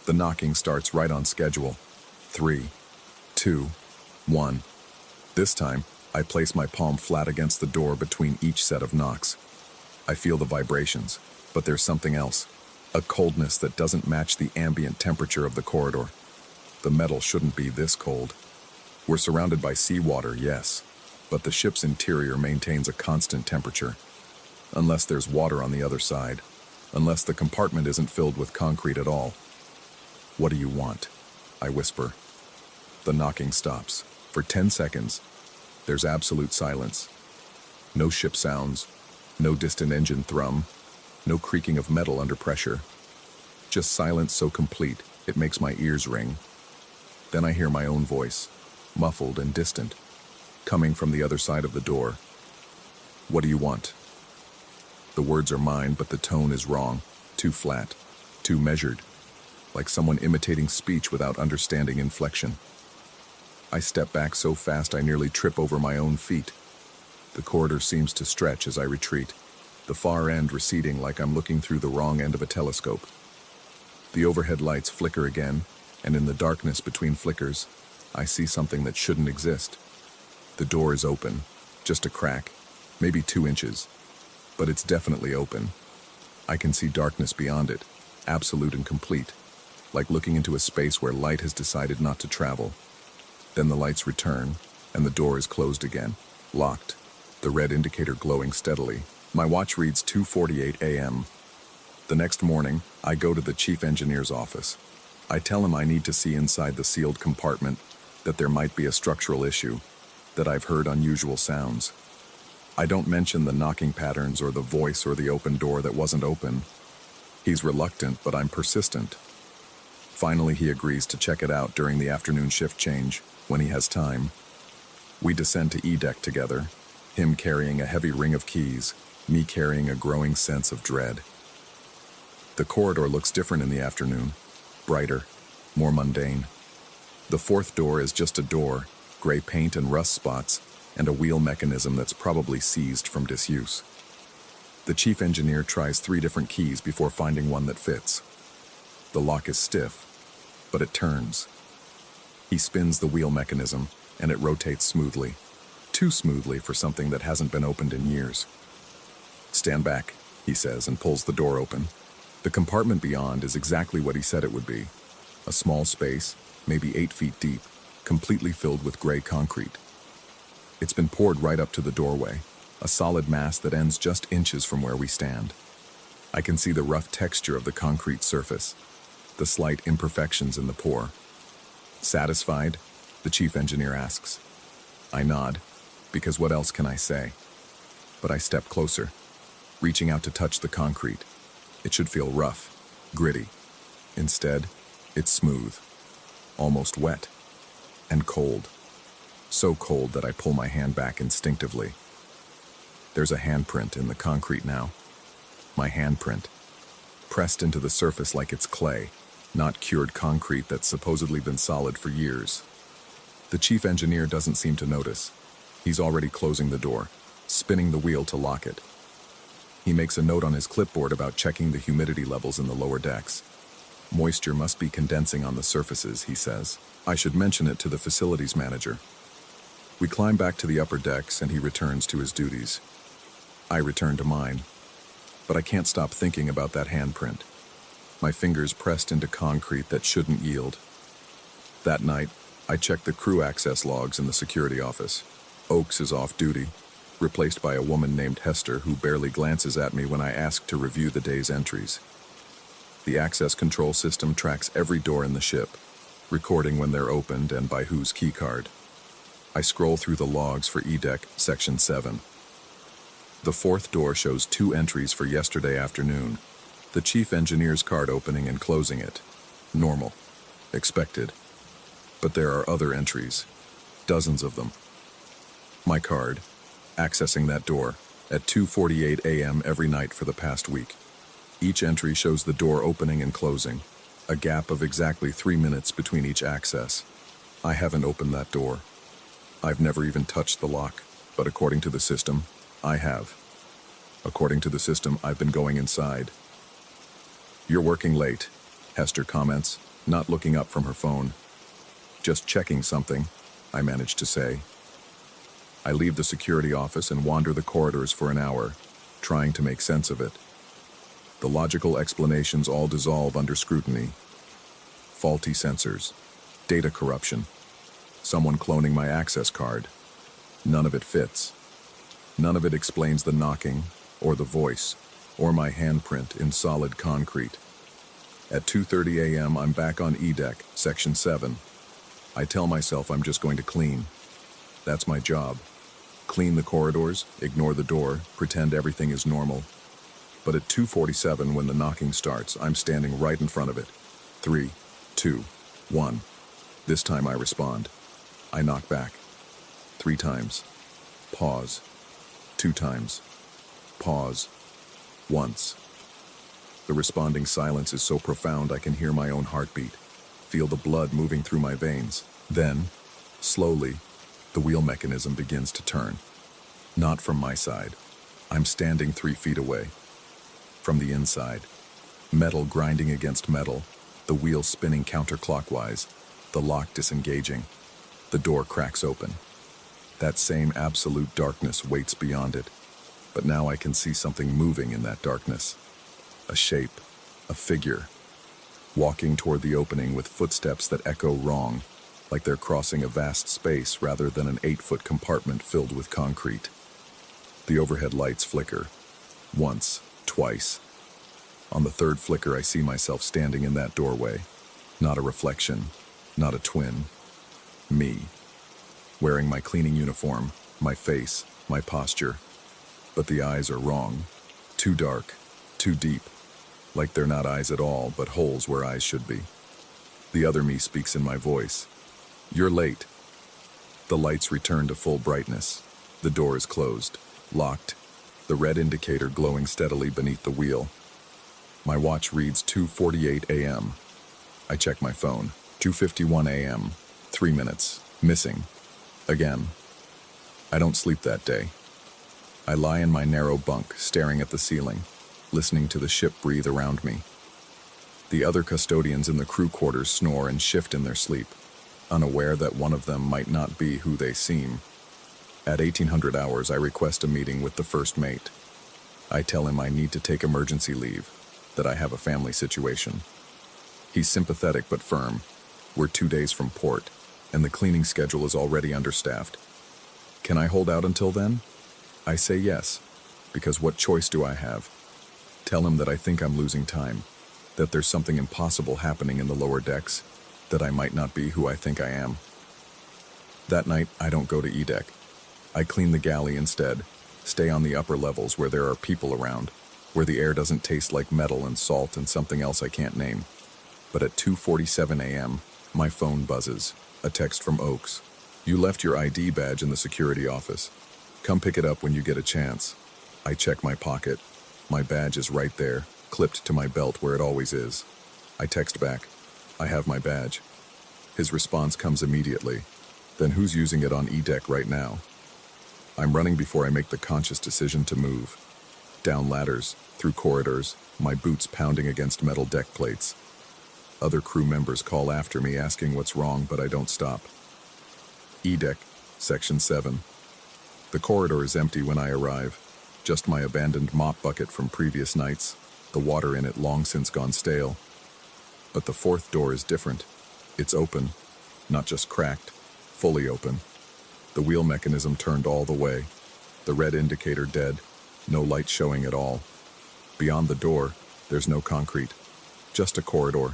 The knocking starts right on schedule. 3, 2, 1. This time, I place my palm flat against the door between each set of knocks. I feel the vibrations, but there's something else. A coldness that doesn't match the ambient temperature of the corridor. The metal shouldn't be this cold. We're surrounded by seawater, yes, but the ship's interior maintains a constant temperature. Unless there's water on the other side. Unless the compartment isn't filled with concrete at all. "What do you want?" I whisper. The knocking stops. For 10 seconds, there's absolute silence. No ship sounds, no distant engine thrum, no creaking of metal under pressure. Just silence so complete, it makes my ears ring. Then I hear my own voice, muffled and distant, coming from the other side of the door. "What do you want?" The words are mine, but the tone is wrong, too flat, too measured, like someone imitating speech without understanding inflection. I step back so fast I nearly trip over my own feet. The corridor seems to stretch as I retreat, the far end receding like I'm looking through the wrong end of a telescope. The overhead lights flicker again, and in the darkness between flickers, I see something that shouldn't exist. The door is open, just a crack, maybe 2 inches, but it's definitely open. I can see darkness beyond it, absolute and complete, like looking into a space where light has decided not to travel. Then the lights return, and the door is closed again, locked, the red indicator glowing steadily. My watch reads 2:48 a.m. The next morning, I go to the chief engineer's office. I tell him I need to see inside the sealed compartment, that there might be a structural issue, that I've heard unusual sounds. I don't mention the knocking patterns or the voice or the open door that wasn't open. He's reluctant, but I'm persistent. Finally, he agrees to check it out during the afternoon shift change, when he has time. We descend to E-Deck together, him carrying a heavy ring of keys, me carrying a growing sense of dread. The corridor looks different in the afternoon, brighter, more mundane. The 4th door is just a door, gray paint and rust spots, and a wheel mechanism that's probably seized from disuse. The chief engineer tries 3 different keys before finding one that fits. The lock is stiff, but it turns. He spins the wheel mechanism, and it rotates smoothly. Too smoothly for something that hasn't been opened in years. "Stand back," he says, and pulls the door open. The compartment beyond is exactly what he said it would be. A small space, maybe 8 feet deep, completely filled with gray concrete. It's been poured right up to the doorway, a solid mass that ends just inches from where we stand. I can see the rough texture of the concrete surface, the slight imperfections in the pour. Satisfied? The chief engineer asks. I nod, because what else can I say? But I step closer, reaching out to touch the concrete. It should feel rough, gritty. Instead, it's smooth, almost wet, and cold. So cold that I pull my hand back instinctively. There's a handprint in the concrete now. My handprint, pressed into the surface like it's clay, not cured concrete that's supposedly been solid for years. The chief engineer doesn't seem to notice. He's already closing the door, spinning the wheel to lock it. He makes a note on his clipboard about checking the humidity levels in the lower decks. Moisture must be condensing on the surfaces, he says. I should mention it to the facilities manager. We climb back to the upper decks and he returns to his duties. I return to mine, but I can't stop thinking about that handprint. My fingers pressed into concrete that shouldn't yield. That night, I checked the crew access logs in the security office. Oakes is off duty, replaced by a woman named Hester who barely glances at me when I ask to review the day's entries. The access control system tracks every door in the ship, recording when they're opened and by whose keycard. I scroll through the logs for E-Deck Section 7. The fourth door shows 2 entries for yesterday afternoon. The chief engineer's card opening and closing it. Normal. Expected. But there are other entries. Dozens of them. My card, accessing that door, at 2:48 a.m. every night for the past week. Each entry shows the door opening and closing, a gap of exactly 3 minutes between each access. I haven't opened that door. I've never even touched the lock, but according to the system, I have. According to the system, I've been going inside. You're working late, Hester comments, not looking up from her phone. Just checking something, I manage to say. I leave the security office and wander the corridors for an hour, trying to make sense of it. The logical explanations all dissolve under scrutiny. Faulty sensors, data corruption, someone cloning my access card. None of it fits. None of it explains the knocking, or the voice, or my handprint in solid concrete. At 2:30 a.m., I'm back on E-Deck, Section 7. I tell myself I'm just going to clean. That's my job. Clean the corridors, ignore the door, pretend everything is normal. But at 2:47, when the knocking starts, I'm standing right in front of it. 3, 2, 1. This time I respond. I knock back. 3 times. Pause. 2 times. Pause. Once. The responding silence is so profound I can hear my own heartbeat, feel the blood moving through my veins. Then, slowly, the wheel mechanism begins to turn. Not from my side. I'm standing 3 feet away. From the inside. Metal grinding against metal, the wheel spinning counterclockwise, the lock disengaging. The door cracks open. That same absolute darkness waits beyond it. But now I can see something moving in that darkness. A shape, a figure, walking toward the opening with footsteps that echo wrong, like they're crossing a vast space rather than an 8-foot compartment filled with concrete. The overhead lights flicker. Once, twice. On the 3rd flicker, I see myself standing in that doorway. Not a reflection, not a twin. Me. Wearing my cleaning uniform, my face, my posture. But the eyes are wrong. Too dark, too deep. Like they're not eyes at all, but holes where eyes should be. The other me speaks in my voice. You're late. The lights return to full brightness. The door is closed, locked, the red indicator glowing steadily beneath the wheel. My watch reads 2:48 a.m. I check my phone. 2:51 a.m. 3 minutes. Missing. Again. I don't sleep that day. I lie in my narrow bunk, staring at the ceiling, listening to the ship breathe around me. The other custodians in the crew quarters snore and shift in their sleep, unaware that one of them might not be who they seem. At 1800 hours, I request a meeting with the first mate. I tell him I need to take emergency leave, that I have a family situation. He's sympathetic but firm. We're 2 days from port, and the cleaning schedule is already understaffed. Can I hold out until then? I say yes, because what choice do I have? Tell him that I think I'm losing time, that there's something impossible happening in the lower decks, that I might not be who I think I am. That night, I don't go to E-deck. I clean the galley instead, stay on the upper levels where there are people around, where the air doesn't taste like metal and salt and something else I can't name. But at 2:47 a.m., my phone buzzes, a text from Oaks. You left your ID badge in the security office. Come pick it up when you get a chance. I check my pocket. My badge is right there, clipped to my belt where it always is. I text back, I have my badge. His response comes immediately. Then who's using it on E-deck right now? I'm running before I make the conscious decision to move. Down ladders, through corridors, my boots pounding against metal deck plates. Other crew members call after me asking what's wrong, but I don't stop. E-deck, Section 7. The corridor is empty when I arrive. Just my abandoned mop bucket from previous nights, the water in it long since gone stale. But the fourth door is different. It's open, not just cracked, fully open. The wheel mechanism turned all the way, the red indicator dead, no light showing at all. Beyond the door, there's no concrete, just a corridor,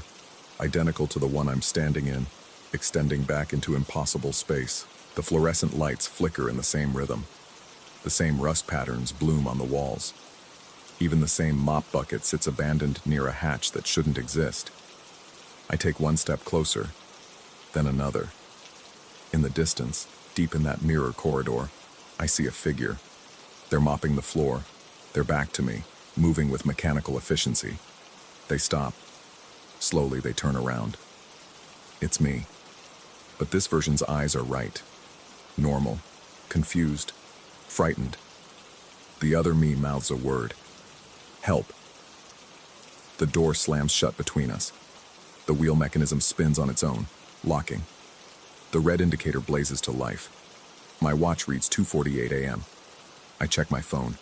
identical to the one I'm standing in, extending back into impossible space. The fluorescent lights flicker in the same rhythm. The same rust patterns bloom on the walls. Even the same mop bucket sits abandoned near a hatch that shouldn't exist. I take one step closer, then another. In the distance, deep in that mirror corridor, I see a figure. They're mopping the floor, their back to me, moving with mechanical efficiency. They stop. Slowly they turn around. It's me. But this version's eyes are right. Normal, confused, frightened. The other me mouths a word. Help. The door slams shut between us. The wheel mechanism spins on its own, locking. The red indicator blazes to life. My watch reads 2:48 a.m. I check my phone.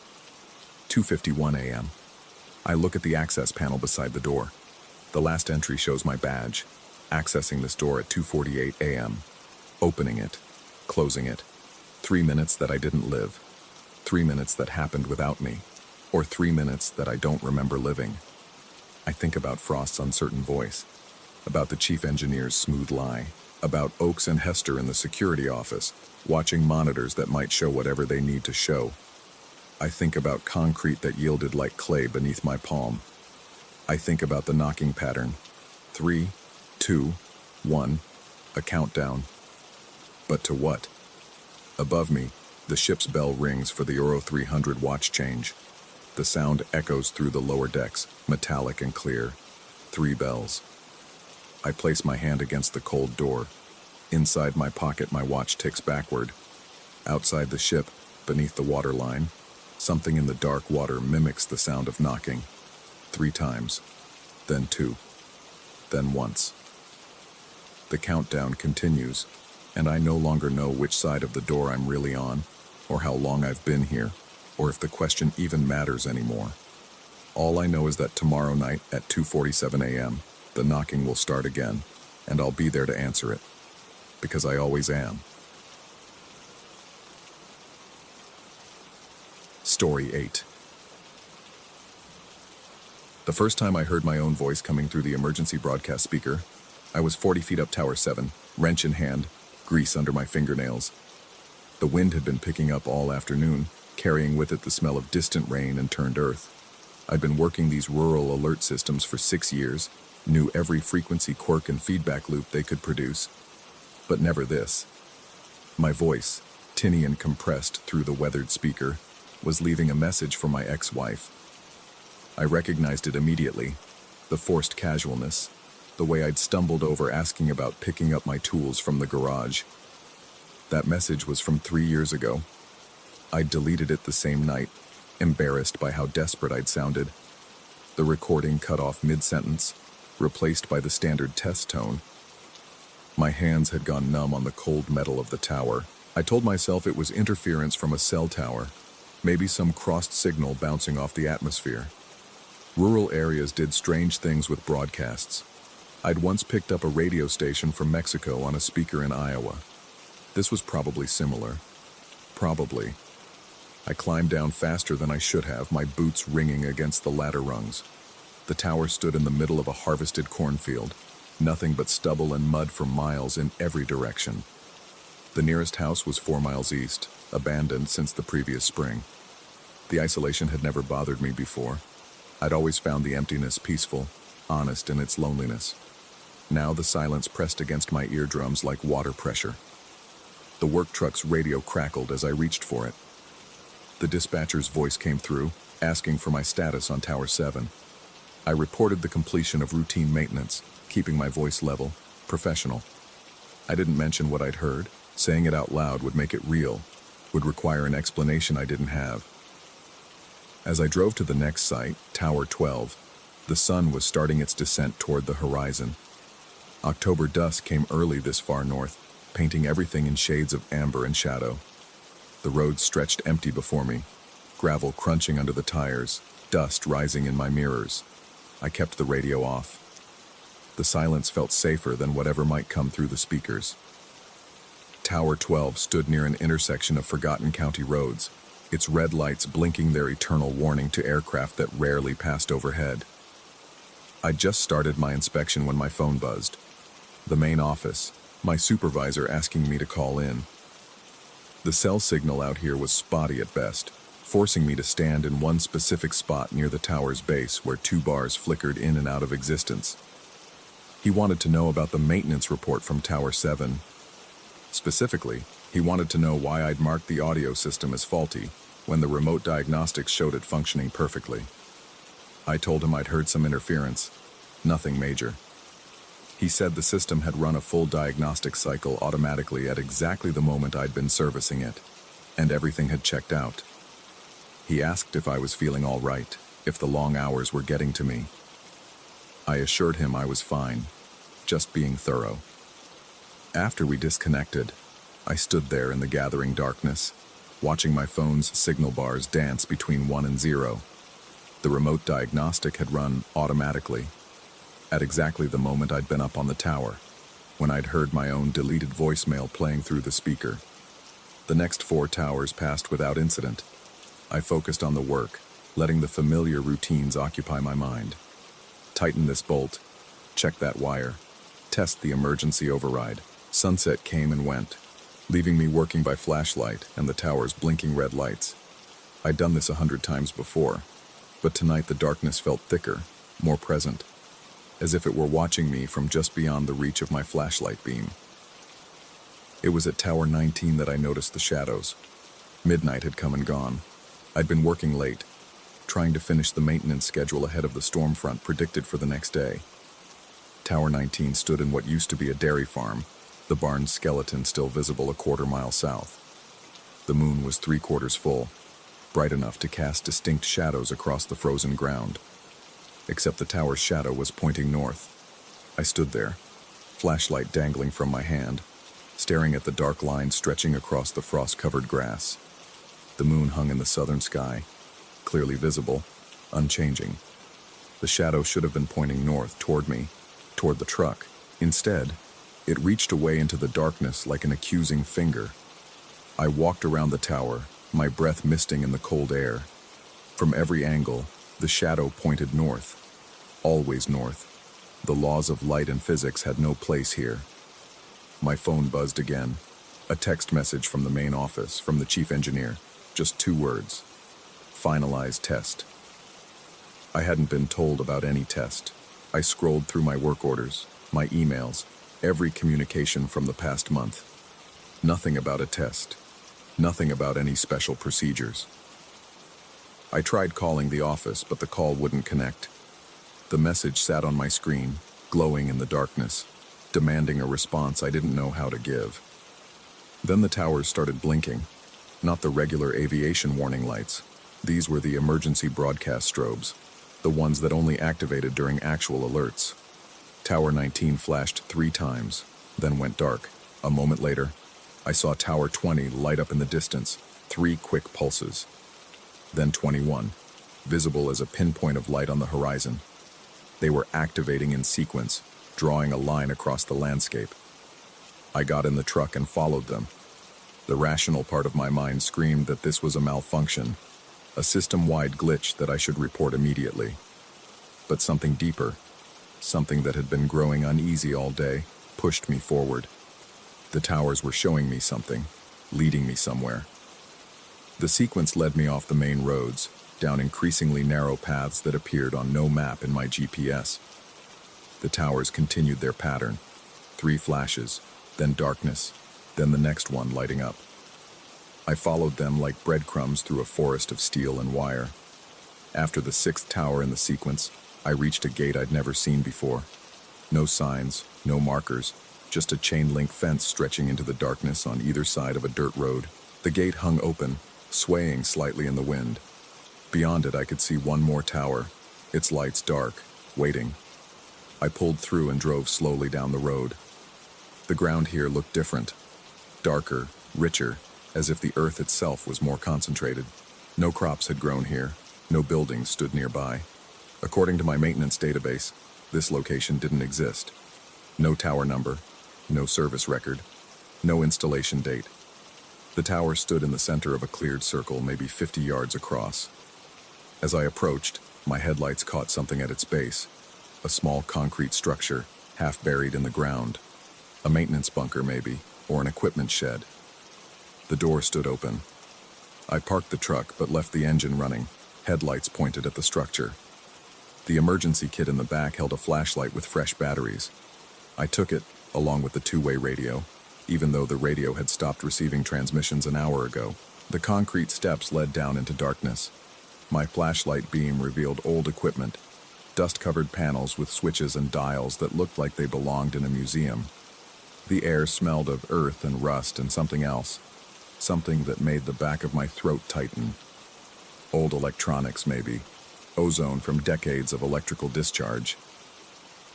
2:51 a.m. I look at the access panel beside the door. The last entry shows my badge, accessing this door at 2:48 a.m., opening it, closing it. 3 minutes that I didn't live. 3 minutes that happened without me. Or 3 minutes that I don't remember living. I think about Frost's uncertain voice, about the chief engineer's smooth lie, about Oaks and Hester in the security office, watching monitors that might show whatever they need to show. I think about concrete that yielded like clay beneath my palm. I think about the knocking pattern. 3, 2, 1, a countdown. But to what? Above me, the ship's bell rings for the Euro 300 watch change. The sound echoes through the lower decks, metallic and clear. 3 bells. I place my hand against the cold door. Inside my pocket, my watch ticks backward. Outside the ship, beneath the waterline, something in the dark water mimics the sound of knocking. 3 times, then 2, then once. The countdown continues, and I no longer know which side of the door I'm really on, or how long I've been here, or if the question even matters anymore. All I know is that tomorrow night at 2:47 a.m., the knocking will start again, and I'll be there to answer it, because I always am. Story 8. The first time I heard my own voice coming through the emergency broadcast speaker, I was 40 feet up Tower 7, wrench in hand, grease under my fingernails. The wind had been picking up all afternoon, carrying with it the smell of distant rain and turned earth. I'd been working these rural alert systems for 6 years, knew every frequency quirk and feedback loop they could produce, but never this. My voice, tinny and compressed through the weathered speaker, was leaving a message for my ex-wife. I recognized it immediately, the forced casualness, the way I'd stumbled over asking about picking up my tools from the garage. That message was from 3 years ago. I'd deleted it the same night, embarrassed by how desperate I'd sounded. The recording cut off mid-sentence, replaced by the standard test tone. My hands had gone numb on the cold metal of the tower. I told myself it was interference from a cell tower, maybe some crossed signal bouncing off the atmosphere. Rural areas did strange things with broadcasts. I'd once picked up a radio station from Mexico on a speaker in Iowa. This was probably similar. Probably. I climbed down faster than I should have, my boots ringing against the ladder rungs. The tower stood in the middle of a harvested cornfield, nothing but stubble and mud for miles in every direction. The nearest house was 4 miles east, abandoned since the previous spring. The isolation had never bothered me before. I'd always found the emptiness peaceful, honest in its loneliness. Now the silence pressed against my eardrums like water pressure. The work truck's radio crackled as I reached for it. The dispatcher's voice came through, asking for my status on Tower 7. I reported the completion of routine maintenance, keeping my voice level, professional. I didn't mention what I'd heard. Saying it out loud would make it real, would require an explanation I didn't have. As I drove to the next site, Tower 12, the sun was starting its descent toward the horizon. October dusk came early this far north, painting everything in shades of amber and shadow. The road stretched empty before me, gravel crunching under the tires, dust rising in my mirrors. I kept the radio off. The silence felt safer than whatever might come through the speakers. Tower 12 stood near an intersection of forgotten county roads, its red lights blinking their eternal warning to aircraft that rarely passed overhead. I'd just started my inspection when my phone buzzed. The main office, my supervisor asking me to call in. The cell signal out here was spotty at best, forcing me to stand in one specific spot near the tower's base where 2 bars flickered in and out of existence. He wanted to know about the maintenance report from Tower 7. Specifically, he wanted to know why I'd marked the audio system as faulty when the remote diagnostics showed it functioning perfectly. I told him I'd heard some interference, nothing major. He said the system had run a full diagnostic cycle automatically at exactly the moment I'd been servicing it, and everything had checked out. He asked if I was feeling all right, if the long hours were getting to me. I assured him I was fine, just being thorough. After we disconnected, I stood there in the gathering darkness, watching my phone's signal bars dance between 1 and 0. The remote diagnostic had run automatically, at exactly the moment I'd been up on the tower, when I'd heard my own deleted voicemail playing through the speaker. The next 4 towers passed without incident. I focused on the work, letting the familiar routines occupy my mind. Tighten this bolt, check that wire, test the emergency override. Sunset came and went, leaving me working by flashlight and the tower's blinking red lights. I'd done this 100 times before, but tonight the darkness felt thicker, more present, as if it were watching me from just beyond the reach of my flashlight beam. It was at Tower 19 that I noticed the shadows. Midnight had come and gone. I'd been working late, trying to finish the maintenance schedule ahead of the storm front predicted for the next day. Tower 19 stood in what used to be a dairy farm, the barn's skeleton still visible a quarter-mile south. The moon was 3/4 full, bright enough to cast distinct shadows across the frozen ground. Except the tower's shadow was pointing north. I stood there, flashlight dangling from my hand, staring at the dark line stretching across the frost-covered grass. The moon hung in the southern sky, clearly visible, unchanging. The shadow should have been pointing north toward me, toward the truck. Instead, it reached away into the darkness like an accusing finger. I walked around the tower, my breath misting in the cold air. From every angle, the shadow pointed north, always north. The laws of light and physics had no place here. My phone buzzed again. A text message from the main office, from the chief engineer. Just 2 words. Finalized test. I hadn't been told about any test. I scrolled through my work orders, my emails, every communication from the past month. Nothing about a test. Nothing about any special procedures. I tried calling the office, but the call wouldn't connect. The message sat on my screen, glowing in the darkness, demanding a response I didn't know how to give. Then the towers started blinking, not the regular aviation warning lights. These were the emergency broadcast strobes, the ones that only activated during actual alerts. Tower 19 flashed 3 times, then went dark. A moment later, I saw Tower 20 light up in the distance, 3 quick pulses. Then 21, visible as a pinpoint of light on the horizon. They were activating in sequence, drawing a line across the landscape. I got in the truck and followed them. The rational part of my mind screamed that this was a malfunction, a system-wide glitch that I should report immediately. But something deeper, something that had been growing uneasy all day, pushed me forward. The towers were showing me something, leading me somewhere. The sequence led me off the main roads, down increasingly narrow paths that appeared on no map in my GPS. The towers continued their pattern. 3 flashes, then darkness, then the next one lighting up. I followed them like breadcrumbs through a forest of steel and wire. After the 6th tower in the sequence, I reached a gate I'd never seen before. No signs, no markers, just a chain-link fence stretching into the darkness on either side of a dirt road. The gate hung open, swaying slightly in the wind. Beyond it, I could see one more tower, its lights dark, waiting. I pulled through and drove slowly down the road. The ground here looked different, darker, richer, as if the earth itself was more concentrated. No crops had grown here, no buildings stood nearby. According to my maintenance database, this location didn't exist. No tower number, no service record, no installation date. The tower stood in the center of a cleared circle, maybe 50 yards across. As I approached, my headlights caught something at its base, a small concrete structure, half buried in the ground. A maintenance bunker, maybe, or an equipment shed. The door stood open. I parked the truck but left the engine running, headlights pointed at the structure. The emergency kit in the back held a flashlight with fresh batteries. I took it, along with the 2-way radio, even though the radio had stopped receiving transmissions an hour ago. The concrete steps led down into darkness. My flashlight beam revealed old equipment, dust-covered panels with switches and dials that looked like they belonged in a museum. The air smelled of earth and rust and something else, something that made the back of my throat tighten. Old electronics, maybe. Ozone from decades of electrical discharge.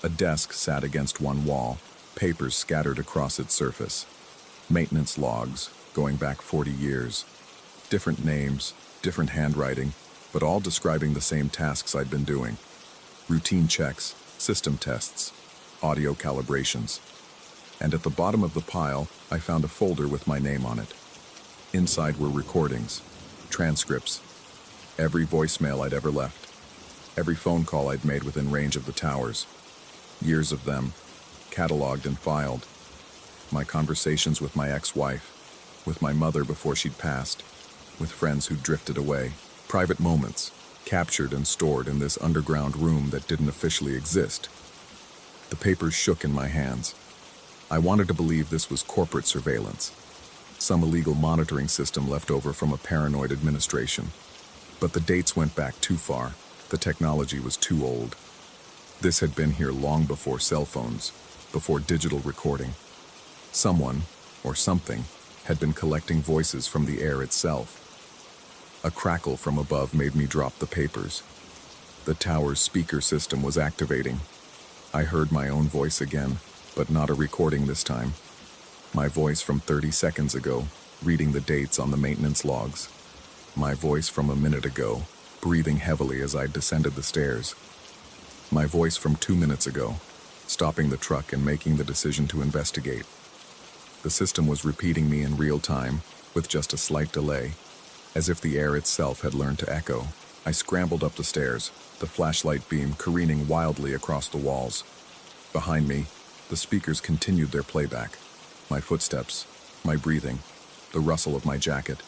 A desk sat against one wall, papers scattered across its surface. Maintenance logs, going back 40 years. Different names, different handwriting, but all describing the same tasks I'd been doing. Routine checks, system tests, audio calibrations. And at the bottom of the pile, I found a folder with my name on it. Inside were recordings, transcripts, every voicemail I'd ever left, every phone call I'd made within range of the towers. Years of them, cataloged and filed. My conversations with my ex-wife, with my mother before she'd passed, with friends who'd drifted away. Private moments, captured and stored in this underground room that didn't officially exist. The papers shook in my hands. I wanted to believe this was corporate surveillance, some illegal monitoring system left over from a paranoid administration. But the dates went back too far. The technology was too old. This had been here long before cell phones, before digital recording. Someone, or something, had been collecting voices from the air itself. A crackle from above made me drop the papers. The tower's speaker system was activating. I heard my own voice again, but not a recording this time. My voice from 30 seconds ago, reading the dates on the maintenance logs. My voice from a minute ago, breathing heavily as I descended the stairs. My voice from 2 minutes ago, stopping the truck and making the decision to investigate. The system was repeating me in real time, with just a slight delay, as if the air itself had learned to echo. I scrambled up the stairs, the flashlight beam careening wildly across the walls. Behind me, the speakers continued their playback. My footsteps, my breathing, the rustle of my jacket,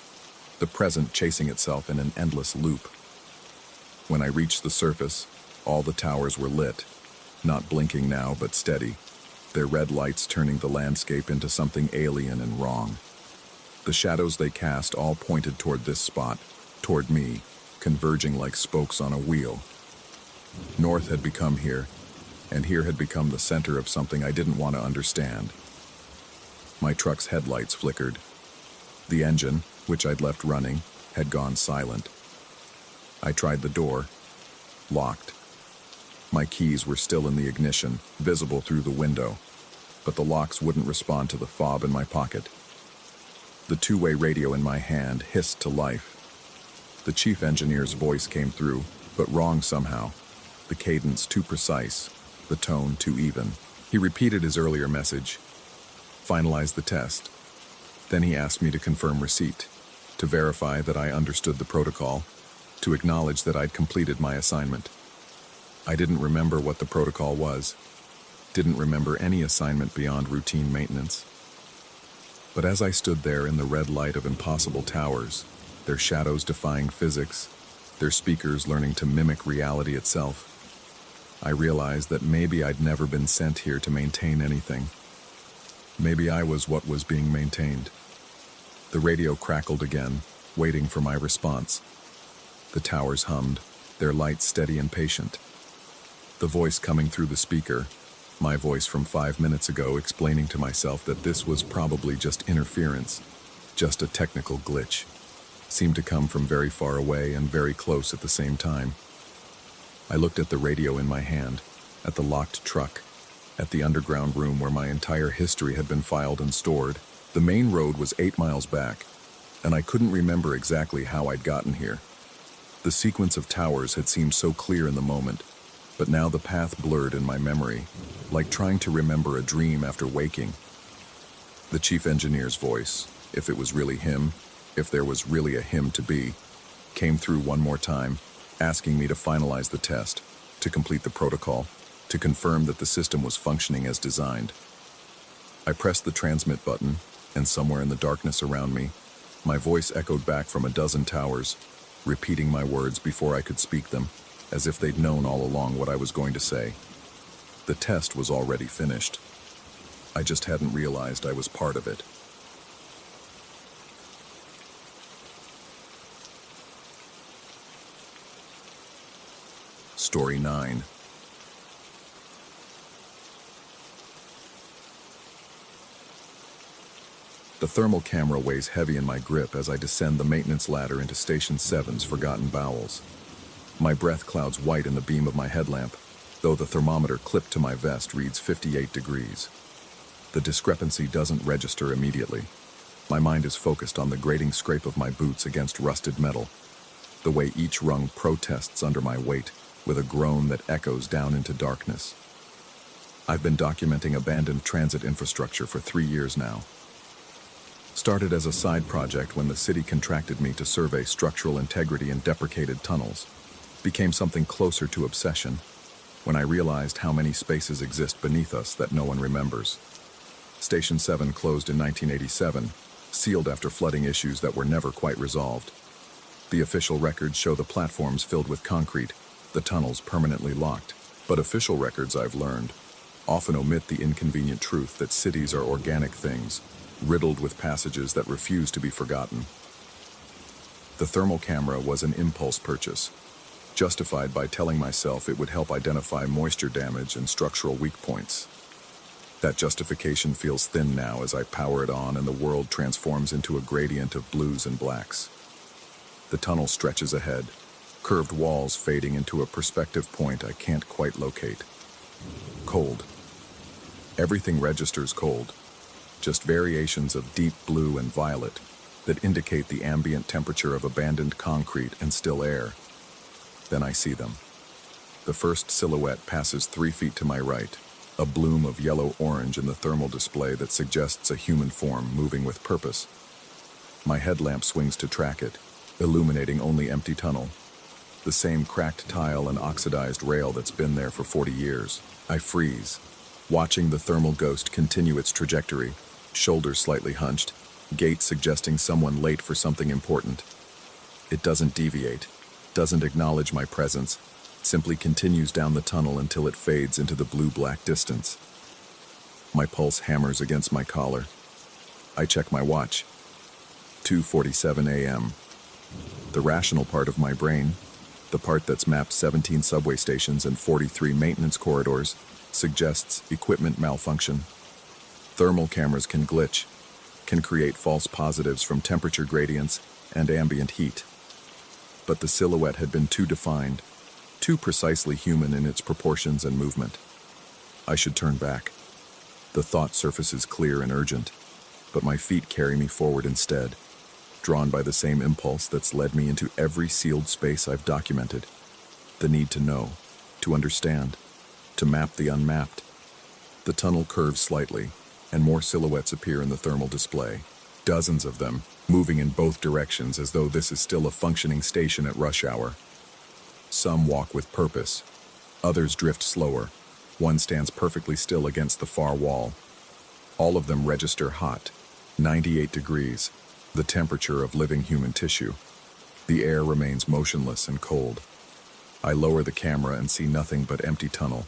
the present chasing itself in an endless loop. When I reached the surface, all the towers were lit, not blinking now but steady, their red lights turning the landscape into something alien and wrong. The shadows they cast all pointed toward this spot, toward me, converging like spokes on a wheel. North had become here, and here had become the center of something I didn't want to understand. My truck's headlights flickered. The engine, which I'd left running, had gone silent. I tried the door. Locked. My keys were still in the ignition, visible through the window, but the locks wouldn't respond to the fob in my pocket. The two-way radio in my hand hissed to life. The chief engineer's voice came through, but wrong somehow. The cadence too precise, the tone too even. He repeated his earlier message. Finalize the test. Then he asked me to confirm receipt, to verify that I understood the protocol, to acknowledge that I'd completed my assignment. I didn't remember what the protocol was, didn't remember any assignment beyond routine maintenance. But as I stood there in the red light of impossible towers, their shadows defying physics, their speakers learning to mimic reality itself, I realized that maybe I'd never been sent here to maintain anything. Maybe I was what was being maintained. The radio crackled again, waiting for my response. The towers hummed, their lights steady and patient. The voice coming through the speaker, my voice from 5 minutes ago, explaining to myself that this was probably just interference, just a technical glitch, seemed to come from very far away and very close at the same time. I looked at the radio in my hand, at the locked truck, at the underground room where my entire history had been filed and stored. The main road was 8 miles back, and I couldn't remember exactly how I'd gotten here. The sequence of towers had seemed so clear in the moment, but now the path blurred in my memory, like trying to remember a dream after waking. The chief engineer's voice, if it was really him, if there was really a him to be, came through one more time, asking me to finalize the test, to complete the protocol, to confirm that the system was functioning as designed. I pressed the transmit button, and somewhere in the darkness around me, my voice echoed back from a dozen towers, repeating my words before I could speak them, as if they'd known all along what I was going to say. The test was already finished. I just hadn't realized I was part of it. Story 9. The thermal camera weighs heavy in my grip as I descend the maintenance ladder into Station 7's Forgotten Bowels. My breath clouds white in the beam of my headlamp, though the thermometer clipped to my vest reads 58 degrees. The discrepancy doesn't register immediately. My mind is focused on the grating scrape of my boots against rusted metal, the way each rung protests under my weight, with a groan that echoes down into darkness. I've been documenting abandoned transit infrastructure for 3 years now. Started as a side project when the city contracted me to survey structural integrity in deprecated tunnels. Became something closer to obsession when I realized how many spaces exist beneath us that no one remembers. Station 7 closed in 1987, sealed after flooding issues that were never quite resolved. The official records show the platforms filled with concrete, the tunnels permanently locked. But official records, I've learned, often omit the inconvenient truth that cities are organic things, riddled with passages that refuse to be forgotten. The thermal camera was an impulse purchase, justified by telling myself it would help identify moisture damage and structural weak points. That justification feels thin now as I power it on and the world transforms into a gradient of blues and blacks. The tunnel stretches ahead, curved walls fading into a perspective point I can't quite locate. Cold. Everything registers cold, just variations of deep blue and violet that indicate the ambient temperature of abandoned concrete and still air. Then I see them. The first silhouette passes 3 feet to my right, a bloom of yellow-orange in the thermal display that suggests a human form moving with purpose. My headlamp swings to track it, illuminating only empty tunnel, the same cracked tile and oxidized rail that's been there for 40 years. I freeze, watching the thermal ghost continue its trajectory, shoulders slightly hunched, gait suggesting someone late for something important. It doesn't deviate, doesn't acknowledge my presence, simply continues down the tunnel until it fades into the blue-black distance. My pulse hammers against my collar. I check my watch. 2:47 a.m. The rational part of my brain, the part that's mapped 17 subway stations and 43 maintenance corridors, suggests equipment malfunction. Thermal cameras can glitch, can create false positives from temperature gradients and ambient heat. But the silhouette had been too defined, too precisely human in its proportions and movement. I should turn back. The thought surfaces clear and urgent, but my feet carry me forward instead, drawn by the same impulse that's led me into every sealed space I've documented. The need to know, to understand, to map the unmapped. The tunnel curves slightly, and more silhouettes appear in the thermal display, Dozens of them, moving in both directions as though this is still a functioning station at rush hour. Some walk with purpose. Others drift slower. One stands perfectly still against the far wall. All of them register hot, 98 degrees, the temperature of living human tissue. The air remains motionless and cold. I lower the camera and see nothing but empty tunnel,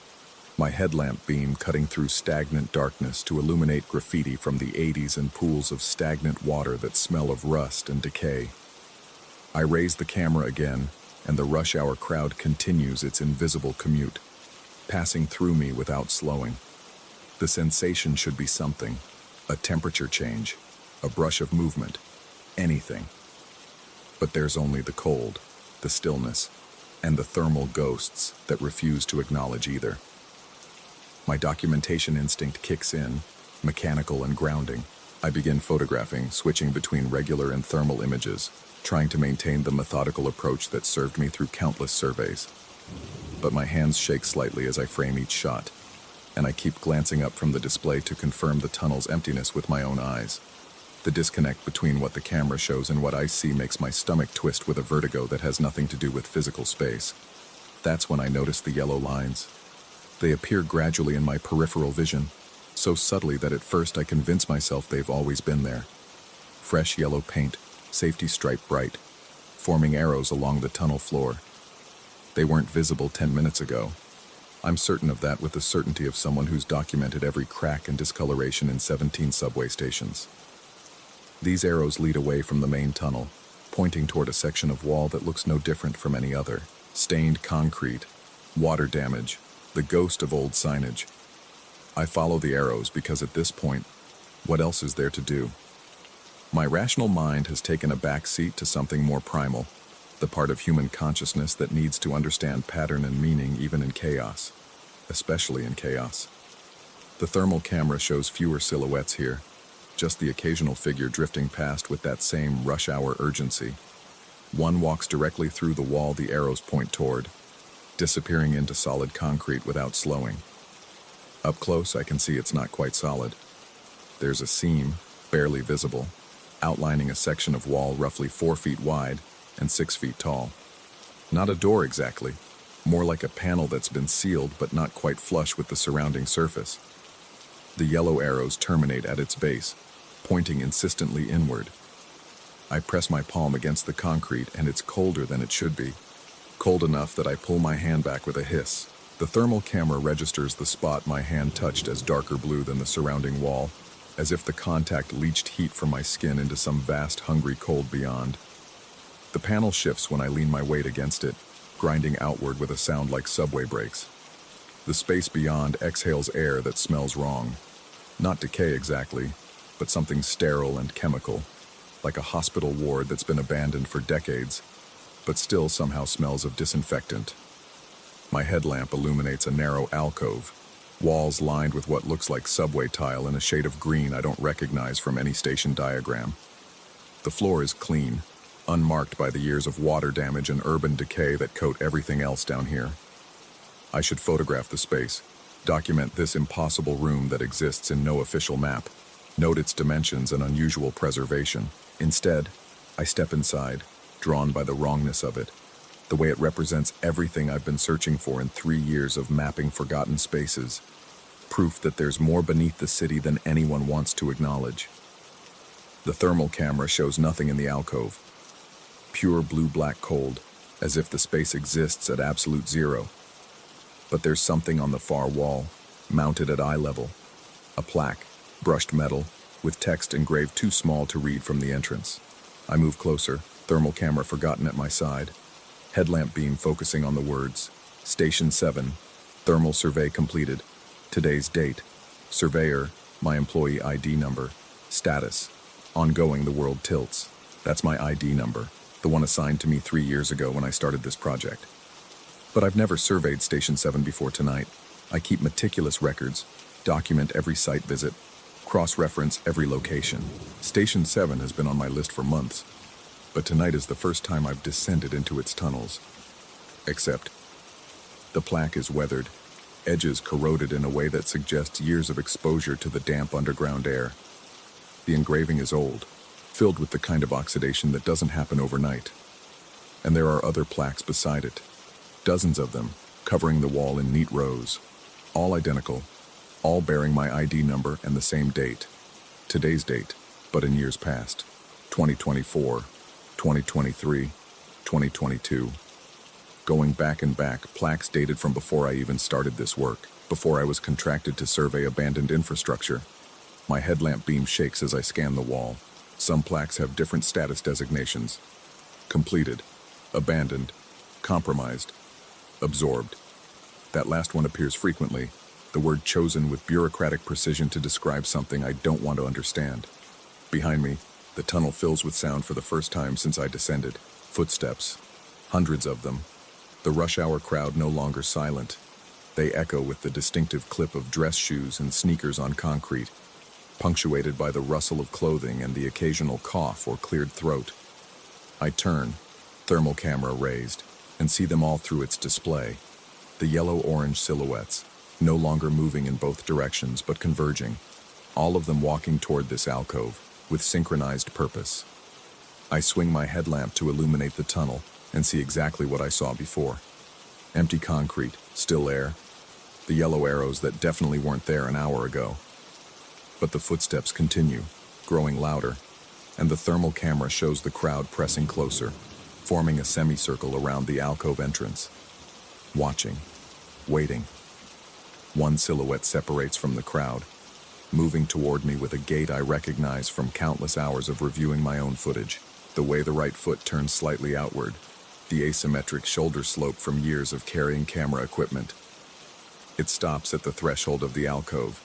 my headlamp beam cutting through stagnant darkness to illuminate graffiti from the 80s and pools of stagnant water that smell of rust and decay. I raise the camera again, and the rush hour crowd continues its invisible commute, passing through me without slowing. The sensation should be something, a temperature change, a brush of movement, anything. But there's only the cold, the stillness, and the thermal ghosts that refuse to acknowledge either. My documentation instinct kicks in, mechanical and grounding. I begin photographing, switching between regular and thermal images, trying to maintain the methodical approach that served me through countless surveys. But my hands shake slightly as I frame each shot, and I keep glancing up from the display to confirm the tunnel's emptiness with my own eyes. The disconnect between what the camera shows and what I see makes my stomach twist with a vertigo that has nothing to do with physical space. That's when I notice the yellow lines. They appear gradually in my peripheral vision, so subtly that at first I convince myself they've always been there. Fresh yellow paint, safety stripe bright, forming arrows along the tunnel floor. They weren't visible 10 minutes ago. I'm certain of that with the certainty of someone who's documented every crack and discoloration in 17 subway stations. These arrows lead away from the main tunnel, pointing toward a section of wall that looks no different from any other. Stained concrete, water damage, the ghost of old signage. I follow the arrows because at this point, what else is there to do? My rational mind has taken a back seat to something more primal, the part of human consciousness that needs to understand pattern and meaning even in chaos, especially in chaos. The thermal camera shows fewer silhouettes here, just the occasional figure drifting past with that same rush hour urgency. One walks directly through the wall the arrows point toward, disappearing into solid concrete without slowing. Up close, I can see it's not quite solid. There's a seam, barely visible, outlining a section of wall roughly 4 feet wide and 6 feet tall. Not a door exactly, more like a panel that's been sealed but not quite flush with the surrounding surface. The yellow arrows terminate at its base, pointing insistently inward. I press my palm against the concrete and it's colder than it should be. Cold enough that I pull my hand back with a hiss. The thermal camera registers the spot my hand touched as darker blue than the surrounding wall, as if the contact leached heat from my skin into some vast, hungry cold beyond. The panel shifts when I lean my weight against it, grinding outward with a sound like subway brakes. The space beyond exhales air that smells wrong. Not decay exactly, but something sterile and chemical, like a hospital ward that's been abandoned for decades, but still somehow smells of disinfectant. My headlamp illuminates a narrow alcove, walls lined with what looks like subway tile in a shade of green I don't recognize from any station diagram. The floor is clean, unmarked by the years of water damage and urban decay that coat everything else down here. I should photograph the space, document this impossible room that exists in no official map, note its dimensions and unusual preservation. Instead, I step inside, drawn by the wrongness of it, the way it represents everything I've been searching for in 3 years of mapping forgotten spaces, proof that there's more beneath the city than anyone wants to acknowledge. The thermal camera shows nothing in the alcove. Pure blue-black cold, as if the space exists at absolute zero. But there's something on the far wall, mounted at eye level. A plaque, brushed metal, with text engraved too small to read from the entrance. I move closer, thermal camera forgotten at my side. Headlamp beam focusing on the words. Station 7, thermal survey completed. Today's date. Surveyor, my employee ID number. Status, ongoing the world tilts. That's my ID number, the one assigned to me 3 years ago when I started this project. But I've never surveyed Station 7 before tonight. I keep meticulous records, document every site visit, cross-reference every location. Station 7 has been on my list for months, but tonight is the first time I've descended into its tunnels. Except, the plaque is weathered, edges corroded in a way that suggests years of exposure to the damp underground air. The engraving is old, filled with the kind of oxidation that doesn't happen overnight. And there are other plaques beside it, dozens of them, covering the wall in neat rows, all identical, all bearing my ID number and the same date. Today's date, but in years past. 2024, 2023, 2022. Going back and back, plaques dated from before I even started this work, before I was contracted to survey abandoned infrastructure. My headlamp beam shakes as I scan the wall. Some plaques have different status designations. Completed, abandoned, compromised, absorbed. That last one appears frequently, the word chosen with bureaucratic precision to describe something I don't want to understand. Behind me, the tunnel fills with sound for the first time since I descended. Footsteps, hundreds of them. The rush hour crowd no longer silent. They echo with the distinctive clip of dress shoes and sneakers on concrete, punctuated by the rustle of clothing and the occasional cough or cleared throat. I turn, thermal camera raised, and see them all through its display. The yellow-orange silhouettes, no longer moving in both directions but converging, all of them walking toward this alcove with synchronized purpose. I swing my headlamp to illuminate the tunnel and see exactly what I saw before. Empty concrete, still air, the yellow arrows that definitely weren't there an hour ago. But the footsteps continue, growing louder, and the thermal camera shows the crowd pressing closer, forming a semicircle around the alcove entrance. Watching, waiting. One silhouette separates from the crowd, moving toward me with a gait I recognize from countless hours of reviewing my own footage. The way the right foot turns slightly outward, the asymmetric shoulder slope from years of carrying camera equipment. It stops at the threshold of the alcove,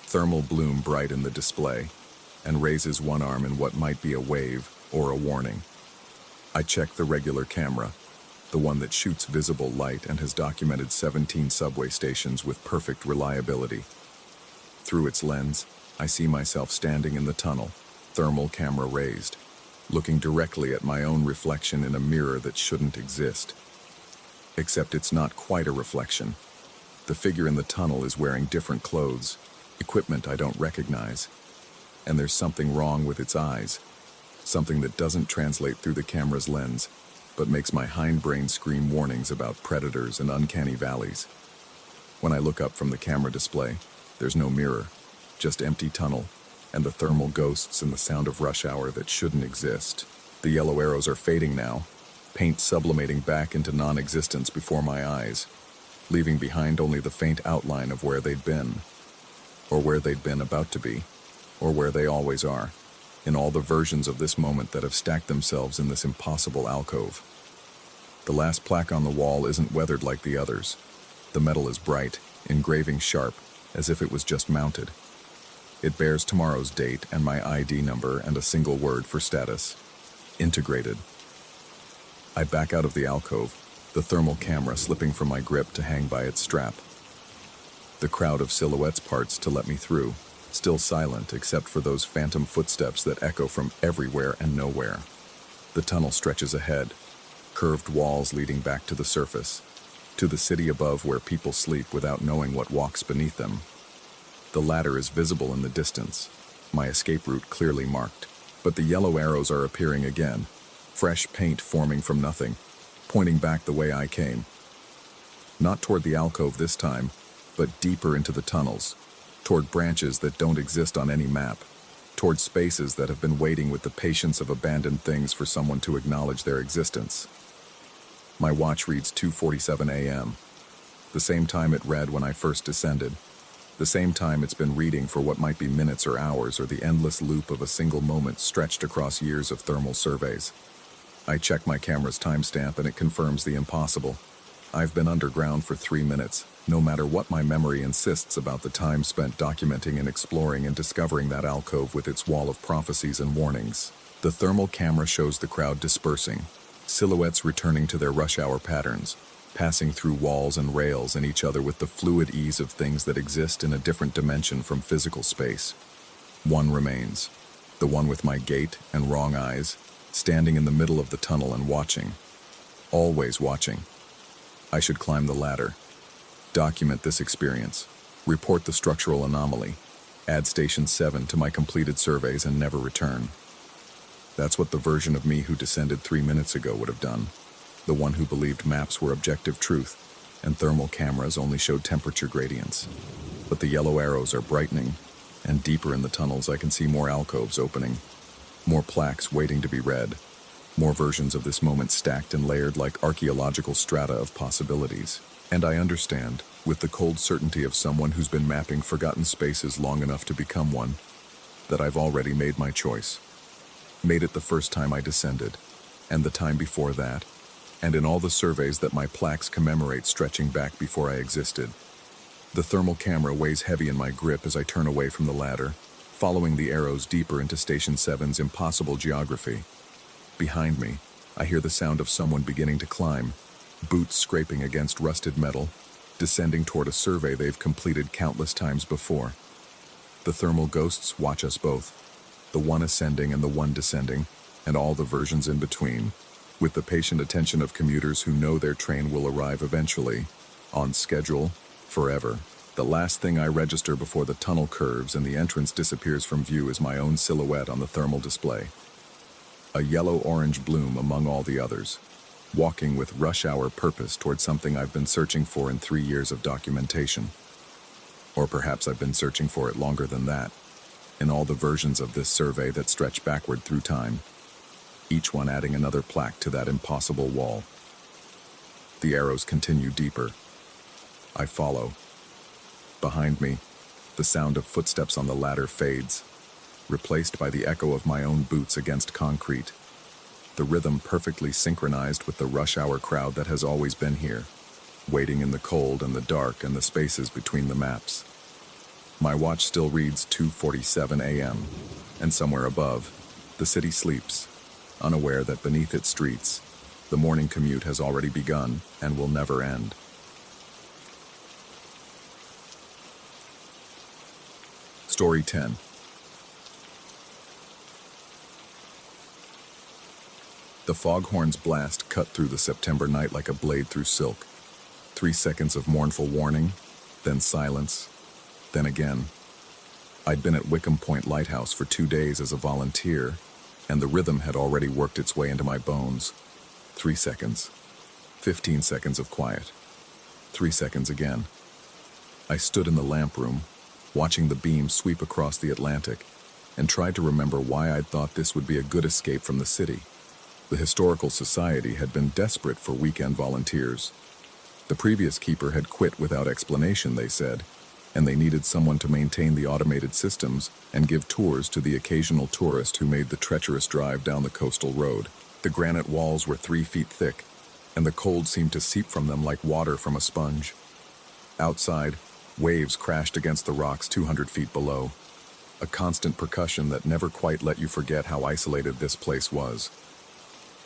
thermal bloom bright in the display, and raises one arm in what might be a wave or a warning. I check the regular camera, the one that shoots visible light and has documented 17 subway stations with perfect reliability. Through its lens, I see myself standing in the tunnel, thermal camera raised, looking directly at my own reflection in a mirror that shouldn't exist. Except it's not quite a reflection. The figure in the tunnel is wearing different clothes, equipment I don't recognize, and there's something wrong with its eyes, something that doesn't translate through the camera's lens, but makes my hindbrain scream warnings about predators and uncanny valleys. When I look up from the camera display, there's no mirror, just empty tunnel, and the thermal ghosts and the sound of rush hour that shouldn't exist. The yellow arrows are fading now, paint sublimating back into non-existence before my eyes, leaving behind only the faint outline of where they'd been, or where they'd been about to be, or where they always are, in all the versions of this moment that have stacked themselves in this impossible alcove. The last plaque on the wall isn't weathered like the others. The metal is bright, engraving sharp, as if it was just mounted. It bears tomorrow's date and my ID number and a single word for status. Integrated. I back out of the alcove, the thermal camera slipping from my grip to hang by its strap. The crowd of silhouettes parts to let me through, still silent except for those phantom footsteps that echo from everywhere and nowhere. The tunnel stretches ahead, curved walls leading back to the surface, to the city above where people sleep without knowing what walks beneath them. The ladder is visible in the distance, my escape route clearly marked, but the yellow arrows are appearing again, fresh paint forming from nothing, pointing back the way I came. Not toward the alcove this time, but deeper into the tunnels, toward branches that don't exist on any map, toward spaces that have been waiting with the patience of abandoned things for someone to acknowledge their existence. My watch reads 2:47 a.m., the same time it read when I first descended, the same time it's been reading for what might be minutes or hours or the endless loop of a single moment stretched across years of thermal surveys. I check my camera's timestamp and it confirms the impossible. I've been underground for 3 minutes, no matter what my memory insists about the time spent documenting and exploring and discovering that alcove with its wall of prophecies and warnings. The thermal camera shows the crowd dispersing, silhouettes returning to their rush hour patterns, passing through walls and rails and each other with the fluid ease of things that exist in a different dimension from physical space. One remains, the one with my gait and wrong eyes, standing in the middle of the tunnel and watching. Always watching. I should climb the ladder, document this experience, report the structural anomaly, add Station 7 to my completed surveys and never return. That's what the version of me who descended 3 minutes ago would have done. The one who believed maps were objective truth, and thermal cameras only showed temperature gradients. But the yellow arrows are brightening, and deeper in the tunnels I can see more alcoves opening, more plaques waiting to be read, more versions of this moment stacked and layered like archaeological strata of possibilities. And I understand, with the cold certainty of someone who's been mapping forgotten spaces long enough to become one, that I've already made my choice. Made it the first time I descended, and the time before that, and in all the surveys that my plaques commemorate stretching back before I existed. The thermal camera weighs heavy in my grip as I turn away from the ladder, following the arrows deeper into Station 7's impossible geography. Behind me, I hear the sound of someone beginning to climb, boots scraping against rusted metal, descending toward a survey they've completed countless times before. The thermal ghosts watch us both, the one ascending and the one descending, and all the versions in between, with the patient attention of commuters who know their train will arrive eventually, on schedule, forever. The last thing I register before the tunnel curves and the entrance disappears from view is my own silhouette on the thermal display. A yellow-orange bloom among all the others, walking with rush-hour purpose toward something I've been searching for in 3 years of documentation. Or perhaps I've been searching for it longer than that, in all the versions of this survey that stretch backward through time, each one adding another plaque to that impossible wall. The arrows continue deeper. I follow. Behind me, the sound of footsteps on the ladder fades, replaced by the echo of my own boots against concrete, the rhythm perfectly synchronized with the rush-hour crowd that has always been here, waiting in the cold and the dark and the spaces between the maps. My watch still reads 2:47 a.m., and somewhere above, the city sleeps, unaware that beneath its streets, the morning commute has already begun and will never end. Story 10. The foghorn's blast cut through the September night like a blade through silk. 3 seconds of mournful warning, then silence, then again. I'd been at Wickham Point Lighthouse for 2 days as a volunteer, and the rhythm had already worked its way into my bones. 3 seconds. 15 seconds of quiet. 3 seconds again. I stood in the lamp room, watching the beam sweep across the Atlantic, and tried to remember why I'd thought this would be a good escape from the city. The Historical Society had been desperate for weekend volunteers. The previous keeper had quit without explanation, they said, and they needed someone to maintain the automated systems and give tours to the occasional tourist who made the treacherous drive down the coastal road. The granite walls were 3 feet thick, and the cold seemed to seep from them like water from a sponge. Outside, waves crashed against the rocks 200 feet below, a constant percussion that never quite let you forget how isolated this place was.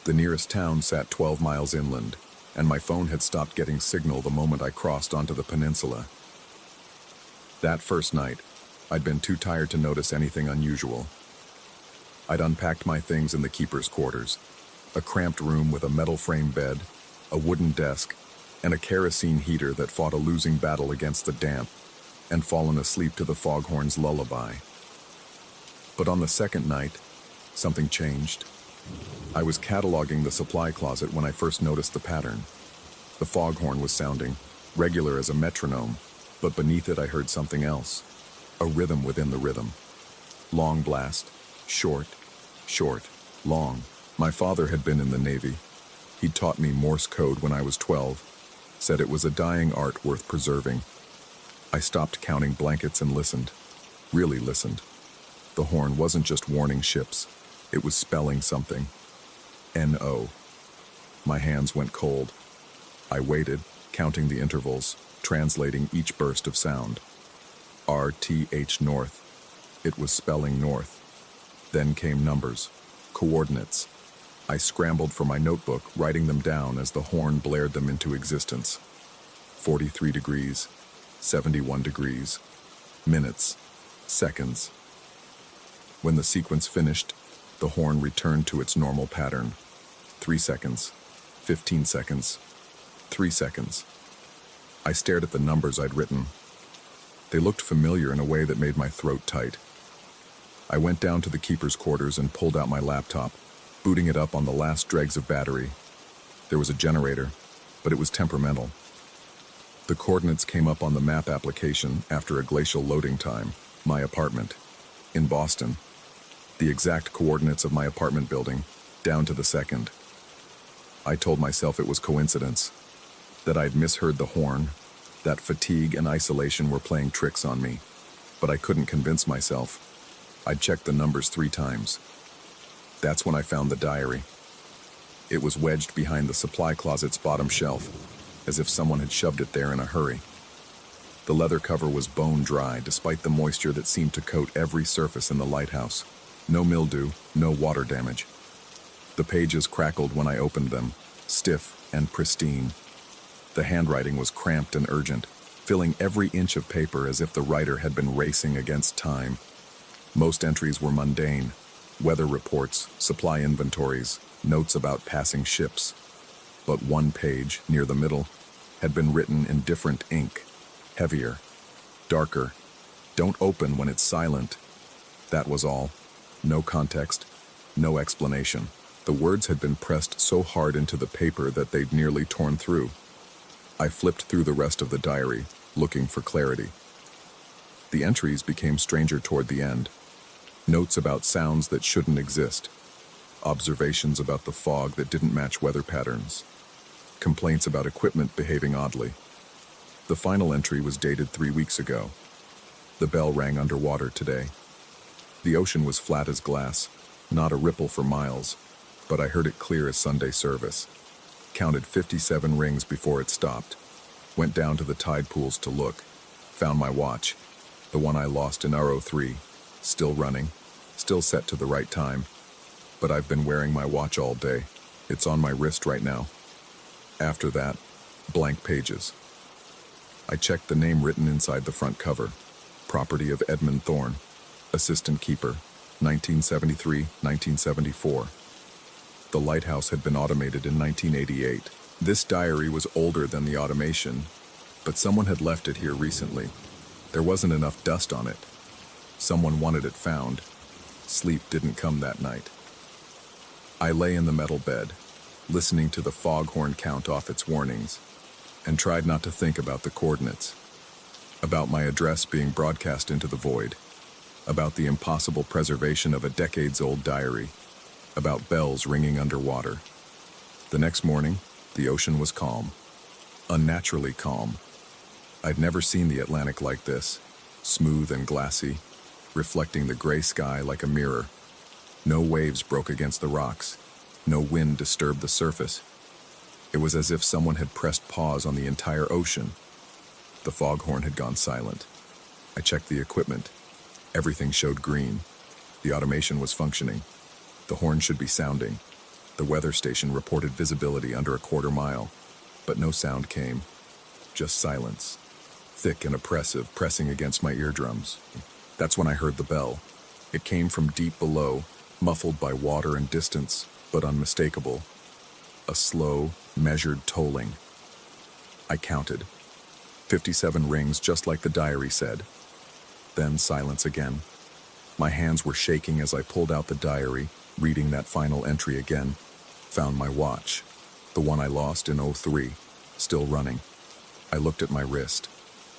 The nearest town sat 12 miles inland, and my phone had stopped getting signal the moment I crossed onto the peninsula. That first night, I'd been too tired to notice anything unusual. I'd unpacked my things in the keeper's quarters, a cramped room with a metal frame bed, a wooden desk, and a kerosene heater that fought a losing battle against the damp, and fallen asleep to the foghorn's lullaby. But on the second night, something changed. I was cataloging the supply closet when I first noticed the pattern. The foghorn was sounding, regular as a metronome, but beneath it I heard something else, a rhythm within the rhythm. Long blast, short, short, long. My father had been in the Navy. He'd taught me Morse code when I was 12, said it was a dying art worth preserving. I stopped counting blankets and listened, really listened. The horn wasn't just warning ships, it was spelling something. N-O. My hands went cold. I waited, counting the intervals, translating each burst of sound. R-T-H north. It was spelling north. Then came numbers, coordinates. I scrambled for my notebook, writing them down as the horn blared them into existence. 43 degrees, 71 degrees, minutes, seconds. When the sequence finished, the horn returned to its normal pattern. 3 seconds, 15 seconds, 3 seconds. I stared at the numbers I'd written. They looked familiar in a way that made my throat tight. I went down to the keeper's quarters and pulled out my laptop, booting it up on the last dregs of battery. There was a generator, but it was temperamental. The coordinates came up on the map application after a glacial loading time. My apartment. In Boston. The exact coordinates of my apartment building, down to the second. I told myself it was coincidence, that I'd misheard the horn, that fatigue and isolation were playing tricks on me, but I couldn't convince myself. I'd checked the numbers 3 times. That's when I found the diary. It was wedged behind the supply closet's bottom shelf, as if someone had shoved it there in a hurry. The leather cover was bone dry, despite the moisture that seemed to coat every surface in the lighthouse. No mildew, no water damage. The pages crackled when I opened them, stiff and pristine. The handwriting was cramped and urgent, filling every inch of paper as if the writer had been racing against time. Most entries were mundane: weather reports, supply inventories, notes about passing ships. But one page, near the middle, had been written in different ink, heavier, darker. Don't open when it's silent. That was all. No context, no explanation. The words had been pressed so hard into the paper that they'd nearly torn through. I flipped through the rest of the diary, looking for clarity. The entries became stranger toward the end. Notes about sounds that shouldn't exist. Observations about the fog that didn't match weather patterns. Complaints about equipment behaving oddly. The final entry was dated 3 weeks ago. The bell rang underwater today. The ocean was flat as glass, not a ripple for miles, but I heard it clear as Sunday service. Counted 57 rings before it stopped. Went down to the tide pools to look. Found my watch, the one I lost in RO3, still running, still set to the right time. But I've been wearing my watch all day. It's on my wrist right now. After that, blank pages. I checked the name written inside the front cover. Property of Edmund Thorne, assistant keeper, 1973-1974. The lighthouse had been automated in 1988. This diary was older than the automation, but someone had left it here recently. There wasn't enough dust on it. Someone wanted it found. Sleep didn't come that night. I lay in the metal bed, listening to the foghorn count off its warnings, and tried not to think about the coordinates, about my address being broadcast into the void, about the impossible preservation of a decades-old diary, about bells ringing underwater. The next morning, the ocean was calm, unnaturally calm. I'd never seen the Atlantic like this, smooth and glassy, reflecting the gray sky like a mirror. No waves broke against the rocks. No wind disturbed the surface. It was as if someone had pressed pause on the entire ocean. The foghorn had gone silent. I checked the equipment. Everything showed green. The automation was functioning. The horn should be sounding. The weather station reported visibility under a quarter mile, but no sound came. Just silence, thick and oppressive, pressing against my eardrums. That's when I heard the bell. It came from deep below, muffled by water and distance, but unmistakable. A slow, measured tolling. I counted. 57 rings, just like the diary said. Then silence again. My hands were shaking as I pulled out the diary, reading that final entry again. Found my watch, the one I lost in '03, still running. I looked at my wrist.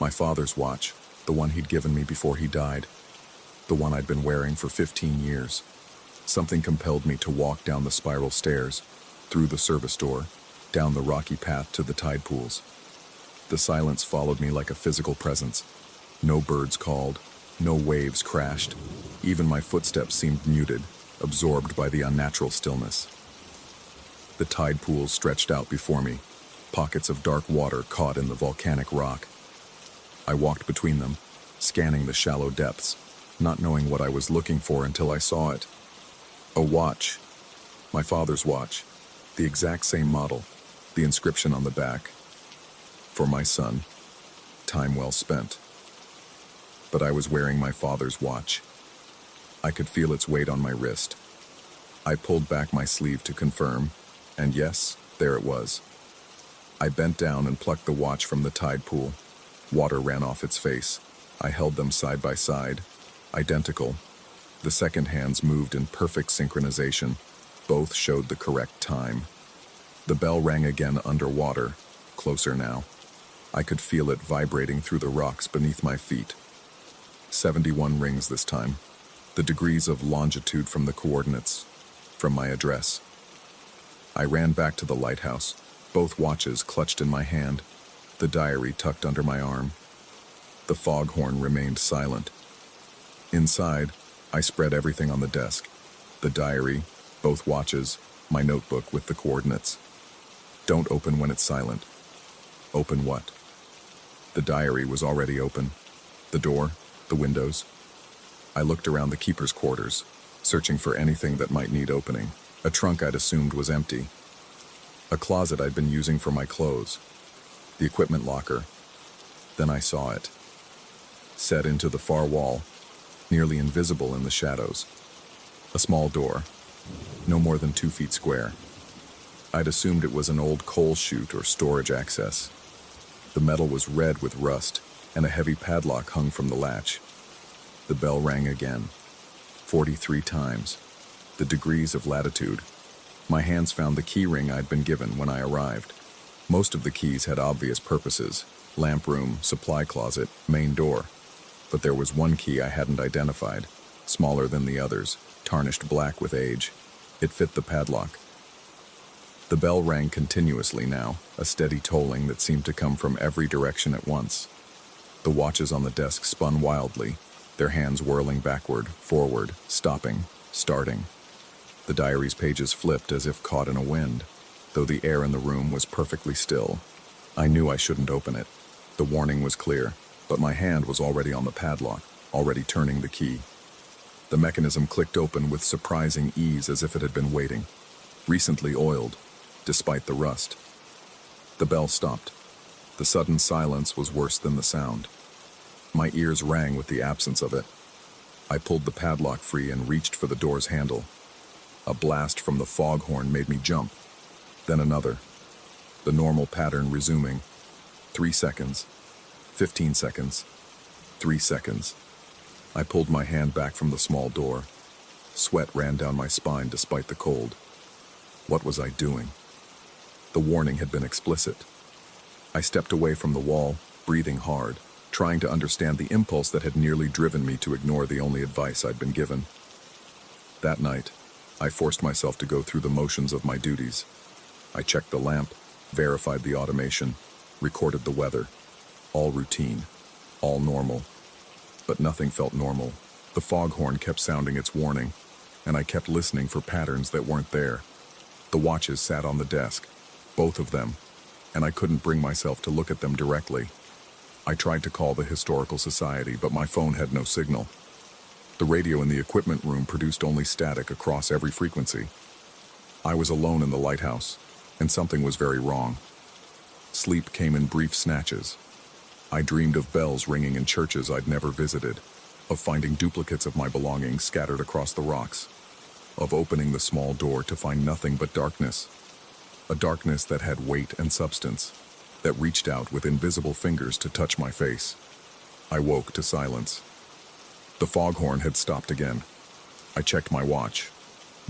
My father's watch, the one he'd given me before he died. The one I'd been wearing for 15 years. Something compelled me to walk down the spiral stairs, through the service door, down the rocky path to the tide pools. The silence followed me like a physical presence. No birds called, no waves crashed. Even my footsteps seemed muted, absorbed by the unnatural stillness. The tide pools stretched out before me, pockets of dark water caught in the volcanic rock. I walked between them, scanning the shallow depths, not knowing what I was looking for until I saw it. A watch. My father's watch. The exact same model. The inscription on the back. For my son. Time well spent. But I was wearing my father's watch. I could feel its weight on my wrist. I pulled back my sleeve to confirm, and yes, there it was. I bent down and plucked the watch from the tide pool. Water ran off its face. I held them side by side, identical. The second hands moved in perfect synchronization. Both showed the correct time. The bell rang again underwater, closer now. I could feel it vibrating through the rocks beneath my feet. 71 rings this time. The degrees of longitude from the coordinates, from my address. I ran back to the lighthouse, both watches clutched in my hand, the diary tucked under my arm. The foghorn remained silent. Inside, I spread everything on the desk. The diary, both watches, my notebook with the coordinates. Don't open when it's silent. Open what? The diary was already open. The door, the windows. I looked around the keeper's quarters, searching for anything that might need opening. A trunk I'd assumed was empty. A closet I'd been using for my clothes. The equipment locker. Then I saw it. Set into the far wall, nearly invisible in the shadows. A small door, no more than 2 feet square. I'd assumed it was an old coal chute or storage access. The metal was red with rust, and a heavy padlock hung from the latch. The bell rang again, 43 times. The degrees of latitude. My hands found the key ring I'd been given when I arrived. Most of the keys had obvious purposes: lamp room, supply closet, main door. But there was one key I hadn't identified, smaller than the others, tarnished black with age. It fit the padlock. The bell rang continuously now, a steady tolling that seemed to come from every direction at once. The watches on the desk spun wildly, their hands whirling backward, forward, stopping, starting. The diary's pages flipped as if caught in a wind, though the air in the room was perfectly still. I knew I shouldn't open it. The warning was clear, but my hand was already on the padlock, already turning the key. The mechanism clicked open with surprising ease, as if it had been waiting, recently oiled, despite the rust. The bell stopped. The sudden silence was worse than the sound. My ears rang with the absence of it. I pulled the padlock free and reached for the door's handle. A blast from the foghorn made me jump. Then another. The normal pattern resuming. 3 seconds. 15 seconds. 3 seconds. I pulled my hand back from the small door. Sweat ran down my spine despite the cold. What was I doing? The warning had been explicit. I stepped away from the wall, breathing hard, trying to understand the impulse that had nearly driven me to ignore the only advice I'd been given. That night, I forced myself to go through the motions of my duties. I checked the lamp, verified the automation, recorded the weather. All routine, all normal. But nothing felt normal. The foghorn kept sounding its warning, and I kept listening for patterns that weren't there. The watches sat on the desk, both of them, and I couldn't bring myself to look at them directly. I tried to call the Historical Society, but my phone had no signal. The radio in the equipment room produced only static across every frequency. I was alone in the lighthouse, and something was very wrong. Sleep came in brief snatches. I dreamed of bells ringing in churches I'd never visited, of finding duplicates of my belongings scattered across the rocks, of opening the small door to find nothing but darkness. A darkness that had weight and substance, that reached out with invisible fingers to touch my face. I woke to silence. The foghorn had stopped again. I checked my watch,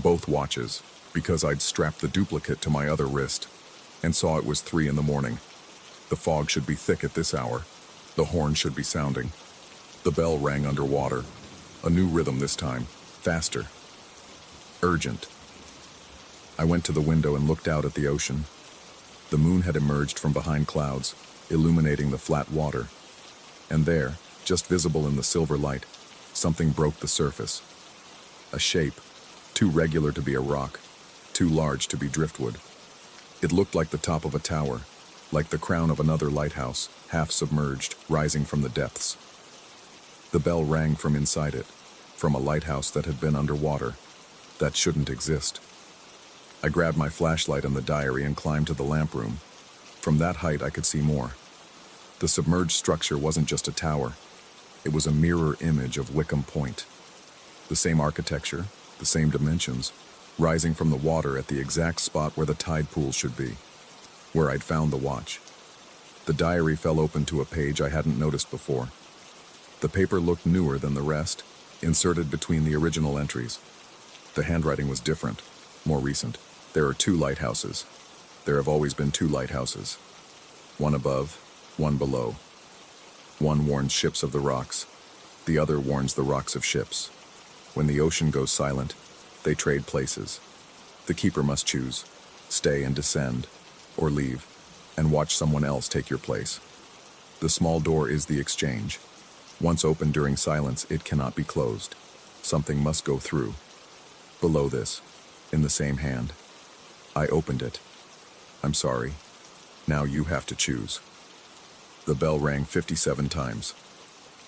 both watches, because I'd strapped the duplicate to my other wrist, and saw it was 3 a.m. The fog should be thick at this hour. The horn should be sounding. The bell rang underwater. A new rhythm this time, faster. Urgent. I went to the window and looked out at the ocean. The moon had emerged from behind clouds, illuminating the flat water. And there, just visible in the silver light, something broke the surface. A shape, too regular to be a rock, too large to be driftwood. It looked like the top of a tower, like the crown of another lighthouse, half submerged, rising from the depths. The bell rang from inside it, from a lighthouse that had been underwater. That shouldn't exist. I grabbed my flashlight and the diary and climbed to the lamp room. From that height, I could see more. The submerged structure wasn't just a tower. It was a mirror image of Wickham Point. The same architecture, the same dimensions, rising from the water at the exact spot where the tide pool should be, where I'd found the watch. The diary fell open to a page I hadn't noticed before. The paper looked newer than the rest, inserted between the original entries. The handwriting was different, more recent. There are 2 lighthouses. There have always been 2 lighthouses. One above, one below. One warns ships of the rocks. The other warns the rocks of ships. When the ocean goes silent, they trade places. The keeper must choose, stay and descend, or leave, and watch someone else take your place. The small door is the exchange. Once opened during silence, it cannot be closed. Something must go through. Below this, in the same hand, I opened it. I'm sorry. Now you have to choose. The bell rang 57 times,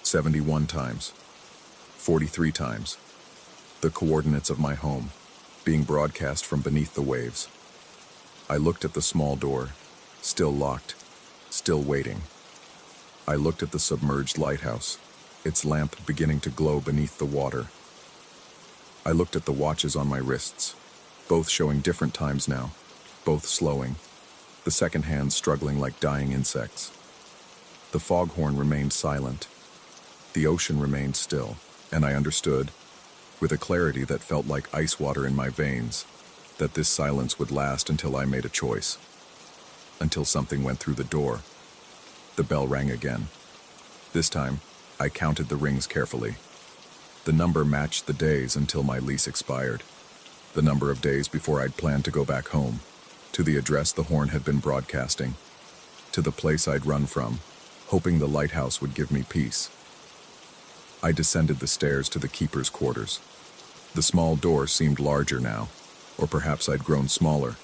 71 times, 43 times. The coordinates of my home, being broadcast from beneath the waves. I looked at the small door, still locked, still waiting. I looked at the submerged lighthouse, its lamp beginning to glow beneath the water. I looked at the watches on my wrists, both showing different times now, both slowing, the second hand struggling like dying insects. The foghorn remained silent. The ocean remained still, and I understood, with a clarity that felt like ice water in my veins, that this silence would last until I made a choice. Until something went through the door. The bell rang again. This time, I counted the rings carefully. The number matched the days until my lease expired. The number of days before I'd planned to go back home, to the address the horn had been broadcasting, to the place I'd run from, hoping the lighthouse would give me peace. I descended the stairs to the keeper's quarters. The small door seemed larger now, or perhaps I'd grown smaller.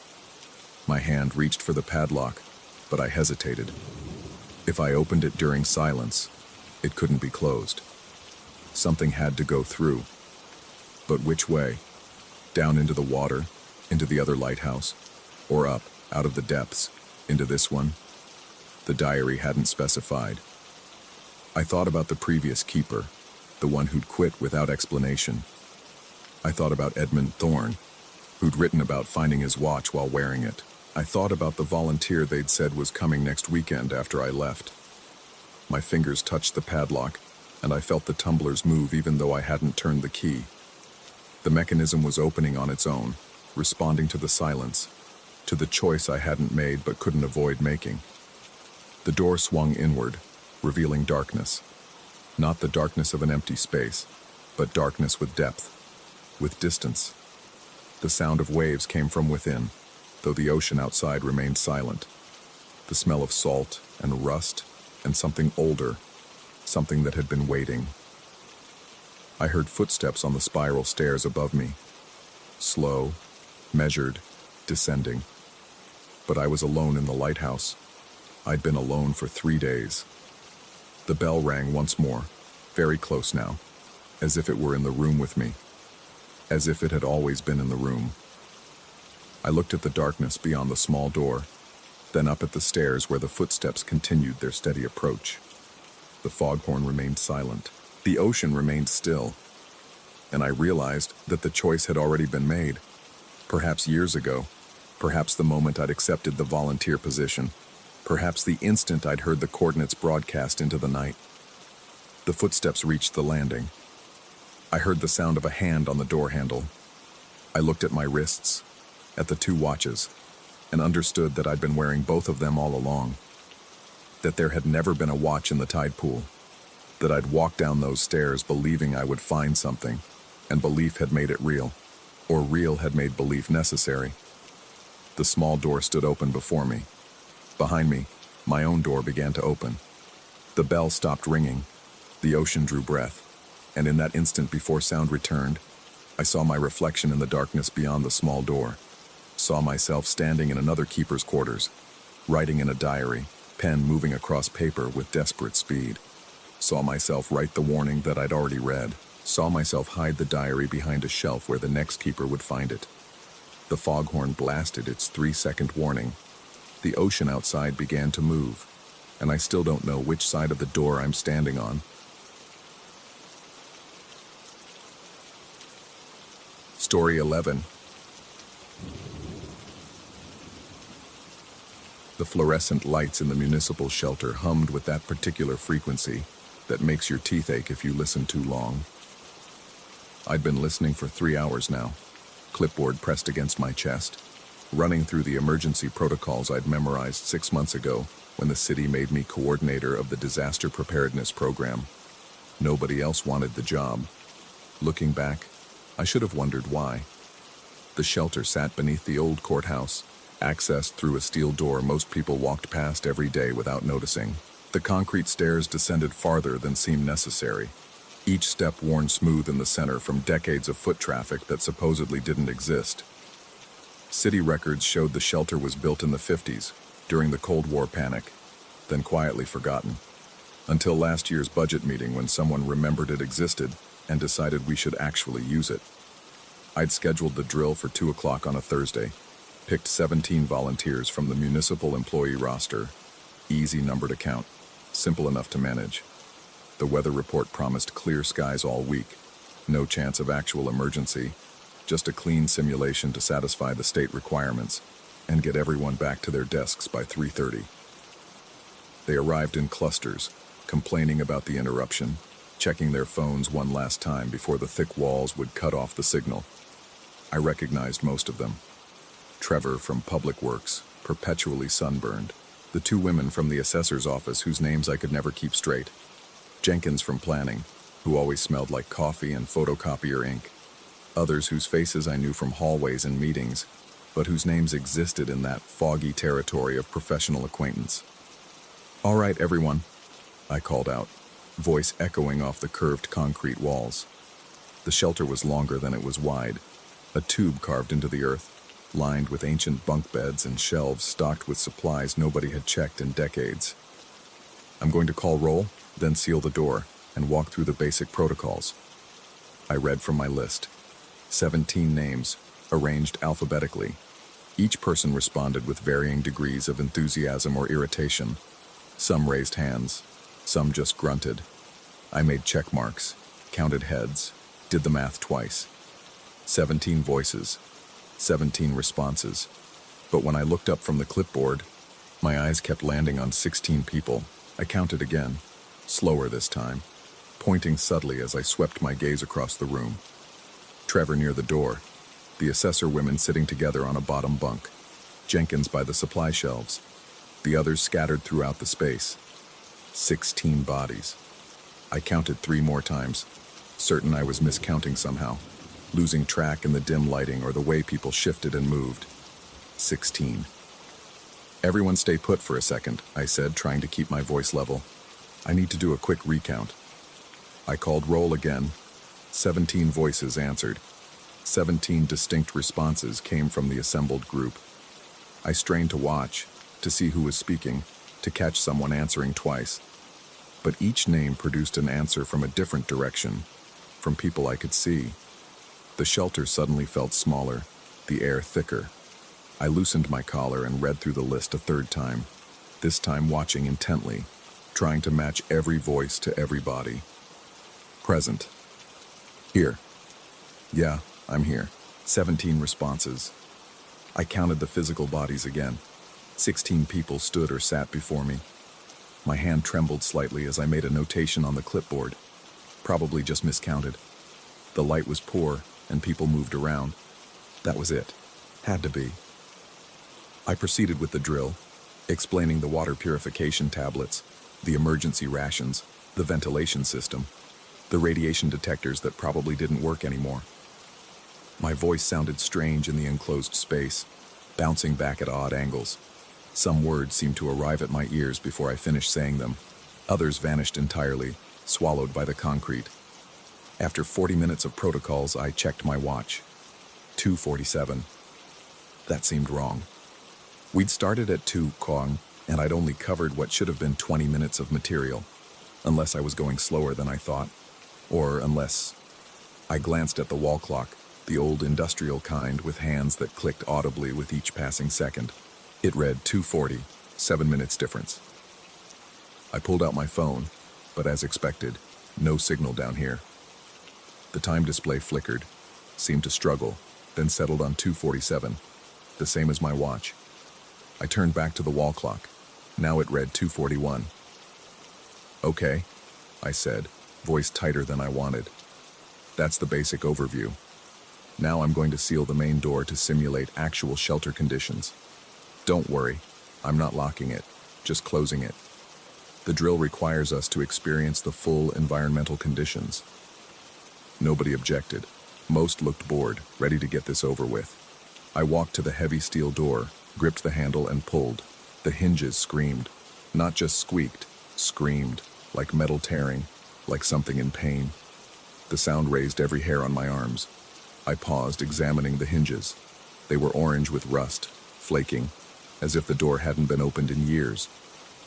My hand reached for the padlock, but I hesitated. If I opened it during silence, it couldn't be closed. Something had to go through. But which way? Down into the water, into the other lighthouse, or up, out of the depths, into this one? The diary hadn't specified. I thought about the previous keeper, the one who'd quit without explanation. I thought about Edmund Thorne, who'd written about finding his watch while wearing it. I thought about the volunteer they'd said was coming next weekend after I left. My fingers touched the padlock, and I felt the tumblers move even though I hadn't turned the key. The mechanism was opening on its own, responding to the silence, to the choice I hadn't made but couldn't avoid making. The door swung inward, revealing darkness. Not the darkness of an empty space, but darkness with depth, with distance. The sound of waves came from within, though the ocean outside remained silent. The smell of salt and rust and something older, something that had been waiting. I heard footsteps on the spiral stairs above me. Slow, measured, descending. But I was alone in the lighthouse. I'd been alone for 3 days. The bell rang once more, very close now, as if it were in the room with me, as if it had always been in the room. I looked at the darkness beyond the small door, then up at the stairs where the footsteps continued their steady approach. The foghorn remained silent. The ocean remained still, and I realized that the choice had already been made, perhaps years ago, perhaps the moment I'd accepted the volunteer position, perhaps the instant I'd heard the coordinates broadcast into the night. The footsteps reached the landing. I heard the sound of a hand on the door handle. I looked at my wrists, at the 2 watches, and understood that I'd been wearing both of them all along, that there had never been a watch in the tide pool, that I'd walked down those stairs believing I would find something, and belief had made it real, or real had made belief necessary. The small door stood open before me. Behind me, my own door began to open. The bell stopped ringing. The ocean drew breath, and in that instant before sound returned, I saw my reflection in the darkness beyond the small door, saw myself standing in another keeper's quarters, writing in a diary, pen moving across paper with desperate speed. Saw myself write the warning that I'd already read, saw myself hide the diary behind a shelf where the next keeper would find it. The foghorn blasted its 3-second warning. The ocean outside began to move, and I still don't know which side of the door I'm standing on. Story 11. The fluorescent lights in the municipal shelter hummed with that particular frequency that makes your teeth ache if you listen too long. I'd been listening for 3 hours now, clipboard pressed against my chest, running through the emergency protocols I'd memorized 6 months ago when the city made me coordinator of the disaster preparedness program. Nobody else wanted the job. Looking back, I should have wondered why. The shelter sat beneath the old courthouse, accessed through a steel door most people walked past every day without noticing. The concrete stairs descended farther than seemed necessary, each step worn smooth in the center from decades of foot traffic that supposedly didn't exist. City records showed the shelter was built in the 50s, during the Cold War panic, then quietly forgotten. Until last year's budget meeting when someone remembered it existed and decided we should actually use it. I'd scheduled the drill for 2 o'clock on a Thursday, picked 17 volunteers from the municipal employee roster. Easy number to count, simple enough to manage. The weather report promised clear skies all week, no chance of actual emergency, just a clean simulation to satisfy the state requirements and get everyone back to their desks by 3:30. They arrived in clusters, complaining about the interruption, checking their phones one last time before the thick walls would cut off the signal. I recognized most of them. Trevor from Public Works, perpetually sunburned. The 2 women from the assessor's office whose names I could never keep straight. Jenkins from Planning, who always smelled like coffee and photocopier ink. Others whose faces I knew from hallways and meetings, but whose names existed in that foggy territory of professional acquaintance. "All right, everyone," I called out, voice echoing off the curved concrete walls. The shelter was longer than it was wide, a tube carved into the earth, lined with ancient bunk beds and shelves stocked with supplies nobody had checked in decades. "I'm going to call roll, then seal the door, and walk through the basic protocols." I read from my list. 17 names, arranged alphabetically. Each person responded with varying degrees of enthusiasm or irritation. Some raised hands, some just grunted. I made check marks, counted heads, did the math twice. 17 voices, 17 responses. But when I looked up from the clipboard, my eyes kept landing on 16 people. I counted again, slower this time, pointing subtly as I swept my gaze across the room. Trevor near the door, the assessor women sitting together on a bottom bunk, Jenkins by the supply shelves, the others scattered throughout the space. 16 bodies. I counted 3 more times, certain I was miscounting somehow, losing track in the dim lighting or the way people shifted and moved. 16. "Everyone stay put for a second," I said, trying to keep my voice level. "I need to do a quick recount." I called roll again. 17 voices answered. 17 distinct responses came from the assembled group. I strained to watch, to see who was speaking, to catch someone answering twice. But each name produced an answer from a different direction, from people I could see. The shelter suddenly felt smaller, the air thicker. I loosened my collar and read through the list a 3rd time, this time watching intently, trying to match every voice to every body. "Present." "Here." "Yeah, I'm here." 17 responses. I counted the physical bodies again. 16 people stood or sat before me. My hand trembled slightly as I made a notation on the clipboard. Probably just miscounted. The light was poor, and people moved around. That was it. Had to be. I proceeded with the drill, explaining the water purification tablets, the emergency rations, the ventilation system, the radiation detectors that probably didn't work anymore. My voice sounded strange in the enclosed space, bouncing back at odd angles. Some words seemed to arrive at my ears before I finished saying them. Others vanished entirely, swallowed by the concrete. After 40 minutes of protocols, I checked my watch. 2:47. That seemed wrong. We'd started at 2 Kong, and I'd only covered what should have been 20 minutes of material, unless I was going slower than I thought. Or unless... I glanced at the wall clock, the old industrial kind with hands that clicked audibly with each passing second. It read 2:40, 7 minutes difference. I pulled out my phone, but as expected, no signal down here. The time display flickered, seemed to struggle, then settled on 2:47, the same as my watch. I turned back to the wall clock. Now it read 2:41. "Okay," I said, voice tighter than I wanted. That's the basic overview. Now I'm going to seal the main door to simulate actual shelter conditions. Don't worry, I'm not locking it, just closing it. The drill requires us to experience the full environmental conditions. Nobody objected. Most looked bored, ready to get this over with. I walked to the heavy steel door, gripped the handle and pulled. The hinges screamed. Not just squeaked, screamed, like metal tearing, like something in pain. The sound raised every hair on my arms. I paused, examining the hinges. They were orange with rust, flaking, as if the door hadn't been opened in years.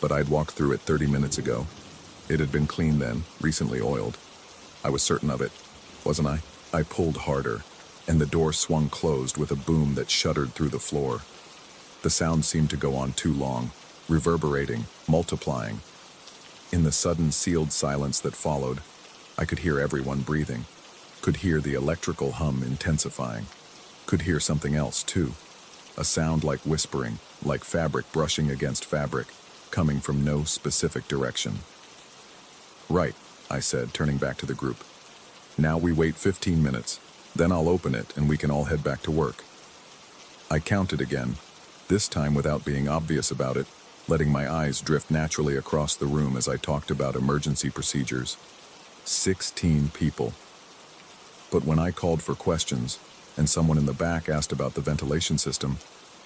But I'd walked through it 30 minutes ago. It had been clean then, recently oiled. I was certain of it, wasn't I? I pulled harder, and the door swung closed with a boom that shuddered through the floor. The sound seemed to go on too long, reverberating, multiplying. In the sudden sealed silence that followed, I could hear everyone breathing, could hear the electrical hum intensifying, could hear something else too. A sound like whispering, like fabric brushing against fabric, coming from no specific direction. Right, I said, turning back to the group. Now we wait 15 minutes, then I'll open it and we can all head back to work. I counted again, this time without being obvious about it, letting my eyes drift naturally across the room as I talked about emergency procedures. 16 people. But when I called for questions, and someone in the back asked about the ventilation system,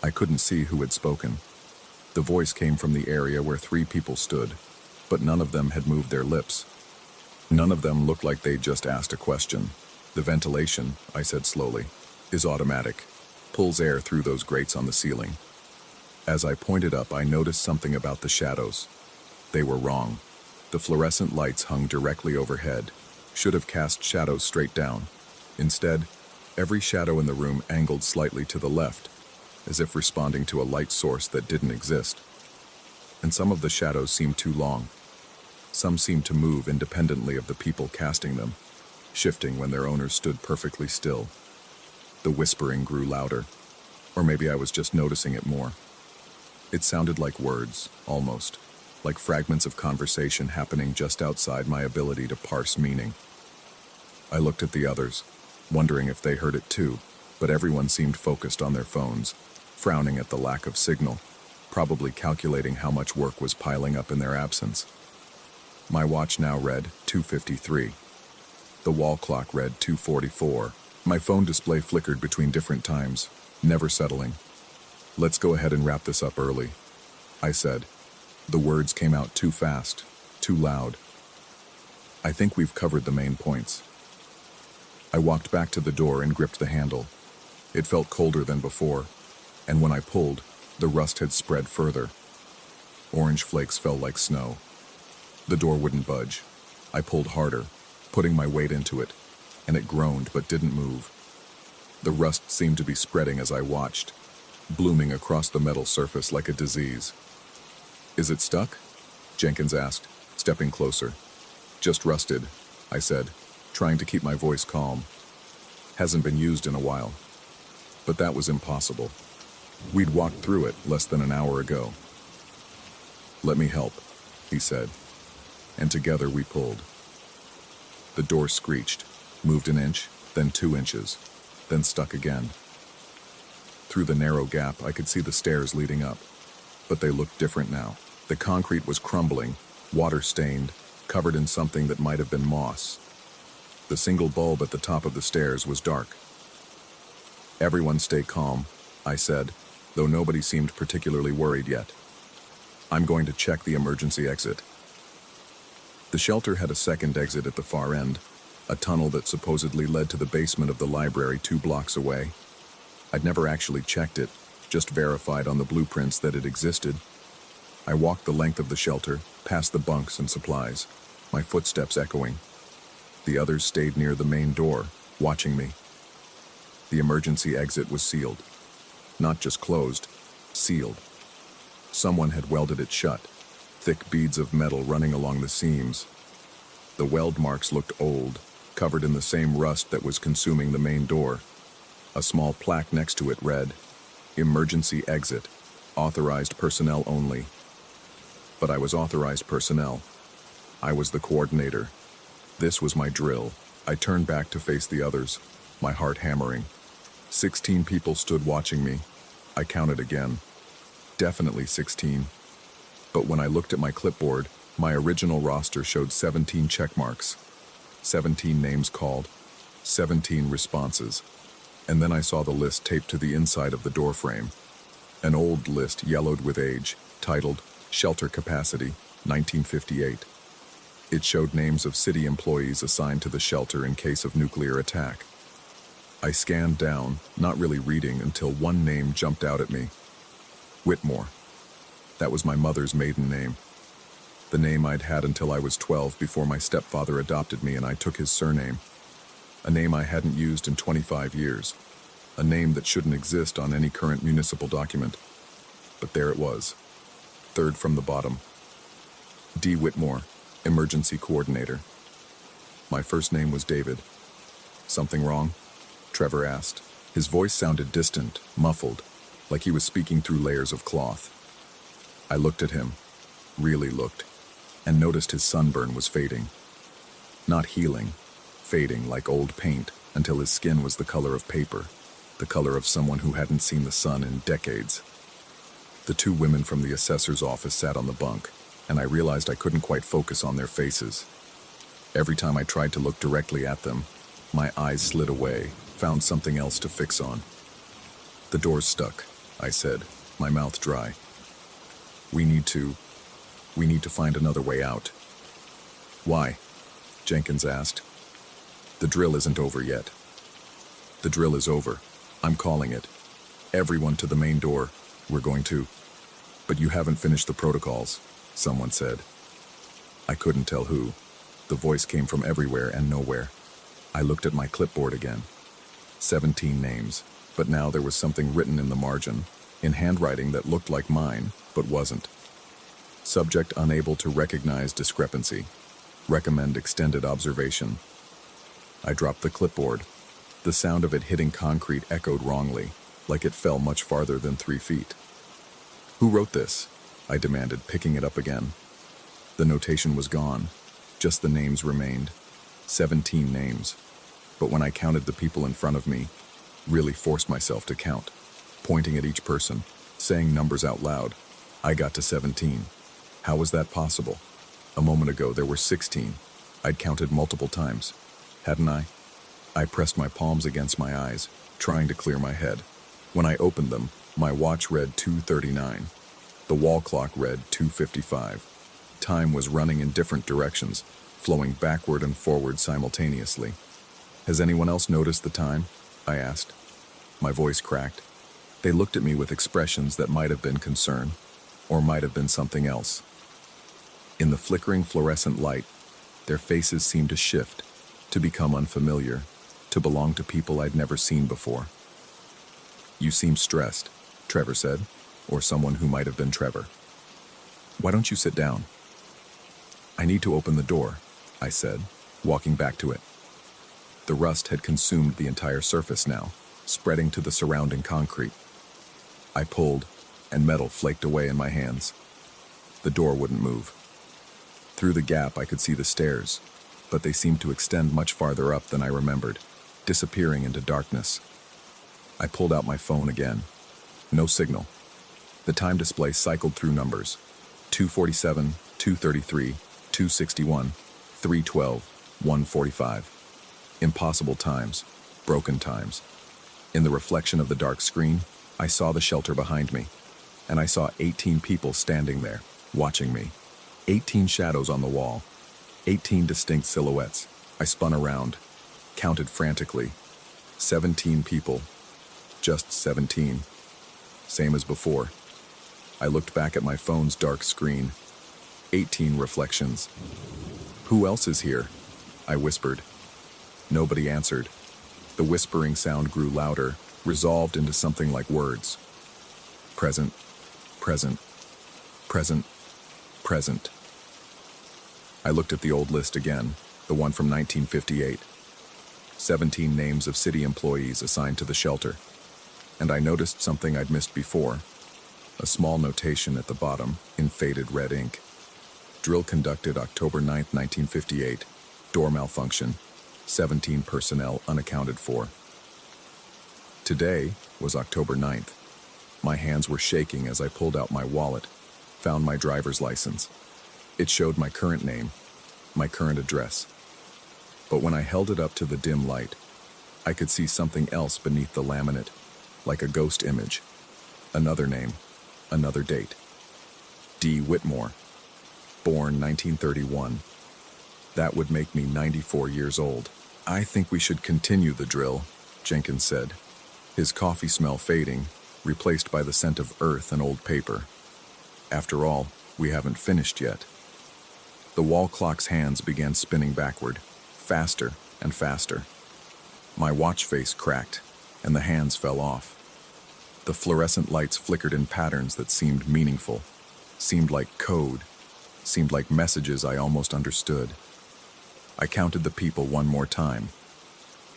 I couldn't see who had spoken. The voice came from the area where 3 people stood, but none of them had moved their lips. None of them looked like they'd just asked a question. The ventilation, I said slowly, is automatic, pulls air through those grates on the ceiling. As I pointed up, I noticed something about the shadows. They were wrong. The fluorescent lights hung directly overhead, should have cast shadows straight down. Instead, every shadow in the room angled slightly to the left, as if responding to a light source that didn't exist. And some of the shadows seemed too long. Some seemed to move independently of the people casting them, shifting when their owners stood perfectly still. The whispering grew louder, or maybe I was just noticing it more. It sounded like words, almost, like fragments of conversation happening just outside my ability to parse meaning. I looked at the others, wondering if they heard it too, but everyone seemed focused on their phones, frowning at the lack of signal, probably calculating how much work was piling up in their absence. My watch now read 2:53. The wall clock read 2:44. My phone display flickered between different times, never settling. Let's go ahead and wrap this up early, I said. The words came out too fast, too loud. I think we've covered the main points. I walked back to the door and gripped the handle. It felt colder than before, and when I pulled, the rust had spread further. Orange flakes fell like snow. The door wouldn't budge. I pulled harder, putting my weight into it, and it groaned but didn't move. The rust seemed to be spreading as I watched, blooming across the metal surface like a disease. Is it stuck? Jenkins asked, stepping closer. Just rusted, I said, trying to keep my voice calm. Hasn't been used in a while. But that was impossible. We'd walked through it less than an hour ago. Let me help, he said, and together we pulled. The door screeched, moved an inch, then 2 inches, then stuck again. Through the narrow gap, I could see the stairs leading up, but they looked different now. The concrete was crumbling, water-stained, covered in something that might have been moss. The single bulb at the top of the stairs was dark. Everyone stay calm, I said, though nobody seemed particularly worried yet. I'm going to check the emergency exit. The shelter had a second exit at the far end, a tunnel that supposedly led to the basement of the library 2 blocks away. I'd never actually checked it, just verified on the blueprints that it existed. I walked the length of the shelter, past the bunks and supplies, my footsteps echoing. The others stayed near the main door, watching me. The emergency exit was sealed. Not just closed, sealed. Someone had welded it shut, thick beads of metal running along the seams. The weld marks looked old, covered in the same rust that was consuming the main door. A small plaque next to it read, "Emergency exit, authorized personnel only." But I was authorized personnel. I was the coordinator. This was my drill, I turned back to face the others, my heart hammering. 16 people stood watching me. I counted again. Definitely 16. But when I looked at my clipboard, my original roster showed 17 check marks. 17 names called, 17 responses. And then I saw the list taped to the inside of the door frame. An old list yellowed with age, titled Shelter Capacity, 1958. It showed names of city employees assigned to the shelter in case of nuclear attack. I scanned down, not really reading, until one name jumped out at me. Whitmore. That was my mother's maiden name. The name I'd had until I was 12 before my stepfather adopted me and I took his surname. A name I hadn't used in 25 years. A name that shouldn't exist on any current municipal document. But there it was. Third from the bottom. D. Whitmore, Emergency Coordinator. My first name was David. Something wrong? Trevor asked. His voice sounded distant, muffled, like he was speaking through layers of cloth. I looked at him, really looked, and noticed his sunburn was fading. Not healing, fading like old paint until his skin was the color of paper, the color of someone who hadn't seen the sun in decades. The two women from the assessor's office sat on the bunk, and I realized I couldn't quite focus on their faces. Every time I tried to look directly at them, my eyes slid away, found something else to fix on. The door's stuck, I said, my mouth dry. We need to find another way out. Why? Jenkins asked. The drill isn't over yet. The drill is over. I'm calling it. Everyone to the main door. We're going to. But you haven't finished the protocols, someone said. I couldn't tell who. The voice came from everywhere and nowhere. I looked at my clipboard again. 17 names, but now there was something written in the margin, in handwriting that looked like mine, but wasn't. Subject unable to recognize discrepancy. Recommend extended observation. I dropped the clipboard. The sound of it hitting concrete echoed wrongly, like it fell much farther than 3 feet. Who wrote this? I demanded, picking it up again. The notation was gone. Just the names remained. 17 names. But when I counted the people in front of me, really forced myself to count, pointing at each person, saying numbers out loud, I got to 17. How was that possible? A moment ago there were 16. I'd counted multiple times. Hadn't I? I pressed my palms against my eyes, trying to clear my head. When I opened them, my watch read 2:39. The wall clock read 2:55. Time was running in different directions, flowing backward and forward simultaneously. Has anyone else noticed the time? I asked. My voice cracked. They looked at me with expressions that might have been concern, or might have been something else. In the flickering fluorescent light, their faces seemed to shift, to become unfamiliar, to belong to people I'd never seen before. You seem stressed, Trevor said, or someone who might have been Trevor. Why don't you sit down? I need to open the door, I said, walking back to it. The rust had consumed the entire surface now, spreading to the surrounding concrete. I pulled, and metal flaked away in my hands. The door wouldn't move. Through the gap I could see the stairs, but they seemed to extend much farther up than I remembered, disappearing into darkness. I pulled out my phone again. No signal. The time display cycled through numbers. 2:47, 2:33, 2:61, 3:12, 1:45. Impossible times, broken times. In the reflection of the dark screen, I saw the shelter behind me, and I saw 18 people standing there, watching me. 18 shadows on the wall, 18 distinct silhouettes. I spun around, counted frantically. 17 people. Just 17. Same as before. I looked back at my phone's dark screen. 18 reflections. Who else is here? I whispered. Nobody answered. The whispering sound grew louder, resolved into something like words. Present, present, present, present. I looked at the old list again, the one from 1958. 17 names of city employees assigned to the shelter. And I noticed something I'd missed before. A small notation at the bottom, in faded red ink. Drill conducted October 9, 1958. Door malfunction. 17 personnel unaccounted for. Today was October 9th. My hands were shaking as I pulled out my wallet, found my driver's license. It showed my current name, my current address. But when I held it up to the dim light, I could see something else beneath the laminate, like a ghost image. Another name, another date. D. Whitmore, born 1931. That would make me 94 years old. "I think we should continue the drill," Jenkins said, his coffee smell fading, replaced by the scent of earth and old paper. "After all, we haven't finished yet." The wall clock's hands began spinning backward, faster and faster. My watch face cracked, and the hands fell off. The fluorescent lights flickered in patterns that seemed meaningful, seemed like code, seemed like messages I almost understood. I counted the people one more time.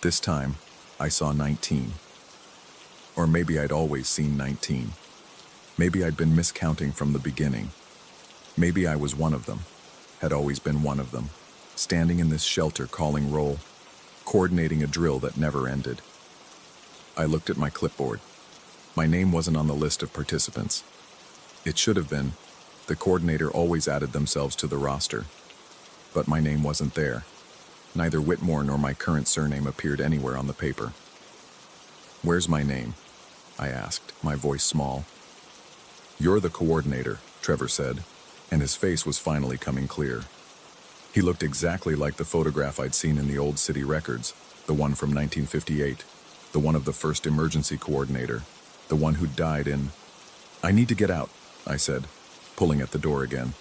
This time, I saw 19. Or maybe I'd always seen 19. Maybe I'd been miscounting from the beginning. Maybe I was one of them, had always been one of them, standing in this shelter calling roll, coordinating a drill that never ended. I looked at my clipboard. My name wasn't on the list of participants. It should have been. The coordinator always added themselves to the roster. But my name wasn't there. Neither Whitmore nor my current surname appeared anywhere on the paper. "Where's my name?" I asked, my voice small. "You're the coordinator," Trevor said, and his face was finally coming clear. He looked exactly like the photograph I'd seen in the old city records, the one from 1958, the one of the first emergency coordinator, the one who died in... "I need to get out," I said, pulling at the door again.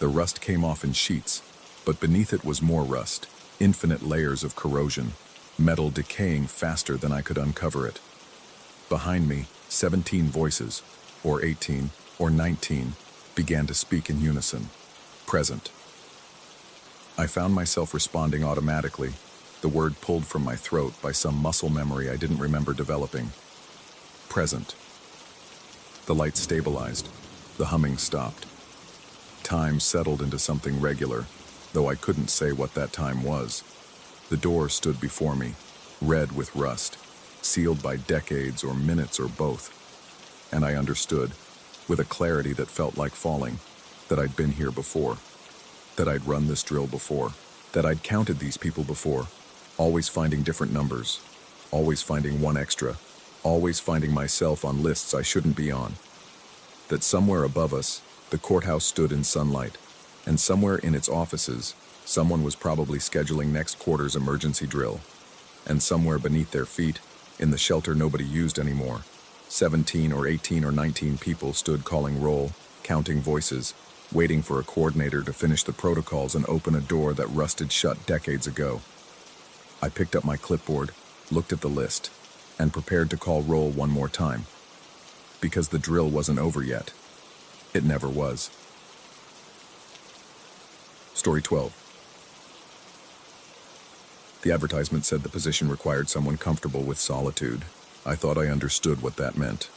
The rust came off in sheets, but beneath it was more rust, infinite layers of corrosion, metal decaying faster than I could uncover it. Behind me, 17 voices, or 18, or 19, began to speak in unison. Present. I found myself responding automatically, the word pulled from my throat by some muscle memory I didn't remember developing. Present. The light stabilized. The humming stopped. Time settled into something regular, though I couldn't say what that time was. The door stood before me, red with rust, sealed by decades or minutes or both. And I understood, with a clarity that felt like falling, that I'd been here before. That I'd run this drill before, that I'd counted these people before, always finding different numbers, always finding one extra, always finding myself on lists I shouldn't be on. That somewhere above us, the courthouse stood in sunlight, and somewhere in its offices, someone was probably scheduling next quarter's emergency drill. And somewhere beneath their feet, in the shelter nobody used anymore, 17 or 18 or 19 people stood calling roll, counting voices, waiting for a coordinator to finish the protocols and open a door that rusted shut decades ago. I picked up my clipboard, looked at the list, and prepared to call roll one more time. Because the drill wasn't over yet. It never was. Story 12. The advertisement said the position required someone comfortable with solitude. I thought I understood what that meant.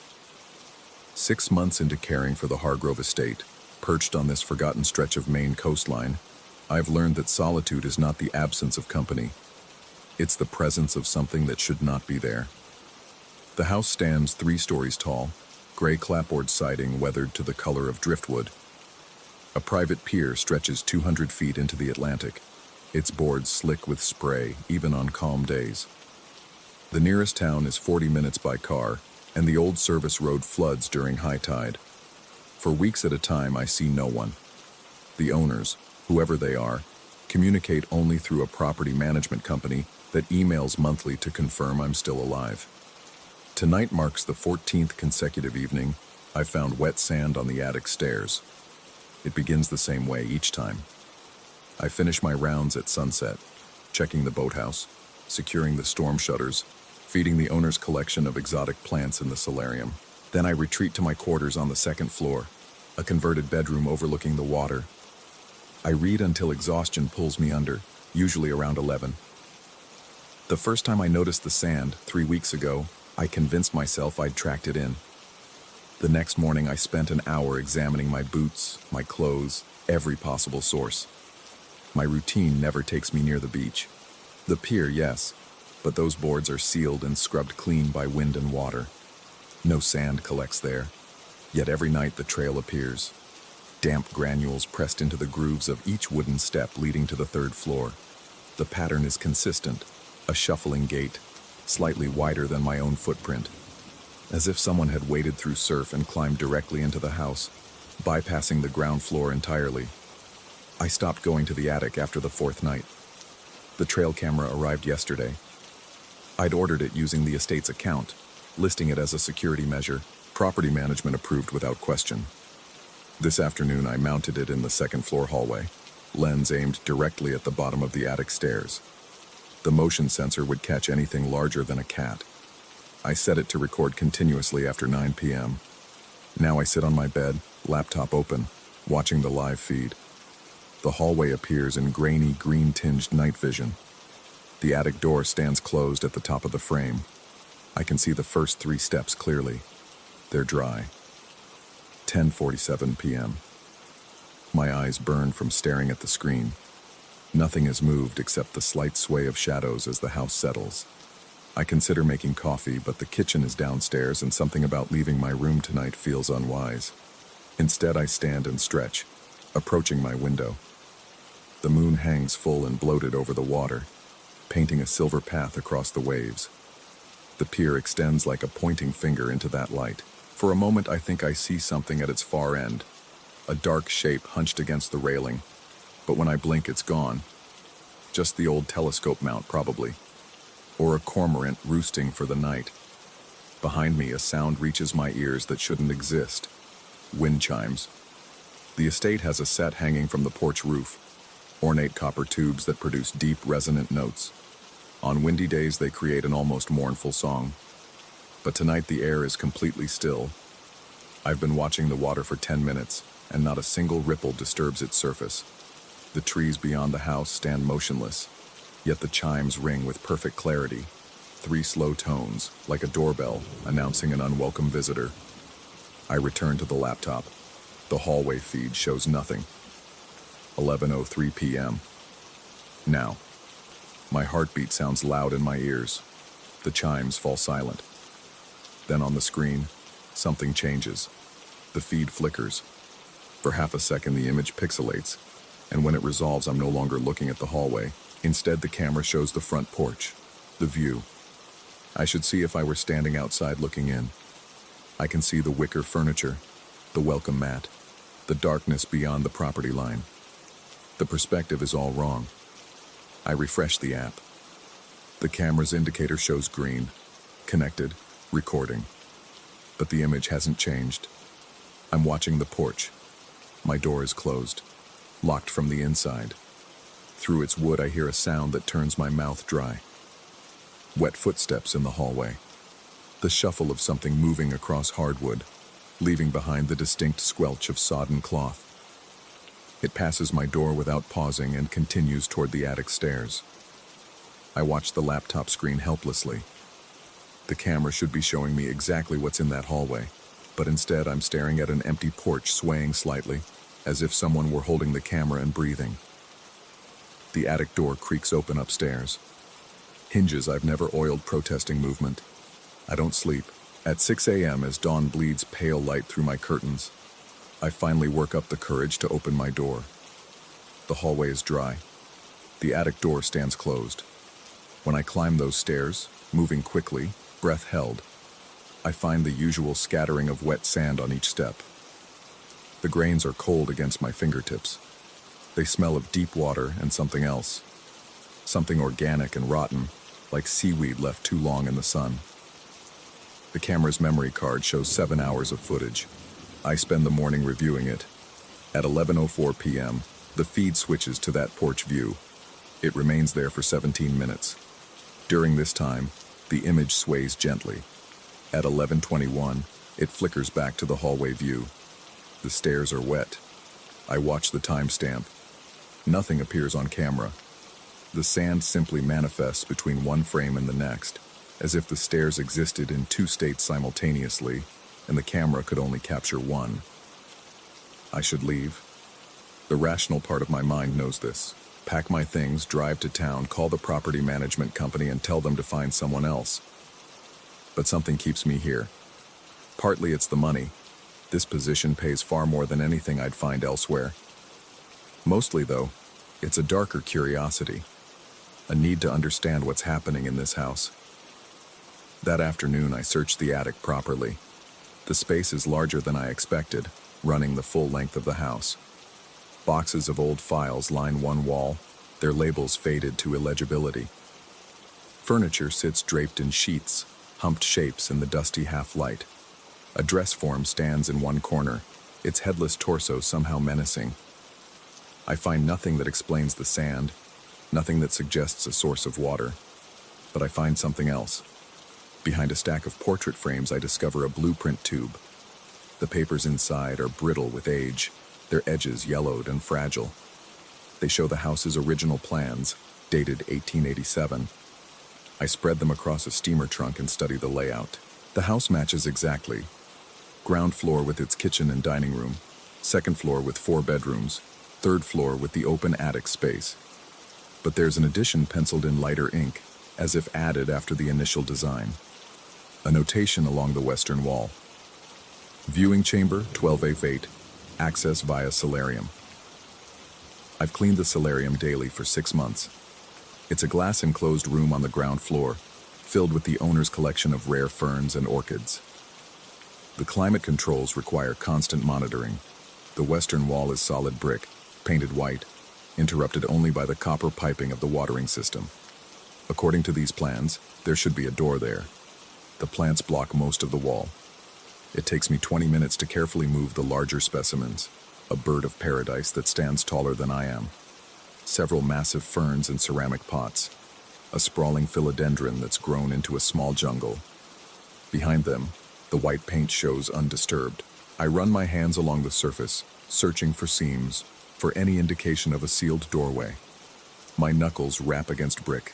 6 months into caring for the Hargrove estate, perched on this forgotten stretch of Maine coastline, I've learned that solitude is not the absence of company. It's the presence of something that should not be there. The house stands 3 stories tall, gray clapboard siding weathered to the color of driftwood. A private pier stretches 200 feet into the Atlantic, its boards slick with spray even on calm days. The nearest town is 40 minutes by car, and the old service road floods during high tide. For weeks at a time, I see no one. The owners, whoever they are, communicate only through a property management company that emails monthly to confirm I'm still alive. Tonight marks the 14th consecutive evening I've found wet sand on the attic stairs. It begins the same way each time. I finish my rounds at sunset, checking the boathouse, securing the storm shutters, feeding the owner's collection of exotic plants in the solarium. Then I retreat to my quarters on the 2nd floor, a converted bedroom overlooking the water. I read until exhaustion pulls me under, usually around 11. The first time I noticed the sand, 3 weeks ago, I convinced myself I'd tracked it in. The next morning I spent an hour examining my boots, my clothes, every possible source. My routine never takes me near the beach. The pier, yes, but those boards are sealed and scrubbed clean by wind and water. No sand collects there, yet every night the trail appears. Damp granules pressed into the grooves of each wooden step leading to the third floor. The pattern is consistent, a shuffling gait, slightly wider than my own footprint, as if someone had waded through surf and climbed directly into the house, bypassing the ground floor entirely. I stopped going to the attic after the fourth night. The trail camera arrived yesterday. I'd ordered it using the estate's account, listing it as a security measure, property management approved without question. This afternoon I mounted it in the second floor hallway, lens aimed directly at the bottom of the attic stairs. The motion sensor would catch anything larger than a cat. I set it to record continuously after 9 p.m. Now I sit on my bed, laptop open, watching the live feed. The hallway appears in grainy, green-tinged night vision. The attic door stands closed at the top of the frame. I can see the first 3 steps clearly. They're dry. 10:47 p.m. My eyes burn from staring at the screen. Nothing has moved except the slight sway of shadows as the house settles. I consider making coffee, but the kitchen is downstairs and something about leaving my room tonight feels unwise. Instead, I stand and stretch, approaching my window. The moon hangs full and bloated over the water, painting a silver path across the waves. The pier extends like a pointing finger into that light. For a moment, I think I see something at its far end, a dark shape hunched against the railing, but when I blink, it's gone. Just the old telescope mount, probably, or a cormorant roosting for the night. Behind me, a sound reaches my ears that shouldn't exist. Wind chimes. The estate has a set hanging from the porch roof, ornate copper tubes that produce deep, resonant notes. On windy days, they create an almost mournful song. But tonight the air is completely still. I've been watching the water for 10 minutes, and not a single ripple disturbs its surface. The trees beyond the house stand motionless, yet the chimes ring with perfect clarity. 3 slow tones, like a doorbell, announcing an unwelcome visitor. I return to the laptop. The hallway feed shows nothing. 11:03 p.m. Now. My heartbeat sounds loud in my ears. The chimes fall silent. Then on the screen, something changes. The feed flickers. For half a second, the image pixelates, and when it resolves, I'm no longer looking at the hallway. Instead, the camera shows the front porch, the view. I should see if I were standing outside looking in. I can see the wicker furniture, the welcome mat, the darkness beyond the property line. The perspective is all wrong. I refresh the app. The camera's indicator shows green, connected, recording. But the image hasn't changed. I'm watching the porch. My door is closed, locked from the inside. Through its wood, I hear a sound that turns my mouth dry. Wet footsteps in the hallway. The shuffle of something moving across hardwood, leaving behind the distinct squelch of sodden cloth. It passes my door without pausing and continues toward the attic stairs. I watch the laptop screen helplessly. The camera should be showing me exactly what's in that hallway, but instead I'm staring at an empty porch swaying slightly, as if someone were holding the camera and breathing. The attic door creaks open upstairs. Hinges I've never oiled protesting movement. I don't sleep. At 6 a.m. as dawn bleeds pale light through my curtains, I finally work up the courage to open my door. The hallway is dry. The attic door stands closed. When I climb those stairs, moving quickly, breath held, I find the usual scattering of wet sand on each step. The grains are cold against my fingertips. They smell of deep water and something else. Something organic and rotten, like seaweed left too long in the sun. The camera's memory card shows 7 hours of footage. I spend the morning reviewing it. At 11:04 p.m., the feed switches to that porch view. It remains there for 17 minutes. During this time, the image sways gently. At 11:21, it flickers back to the hallway view. The stairs are wet. I watch the timestamp. Nothing appears on camera. The sand simply manifests between one frame and the next, as if the stairs existed in 2 states simultaneously, and the camera could only capture one. I should leave. The rational part of my mind knows this. pack my things, drive to town, call the property management company and tell them to find someone else. But something keeps me here. Partly it's the money. This position pays far more than anything I'd find elsewhere. Mostly, though, it's a darker curiosity, a need to understand what's happening in this house. That afternoon, I searched the attic properly. The space is larger than I expected, running the full length of the house. Boxes of old files line one wall, their labels faded to illegibility. Furniture sits draped in sheets, humped shapes in the dusty half-light. A dress form stands in one corner, its headless torso somehow menacing. I find nothing that explains the sand, nothing that suggests a source of water. But I find something else. Behind a stack of portrait frames, I discover a blueprint tube. The papers inside are brittle with age, their edges yellowed and fragile. They show the house's original plans, dated 1887. I spread them across a steamer trunk and study the layout. The house matches exactly. Ground floor with its kitchen and dining room, second floor with 4 bedrooms, third floor with the open attic space. But there's an addition penciled in lighter ink, as if added after the initial design. A notation along the western wall. Viewing chamber, 12F8, access via solarium. I've cleaned the solarium daily for 6 months. It's a glass-enclosed room on the ground floor, filled with the owner's collection of rare ferns and orchids. The climate controls require constant monitoring. The western wall is solid brick, painted white, interrupted only by the copper piping of the watering system. According to these plans, there should be a door there. The plants block most of the wall. It takes me 20 minutes to carefully move the larger specimens, a bird of paradise that stands taller than I am, several massive ferns in ceramic pots, a sprawling philodendron that's grown into a small jungle. Behind them, the white paint shows undisturbed. I run my hands along the surface, searching for seams, for any indication of a sealed doorway. My knuckles rap against brick,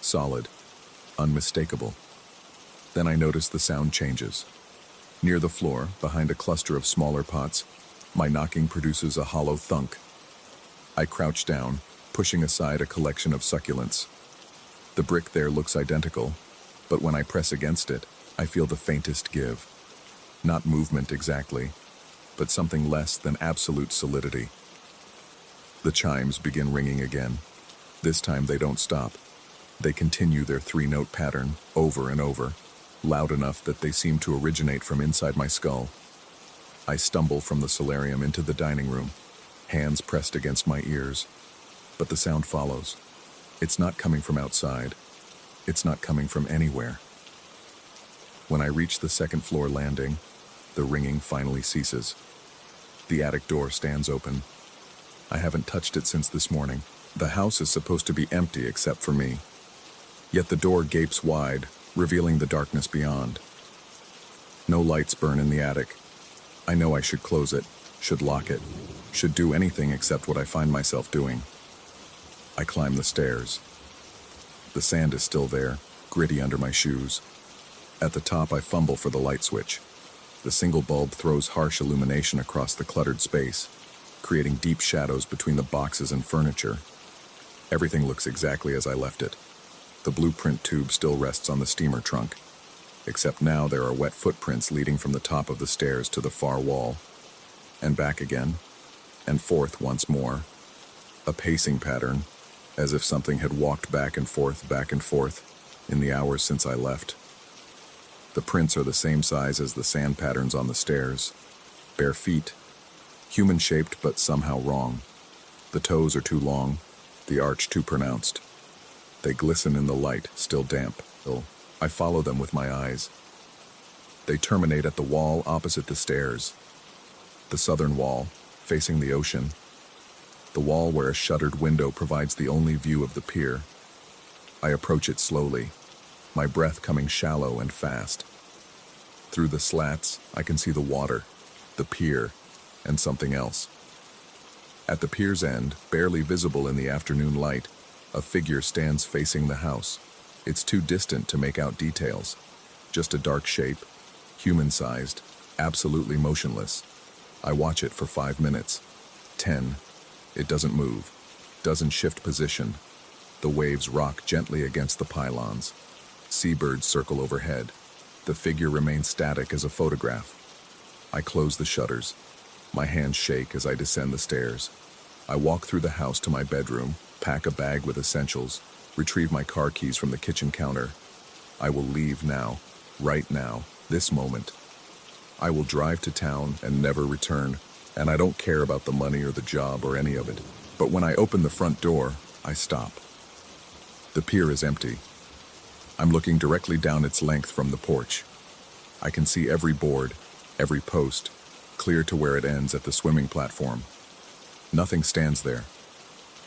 solid, unmistakable. Then I notice the sound changes. Near the floor, behind a cluster of smaller pots, my knocking produces a hollow thunk. I crouch down, pushing aside a collection of succulents. The brick there looks identical, but when I press against it, I feel the faintest give. Not movement exactly, but something less than absolute solidity. The chimes begin ringing again. This time they don't stop. They continue their 3-note pattern over and over, loud enough that they seem to originate from inside my skull. I stumble from the solarium into the dining room, hands pressed against my ears. But the sound follows. It's not coming from outside. It's not coming from anywhere. When I reach the second floor landing, the ringing finally ceases. The attic door stands open. I haven't touched it since this morning. The house is supposed to be empty except for me. Yet the door gapes wide, revealing the darkness beyond. No lights burn in the attic. I know I should close it, should lock it, should do anything except what I find myself doing. I climb the stairs. The sand is still there, gritty under my shoes. At the top, I fumble for the light switch. The single bulb throws harsh illumination across the cluttered space, creating deep shadows between the boxes and furniture. Everything looks exactly as I left it. The blueprint tube still rests on the steamer trunk, except now there are wet footprints leading from the top of the stairs to the far wall, and back again, and forth once more. A pacing pattern, as if something had walked back and forth in the hours since I left. The prints are the same size as the sand patterns on the stairs. Bare feet, human-shaped but somehow wrong. The toes are too long, the arch too pronounced. They glisten in the light, still damp. I follow them with my eyes. They terminate at the wall opposite the stairs. The southern wall, facing the ocean. The wall where a shuttered window provides the only view of the pier. I approach it slowly, my breath coming shallow and fast. Through the slats, I can see the water, the pier, and something else. At the pier's end, barely visible in the afternoon light, a figure stands facing the house. It's too distant to make out details. Just a dark shape, human-sized, absolutely motionless. I watch it for 5 minutes. 10. It doesn't move. doesn't shift position. The waves rock gently against the pylons. Seabirds circle overhead. The figure remains static as a photograph. I close the shutters. My hands shake as I descend the stairs. I walk through the house to my bedroom, pack a bag with essentials, retrieve my car keys from the kitchen counter. I will leave now, right now, this moment. I will drive to town and never return, and I don't care about the money or the job or any of it. But when I open the front door, I stop. The pier is empty. I'm looking directly down its length from the porch. I can see every board, every post, clear to where it ends at the swimming platform. Nothing stands there.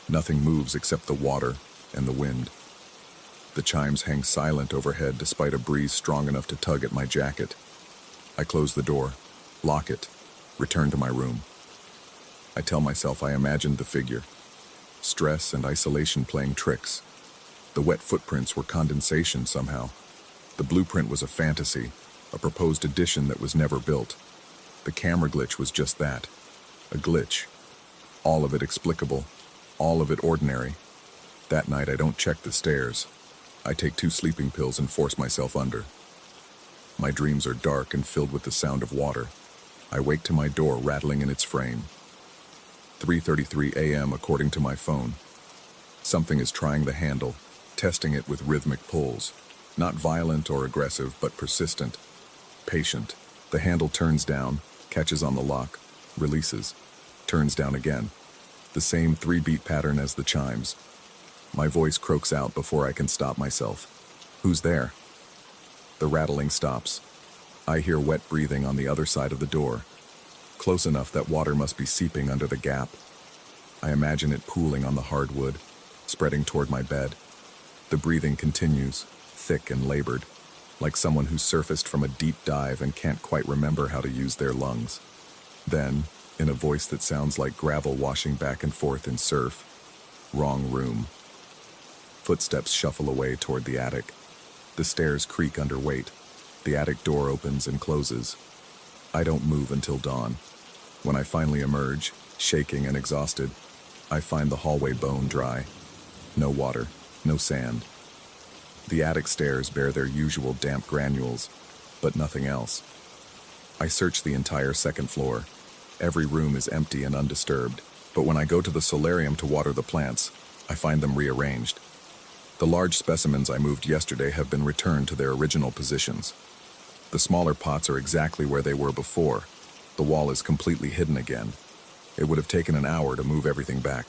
Nothing moves except the water and the wind. The chimes hang silent overhead despite a breeze strong enough to tug at my jacket. I close the door, lock it, return to my room. I tell myself I imagined the figure. Stress and isolation playing tricks. The wet footprints were condensation somehow. The blueprint was a fantasy, a proposed addition that was never built. The camera glitch was just that, a glitch. All of it explicable, all of it ordinary. That night I don't check the stairs. I take 2 sleeping pills and force myself under. My dreams are dark and filled with the sound of water. I wake to my door rattling in its frame. 3:33 a.m. according to my phone. Something is trying the handle, testing it with rhythmic pulls. Not violent or aggressive, but persistent, patient. The handle turns down, catches on the lock, releases, turns down again. The same 3-beat pattern as the chimes. My voice croaks out before I can stop myself. Who's there? The rattling stops. I hear wet breathing on the other side of the door. Close enough that water must be seeping under the gap. I imagine it pooling on the hardwood, spreading toward my bed. The breathing continues, thick and labored, like someone who surfaced from a deep dive and can't quite remember how to use their lungs. Then, in a voice that sounds like gravel washing back and forth in surf, wrong room. Footsteps shuffle away toward the attic. The stairs creak under weight. The attic door opens and closes. I don't move until dawn. When I finally emerge, shaking and exhausted, I find the hallway bone dry. No water, no sand. The attic stairs bear their usual damp granules, but nothing else. I search the entire second floor. Every room is empty and undisturbed, but when I go to the solarium to water the plants, I find them rearranged. The large specimens I moved yesterday have been returned to their original positions. The smaller pots are exactly where they were before. The wall is completely hidden again. It would have taken an hour to move everything back.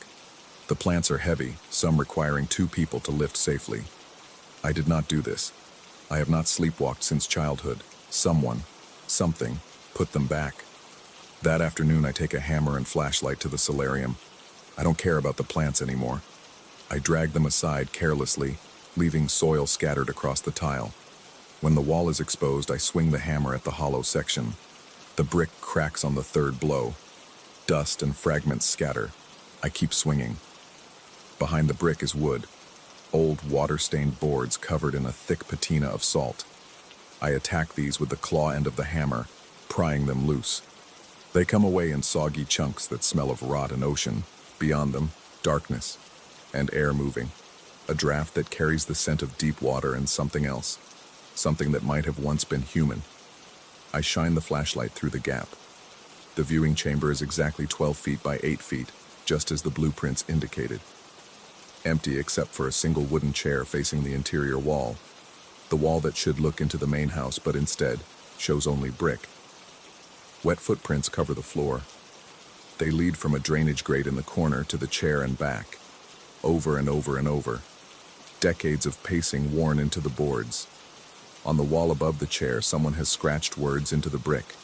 The plants are heavy, some requiring 2 people to lift safely. I did not do this. I have not sleepwalked since childhood. Someone, something, put them back. That afternoon I take a hammer and flashlight to the solarium. I don't care about the plants anymore. I drag them aside carelessly, leaving soil scattered across the tile. When the wall is exposed, I swing the hammer at the hollow section. The brick cracks on the 3rd blow. Dust and fragments scatter. I keep swinging. Behind the brick is wood. Old water-stained boards covered in a thick patina of salt. I attack these with the claw end of the hammer, prying them loose. They come away in soggy chunks that smell of rot and ocean. Beyond them, darkness and air moving. A draft that carries the scent of deep water and something else. Something that might have once been human. I shine the flashlight through the gap. The viewing chamber is exactly 12 feet by 8 feet, just as the blueprints indicated. Empty except for a single wooden chair facing the interior wall. The wall that should look into the main house, but instead shows only brick. Wet footprints cover the floor. They lead from a drainage grate in the corner to the chair and back. Over and over and over. Decades of pacing worn into the boards. On the wall above the chair, someone has scratched words into the brick.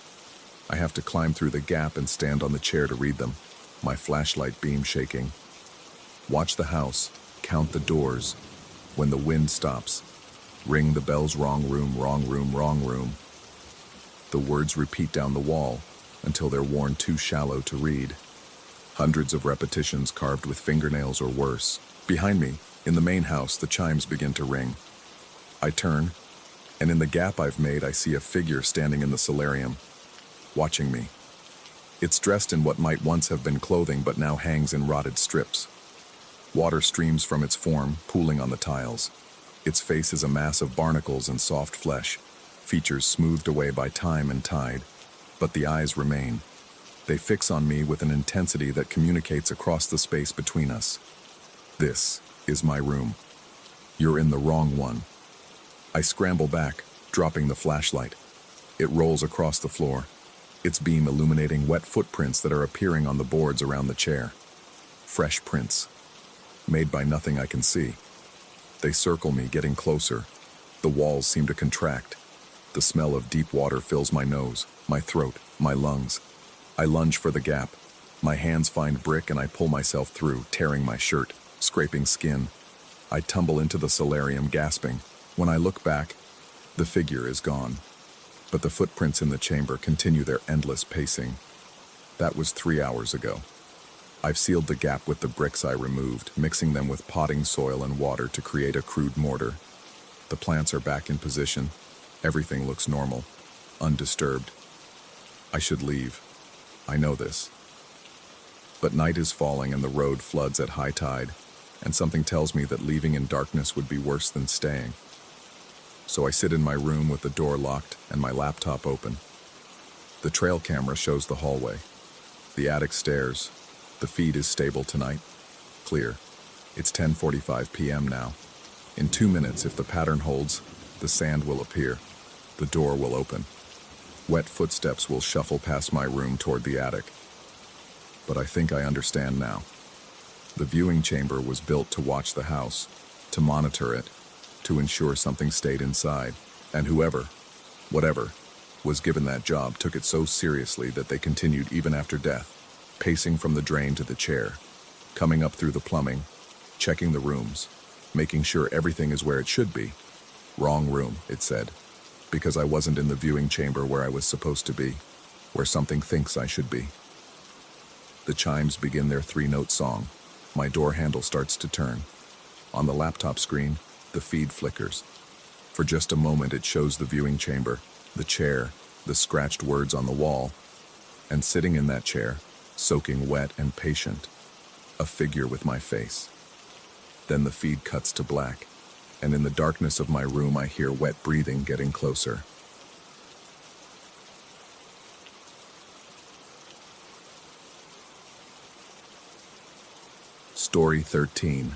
I have to climb through the gap and stand on the chair to read them, my flashlight beam shaking. Watch the house, count the doors. When the wind stops, ring the bells, wrong room, wrong room, wrong room. The words repeat down the wall until they're worn too shallow to read. Hundreds of repetitions carved with fingernails or worse. Behind me, in the main house, the chimes begin to ring. I turn, and in the gap I've made, I see a figure standing in the solarium, watching me. It's dressed in what might once have been clothing but now hangs in rotted strips. Water streams from its form, pooling on the tiles. Its face is a mass of barnacles and soft flesh, features smoothed away by time and tide, but the eyes remain. They fix on me with an intensity that communicates across the space between us. This is my room. You're in the wrong one. I scramble back, dropping the flashlight. It rolls across the floor, its beam illuminating wet footprints that are appearing on the boards around the chair. Fresh prints, made by nothing I can see. They circle me, getting closer. The walls seem to contract. The smell of deep water fills my nose, my throat, my lungs. I lunge for the gap. My hands find brick and I pull myself through, tearing my shirt, scraping skin. I tumble into the solarium, gasping. When I look back, the figure is gone. But the footprints in the chamber continue their endless pacing. That was 3 hours ago. I've sealed the gap with the bricks I removed, mixing them with potting soil and water to create a crude mortar. The plants are back in position. Everything looks normal, undisturbed. I should leave. I know this. But night is falling and the road floods at high tide, and something tells me that leaving in darkness would be worse than staying. So I sit in my room with the door locked and my laptop open. The trail camera shows the hallway. The attic stairs. The feed is stable tonight. Clear. It's 10:45 p.m. now. In 2 minutes, if the pattern holds, the sand will appear. The door will open. Wet footsteps will shuffle past my room toward the attic. But I think I understand now. The viewing chamber was built to watch the house, to monitor it, to ensure something stayed inside, and whatever, was given that job took it so seriously that they continued even after death, pacing from the drain to the chair, coming up through the plumbing, checking the rooms, making sure everything is where it should be. Wrong room, it said, because I wasn't in the viewing chamber where I was supposed to be, where something thinks I should be. The chimes begin their 3-note song. My door handle starts to turn. On the laptop screen, the feed flickers. For just a moment it shows the viewing chamber, the chair, the scratched words on the wall, and sitting in that chair, soaking wet and patient, a figure with my face. Then the feed cuts to black, and in the darkness of my room I hear wet breathing getting closer. Story 13.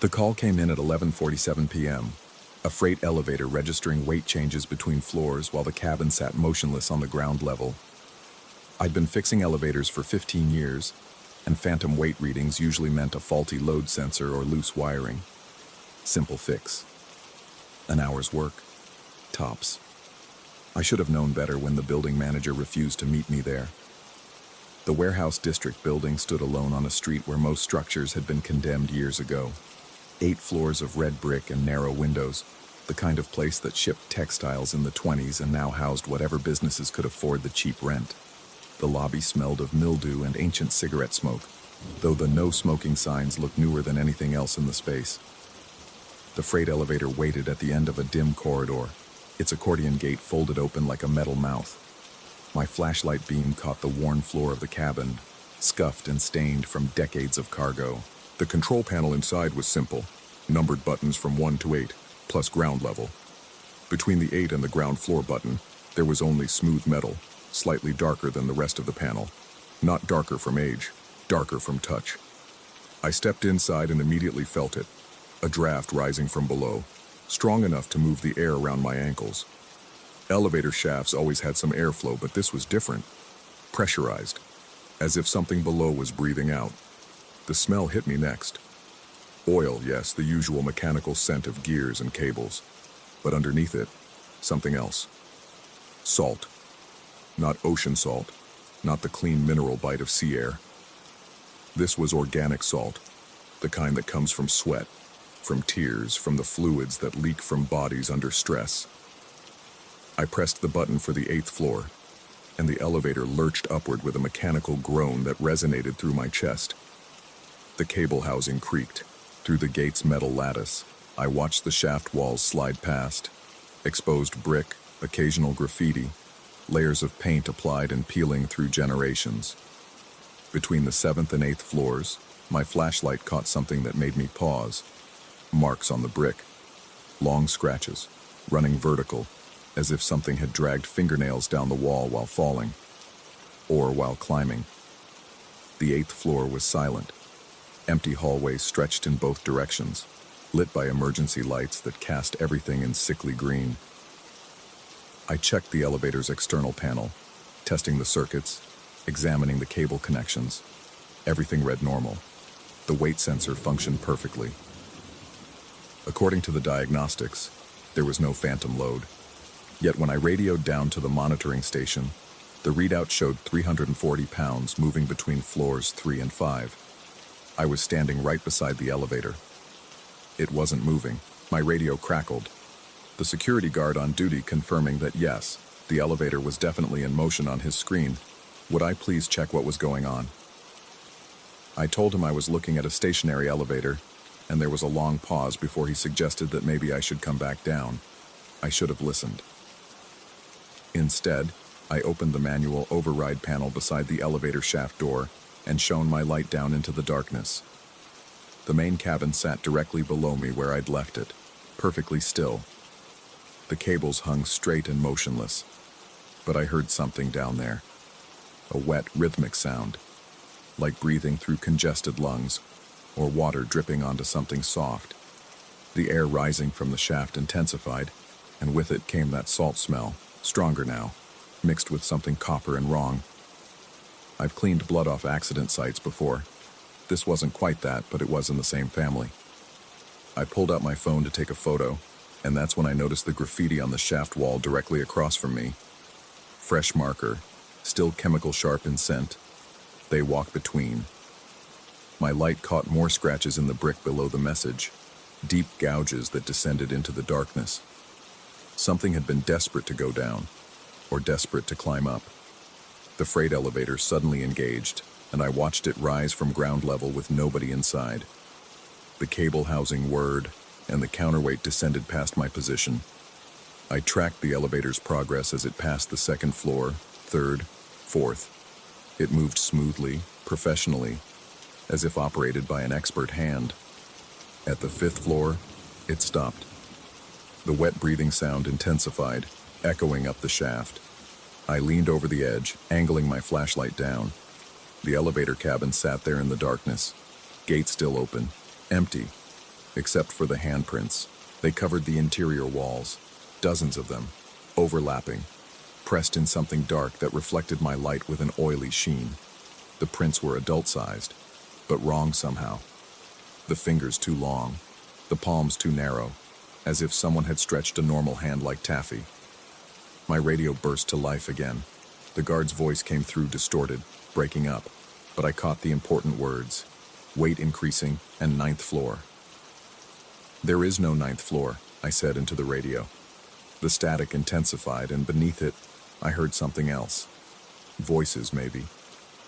The call came in at 11:47 p.m. A freight elevator registering weight changes between floors while the cabin sat motionless on the ground level. I'd been fixing elevators for 15 years, and phantom weight readings usually meant a faulty load sensor or loose wiring. Simple fix. An hour's work. Tops. I should have known better when the building manager refused to meet me there. The warehouse district building stood alone on a street where most structures had been condemned years ago. 8 floors of red brick and narrow windows, the kind of place that shipped textiles in the 20s and now housed whatever businesses could afford the cheap rent. The lobby smelled of mildew and ancient cigarette smoke, though the no smoking signs looked newer than anything else in the space. The freight elevator waited at the end of a dim corridor, its accordion gate folded open like a metal mouth. My flashlight beam caught the worn floor of the cabin, scuffed and stained from decades of cargo. The control panel inside was simple, numbered buttons from 1 to 8, plus ground level. Between the 8 and the ground floor button, there was only smooth metal, slightly darker than the rest of the panel. Not darker from age, darker from touch. I stepped inside and immediately felt it, a draft rising from below, strong enough to move the air around my ankles. Elevator shafts always had some airflow, but this was different. Pressurized, as if something below was breathing out. The smell hit me next. Oil, yes, the usual mechanical scent of gears and cables. But underneath it, something else. Salt. Not ocean salt, not the clean mineral bite of sea air. This was organic salt, the kind that comes from sweat, from tears, from the fluids that leak from bodies under stress. I pressed the button for the 8th floor, and the elevator lurched upward with a mechanical groan that resonated through my chest. The cable housing creaked. Through the gate's metal lattice, I watched the shaft walls slide past. Exposed brick, occasional graffiti, layers of paint applied and peeling through generations. Between the 7th and 8th floors, my flashlight caught something that made me pause. Marks on the brick. Long scratches, running vertical, as if something had dragged fingernails down the wall while falling, or while climbing. The 8th floor was silent. Empty hallways stretched in both directions, lit by emergency lights that cast everything in sickly green. I checked the elevator's external panel, testing the circuits, examining the cable connections. Everything read normal. The weight sensor functioned perfectly. According to the diagnostics, there was no phantom load. Yet when I radioed down to the monitoring station, the readout showed 340 pounds moving between floors 3 and 5. I was standing right beside the elevator. It wasn't moving. My radio crackled. The security guard on duty confirming that yes, the elevator was definitely in motion on his screen. Would I please check what was going on? I told him I was looking at a stationary elevator, and there was a long pause before he suggested that maybe I should come back down. I should have listened. Instead, I opened the manual override panel beside the elevator shaft door and shone my light down into the darkness. The main cabin sat directly below me where I'd left it, perfectly still. The cables hung straight and motionless, but I heard something down there. A wet, rhythmic sound, like breathing through congested lungs, or water dripping onto something soft. The air rising from the shaft intensified, and with it came that salt smell, stronger now, mixed with something copper and wrong. I've cleaned blood off accident sites before. This wasn't quite that, but it was in the same family. I pulled out my phone to take a photo, and that's when I noticed the graffiti on the shaft wall directly across from me. Fresh marker, still chemical sharp in scent. They walk between. My light caught more scratches in the brick below the message, deep gouges that descended into the darkness. Something had been desperate to go down, or desperate to climb up. The freight elevator suddenly engaged, and I watched it rise from ground level with nobody inside. The cable housing whirred, and the counterweight descended past my position. I tracked the elevator's progress as it passed the 2nd floor, 3rd, 4th. It moved smoothly, professionally, as if operated by an expert hand. At the 5th floor, it stopped. The wet breathing sound intensified, echoing up the shaft. I leaned over the edge, angling my flashlight down. The elevator cabin sat there in the darkness, gate still open, empty, except for the handprints. They covered the interior walls, dozens of them, overlapping, pressed in something dark that reflected my light with an oily sheen. The prints were adult-sized, but wrong somehow. The fingers too long, the palms too narrow, as if someone had stretched a normal hand like taffy. My radio burst to life again. The guard's voice came through distorted, breaking up, but I caught the important words: weight increasing and 9th floor. There is no 9th floor, I said into the radio. The static intensified, and beneath it, I heard something else. Voices, maybe.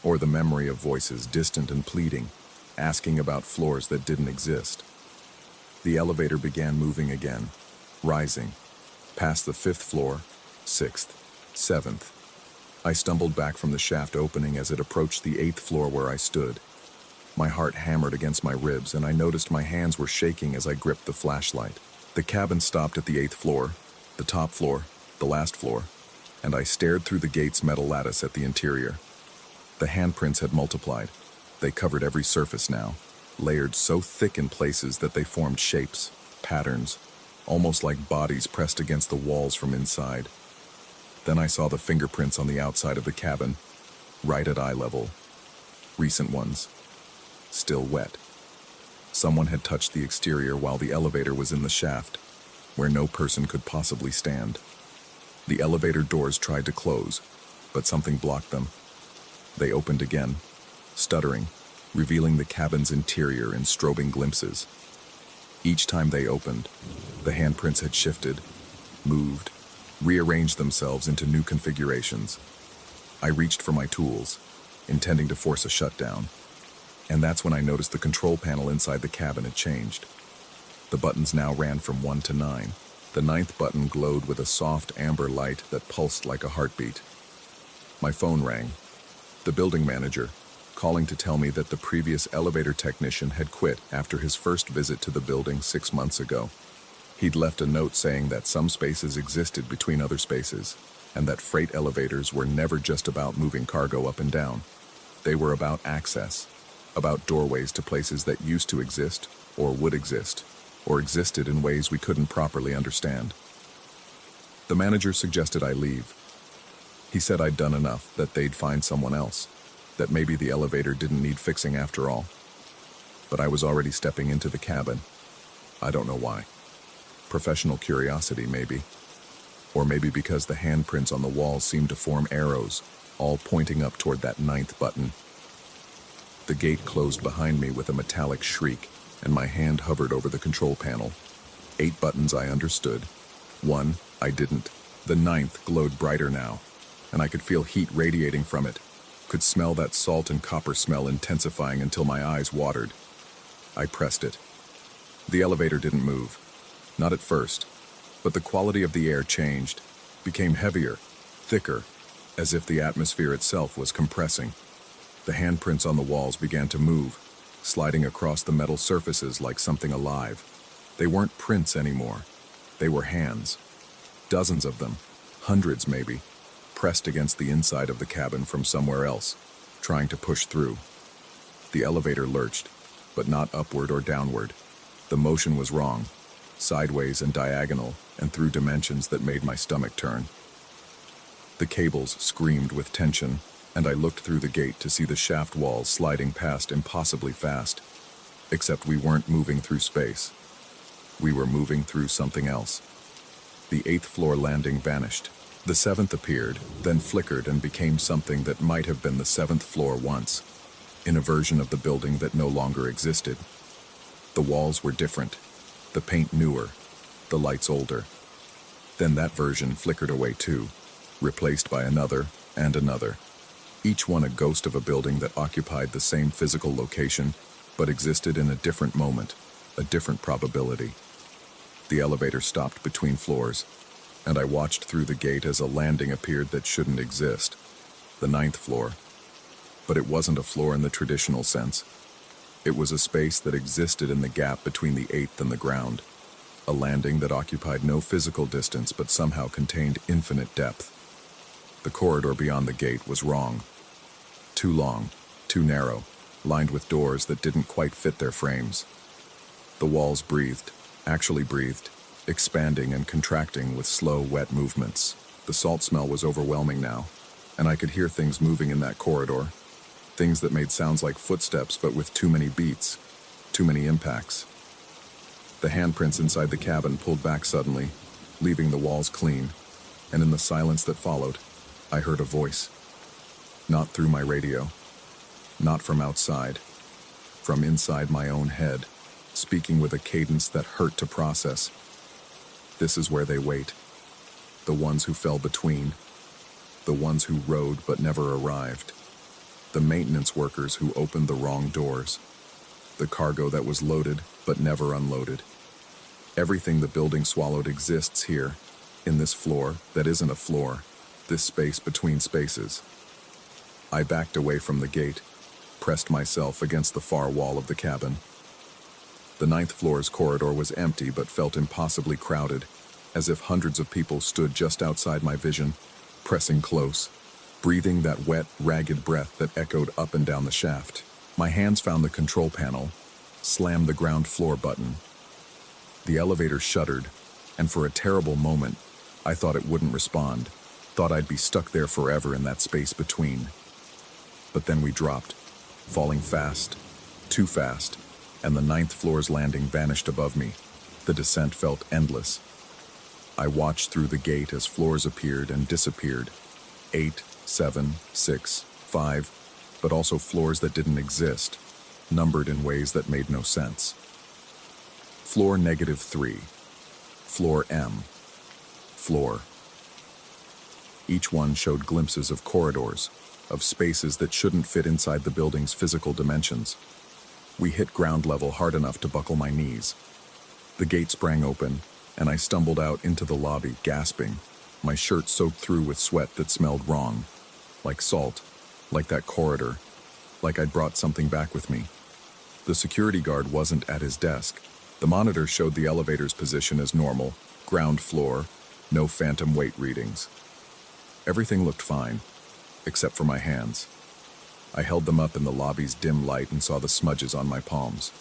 Or the memory of voices, distant and pleading, asking about floors that didn't exist. The elevator began moving again, rising, past the 5th floor, 6th, 7th. I stumbled back from the shaft opening as it approached the 8th floor where I stood. My heart hammered against my ribs, and I noticed my hands were shaking as I gripped the flashlight. The cabin stopped at the 8th floor, the top floor, the last floor, and I stared through the gate's metal lattice at the interior. The handprints had multiplied. They covered every surface now, layered so thick in places that they formed shapes, patterns, almost like bodies pressed against the walls from inside. Then I saw the fingerprints on the outside of the cabin, right at eye level. Recent ones. Still wet. Someone had touched the exterior while the elevator was in the shaft, where no person could possibly stand. The elevator doors tried to close, but something blocked them. They opened again, stuttering, revealing the cabin's interior in strobing glimpses. Each time they opened, the handprints had shifted, moved, rearranged themselves into new configurations. I reached for my tools, intending to force a shutdown, and that's when I noticed the control panel inside the cabin had changed. The buttons now ran from 1 to 9, The ninth button glowed with a soft amber light that pulsed like a heartbeat. My phone rang. The building manager, calling to tell me that the previous elevator technician had quit after his first visit to the building 6 months ago. He'd left a note saying that some spaces existed between other spaces, and that freight elevators were never just about moving cargo up and down. They were about access, about doorways to places that used to exist, or would exist, or existed in ways we couldn't properly understand. The manager suggested I leave. He said I'd done enough, that they'd find someone else, that maybe the elevator didn't need fixing after all. But I was already stepping into the cabin. I don't know why. Professional curiosity, maybe. Or maybe because the handprints on the walls seemed to form arrows, all pointing up toward that ninth button. The gate closed behind me with a metallic shriek, and my hand hovered over the control panel. 8 buttons I understood. 1 I didn't. The ninth glowed brighter now, and I could feel heat radiating from it, could smell that salt and copper smell intensifying until my eyes watered. I pressed it. The elevator didn't move. Not at first, but the quality of the air changed, became heavier, thicker, as if the atmosphere itself was compressing. The handprints on the walls began to move, sliding across the metal surfaces like something alive. They weren't prints anymore. They were hands. Dozens of them, hundreds maybe, pressed against the inside of the cabin from somewhere else, trying to push through. The elevator lurched, but not upward or downward. The motion was wrong, sideways and diagonal, and through dimensions that made my stomach turn. The cables screamed with tension, and I looked through the gate to see the shaft walls sliding past impossibly fast. Except we weren't moving through space. We were moving through something else. The 8th floor landing vanished. The 7th appeared, then flickered and became something that might have been the 7th floor once, in a version of the building that no longer existed. The walls were different, the paint newer, the lights older. Then that version flickered away too, replaced by another and another. Each one a ghost of a building that occupied the same physical location, but existed in a different moment, a different probability. The elevator stopped between floors, and I watched through the gate as a landing appeared that shouldn't exist, the 9th floor. But it wasn't a floor in the traditional sense. It was a space that existed in the gap between the 8th and the ground, a landing that occupied no physical distance but somehow contained infinite depth. The corridor beyond the gate was wrong. Too long, too narrow, lined with doors that didn't quite fit their frames. The walls breathed, actually breathed, expanding and contracting with slow, wet movements. The salt smell was overwhelming now, and I could hear things moving in that corridor. Things that made sounds like footsteps but with too many beats, too many impacts. The handprints inside the cabin pulled back suddenly, leaving the walls clean, and in the silence that followed, I heard a voice. Not through my radio, not from outside, from inside my own head, speaking with a cadence that hurt to process. This is where they wait. The ones who fell between. The ones who rode but never arrived. The maintenance workers who opened the wrong doors. The cargo that was loaded but never unloaded. Everything the building swallowed exists here, in this floor that isn't a floor, this space between spaces. I backed away from the gate, pressed myself against the far wall of the cabin. The 9th floor's corridor was empty but felt impossibly crowded, as if hundreds of people stood just outside my vision, pressing close, breathing that wet, ragged breath that echoed up and down the shaft. My hands found the control panel, slammed the ground floor button. The elevator shuddered, and for a terrible moment, I thought it wouldn't respond, thought I'd be stuck there forever in that space between. But then we dropped, falling fast, too fast, and the 9th floor's landing vanished above me. The descent felt endless. I watched through the gate as floors appeared and disappeared. 8, 7, 6, 5, but also floors that didn't exist, numbered in ways that made no sense. Floor -3, floor M, floor. Each one showed glimpses of corridors, of spaces that shouldn't fit inside the building's physical dimensions. We hit ground level hard enough to buckle my knees. The gate sprang open, and I stumbled out into the lobby, gasping, my shirt soaked through with sweat that smelled wrong, like salt, like that corridor, like I'd brought something back with me. The security guard wasn't at his desk. The monitor showed the elevator's position as normal, ground floor, no phantom weight readings. Everything looked fine, except for my hands. I held them up in the lobby's dim light and saw the smudges on my palms.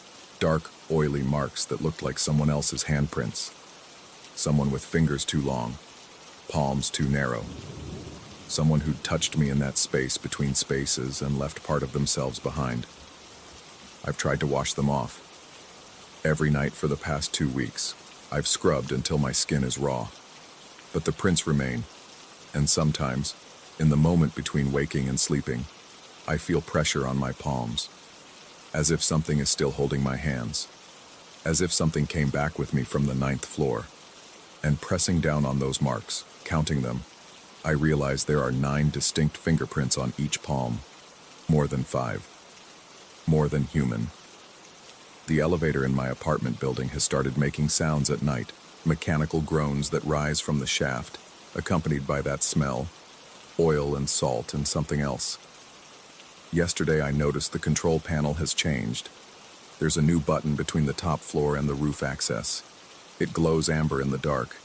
Dark, oily marks that looked like someone else's handprints. Someone with fingers too long, palms too narrow. Someone who'd touched me in that space between spaces and left part of themselves behind. I've tried to wash them off. Every night for the past 2 weeks, I've scrubbed until my skin is raw. But the prints remain, and sometimes, in the moment between waking and sleeping, I feel pressure on my palms, as if something is still holding my hands, as if something came back with me from the 9th floor. And pressing down on those marks, counting them, I realize there are 9 distinct fingerprints on each palm. More than 5. More than human. The elevator in my apartment building has started making sounds at night, mechanical groans that rise from the shaft, accompanied by that smell, oil and salt and something else. Yesterday I noticed the control panel has changed. There's a new button between the top floor and the roof access. It glows amber in the dark.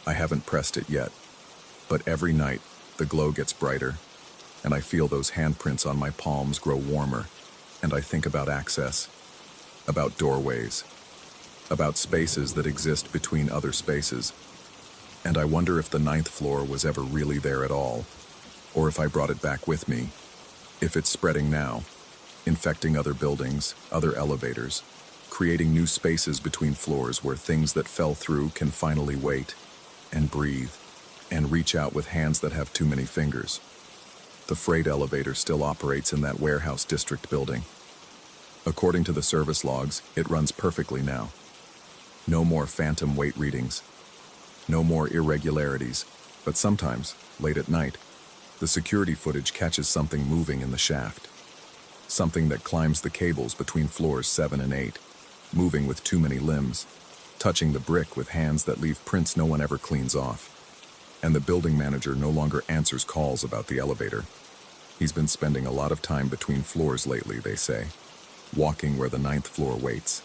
I haven't pressed it yet, but every night the glow gets brighter, and I feel those handprints on my palms grow warmer, and I think about access, about doorways, about spaces that exist between other spaces, and I wonder if the 9th floor was ever really there at all, or if I brought it back with me, if it's spreading now, infecting other buildings, other elevators, creating new spaces between floors where things that fell through can finally wait, and breathe, and reach out with hands that have too many fingers. The freight elevator still operates in that warehouse district building. According to the service logs, it runs perfectly now. No more phantom weight readings. No more irregularities. But sometimes, late at night, the security footage catches something moving in the shaft. Something that climbs the cables between floors 7 and 8, moving with too many limbs, touching the brick with hands that leave prints no one ever cleans off. And the building manager no longer answers calls about the elevator. He's been spending a lot of time between floors lately, they say, walking where the 9th floor waits.